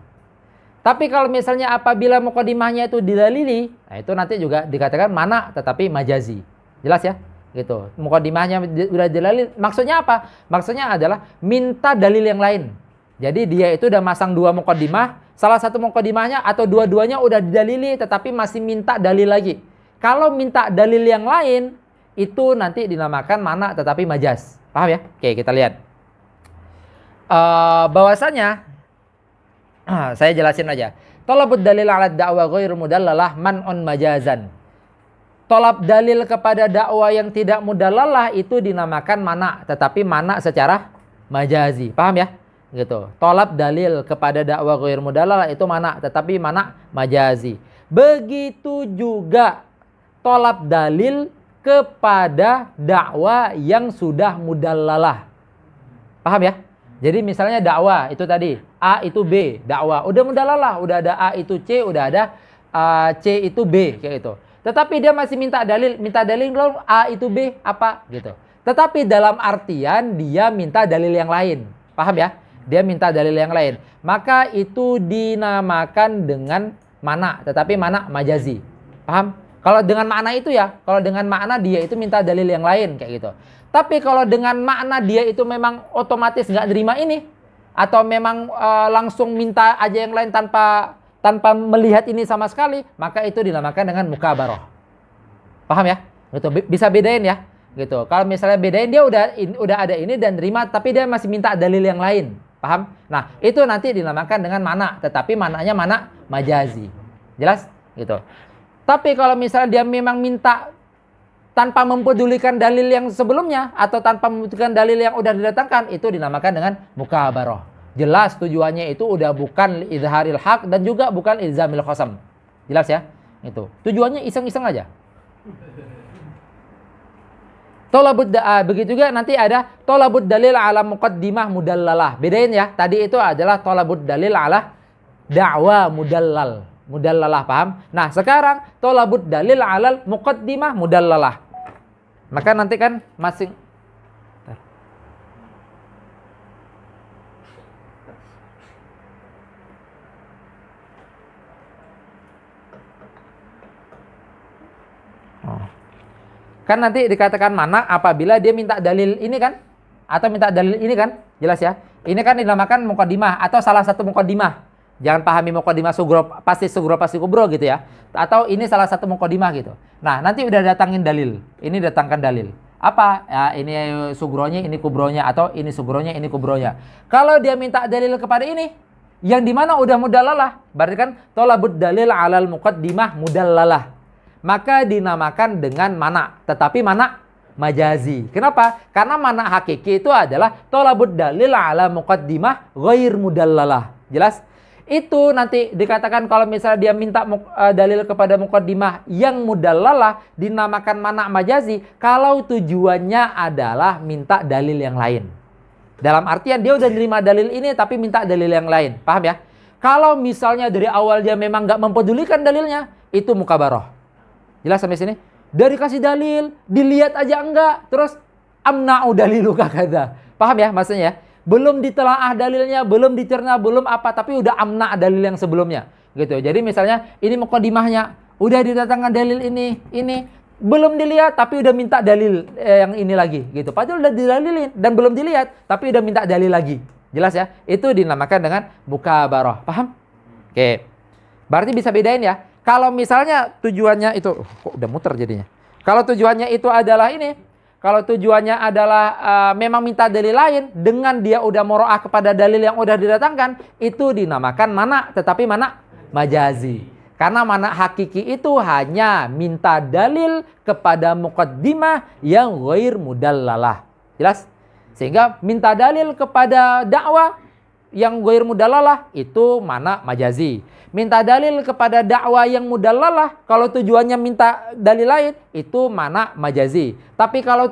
Tapi kalau misalnya apabila muqaddimahnya itu didalili, nah itu nanti juga dikatakan mana tetapi majazi. Jelas ya? Gitu. Muqaddimahnya sudah didalili. Maksudnya apa? Maksudnya adalah minta dalil yang lain. Jadi dia itu udah masang dua muqaddimah. Salah satu muqaddimahnya atau dua-duanya udah didalili tetapi masih minta dalil lagi. Kalau minta dalil yang lain itu nanti dinamakan mana tetapi majaz. Paham ya? Oke, kita lihat. Bahwasanya saya jelasin aja. Thalabud dalil ala da'wa ghairu mudallalah man'un majazan. Tolab dalil kepada dakwah yang tidak mudallalah itu dinamakan mana tetapi mana secara majazi. Paham ya? Gitu. Tolab dalil kepada dakwah ghair mudalalah itu mana tetapi mana majazi. Begitu juga tolab dalil kepada dakwah yang sudah mudallalah. Paham ya? Jadi misalnya dakwah itu tadi A itu B, dakwah udah mudallalah, udah ada A itu C, udah ada C itu B kayak gitu. Tetapi dia masih minta dalil dong A itu B apa gitu. Tetapi dalam artian dia minta dalil yang lain. Paham ya? Dia minta dalil yang lain. Maka itu dinamakan dengan mana, tetapi mana majazi. Paham? Kalau dengan makna itu ya, kalau dengan makna dia itu minta dalil yang lain kayak gitu. Tapi kalau dengan makna dia itu memang otomatis nggak terima ini, atau memang langsung minta aja yang lain tanpa melihat ini sama sekali, maka itu dinamakan dengan mukabarah. Paham ya? Gitu. Bisa bedain ya. Gitu. Kalau misalnya bedain dia udah ada ini dan terima, tapi dia masih minta dalil yang lain. Paham? Nah, itu nanti dinamakan dengan mana, tetapi mananya mana majazi. Jelas? Gitu. Tapi kalau misalnya dia memang minta tanpa mempedulikan dalil yang sebelumnya atau tanpa mempedulikan dalil yang udah didatangkan, itu dinamakan dengan mukabarah. Jelas tujuannya itu udah bukan izharil haq dan juga bukan ilzamil khasam. Jelas ya? Itu. Tujuannya iseng-iseng aja. Tolabud begitu juga nanti ada tolabud dalil ala muqaddimah mudallalah. Bedain ya. Tadi itu adalah tolabud dalil ala da'wa mudallalah, paham? Nah, sekarang tolabud dalil ala muqaddimah mudallalah. Maka nanti kan masing kan nanti dikatakan mana apabila dia minta dalil ini kan, atau minta dalil ini kan, jelas ya. Ini kan dinamakan muqaddimah atau salah satu muqaddimah. Jangan pahami muqaddimah sugro pasti kubro gitu ya. Atau ini salah satu muqaddimah gitu. Nah, nanti udah datangin dalil. Ini datangkan dalil. Apa? Ya, ini sugronya, ini kubronya, atau ini sugronya, ini kubronya. Kalau dia minta dalil kepada ini, yang dimana udah mudallalah, berarti kan tolabud dalil alal muqaddimah mudallalah. Maka dinamakan dengan mana, tetapi mana majazi. Kenapa? Karena mana hakiki itu adalah tolabud dalil ala muqaddimah ghair mudallalah. Jelas? Itu nanti dikatakan kalau misalnya dia minta dalil kepada muqaddimah yang mudallalah, dinamakan mana majazi kalau tujuannya adalah minta dalil yang lain. Dalam artian dia udah nerima dalil ini tapi minta dalil yang lain. Paham ya? Kalau misalnya dari awal dia memang nggak mempedulikan dalilnya, itu mukabarah. Jelas sampai sini? Dari kasih dalil, dilihat aja enggak, terus amna'u daliluka kata. Paham ya maksudnya ya? Belum ditelaah dalilnya, belum dicerna, belum apa, tapi udah amna' dalil yang sebelumnya. Gitu. Jadi misalnya ini muqaddimahnya, udah didatangkan dalil ini belum dilihat tapi udah minta dalil yang ini lagi gitu. Padahal udah didalilin dan belum dilihat tapi udah minta dalil lagi. Jelas ya? Itu dinamakan dengan mukabarah. Paham? Oke. Berarti bisa bedain ya. Kalau misalnya tujuannya itu, kok udah muter jadinya. Kalau tujuannya itu adalah ini, kalau tujuannya adalah memang minta dalil lain, dengan dia udah moro'ah kepada dalil yang udah didatangkan, itu dinamakan mana, tetapi mana majazi. Karena mana hakiki itu hanya minta dalil kepada muqaddimah yang ghair mudallalah. Jelas? Sehingga minta dalil kepada dakwah yang ghair mudallalah itu mana majazi. Minta dalil kepada dakwah yang mudallalah, kalau tujuannya minta dalil lain, itu mana majazi. Tapi kalau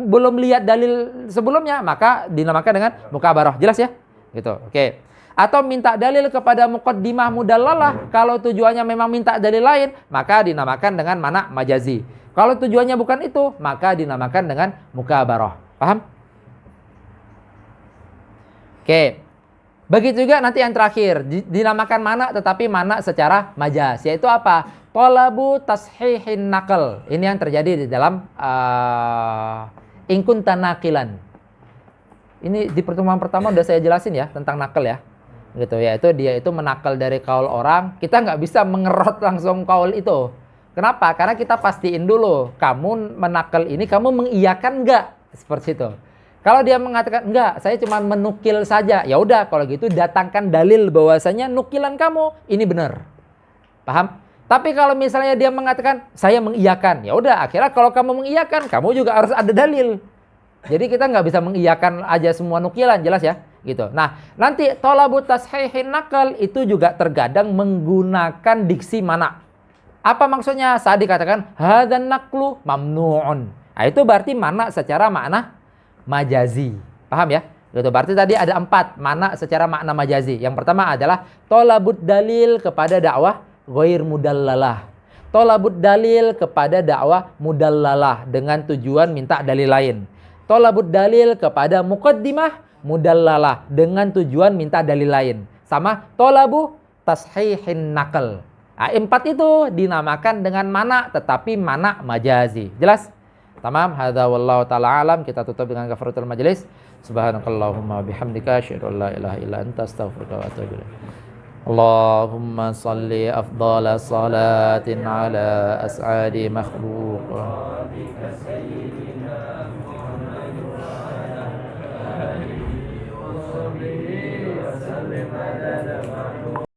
belum lihat dalil sebelumnya, maka dinamakan dengan mukabarah. Jelas ya? Gitu. Oke. Atau minta dalil kepada muqaddimah mudallalah, kalau tujuannya memang minta dalil lain, maka dinamakan dengan mana majazi. Kalau tujuannya bukan itu, maka dinamakan dengan mukabarah. Paham? Oke. Begitu juga nanti yang terakhir, dinamakan mana tetapi mana secara majaz, yaitu apa? Talabu tashihin naql. Ini yang terjadi di dalam ingkun tanakilan. Ini di pertemuan pertama udah saya jelasin ya tentang nakal ya. Gitu, yaitu dia itu menakal dari kaul orang, kita nggak bisa mengerot langsung kaul itu. Kenapa? Karena kita pastiin dulu, kamu menakal ini kamu mengiyakan nggak? Seperti itu. Kalau dia mengatakan enggak, saya cuma menukil saja. Ya udah, kalau gitu datangkan dalil bahwasanya nukilan kamu ini benar. Paham? Tapi kalau misalnya dia mengatakan saya mengiyakan, ya udah, akhirnya kalau kamu mengiyakan, kamu juga harus ada dalil. Jadi kita nggak bisa mengiyakan aja semua nukilan, jelas ya? Gitu. Nah, nanti thalabut tashihin naqal itu juga terkadang menggunakan diksi mana. Apa maksudnya? Saat dikatakan hadzan naqlu mamnu'un. Nah, itu berarti mana secara makna majazi. Paham ya? Gitu. Berarti tadi ada 4 mana secara makna majazi. Yang pertama adalah thalabut dalil kepada dakwah ghair mudallalah. Thalabut dalil kepada dakwah mudallalah dengan tujuan minta dalil lain. Thalabut dalil kepada muqaddimah mudallalah dengan tujuan minta dalil lain. Sama thalabu tashihin naql. Nah, empat itu dinamakan dengan mana, tetapi mana majazi. Jelas? Tamam, hadza wallahu taala alam. Kita tutup dengan kafaratul majelis. Subhanakallahumma bihamdika asyhadu an la ilaha illa anta astaghfiruka wa atubu ilaik. Allahumma salli afdhala salatin ala as'adi makhluqatika sayyidina Muhammadin wa alihi wa sahbihi wa sallim adada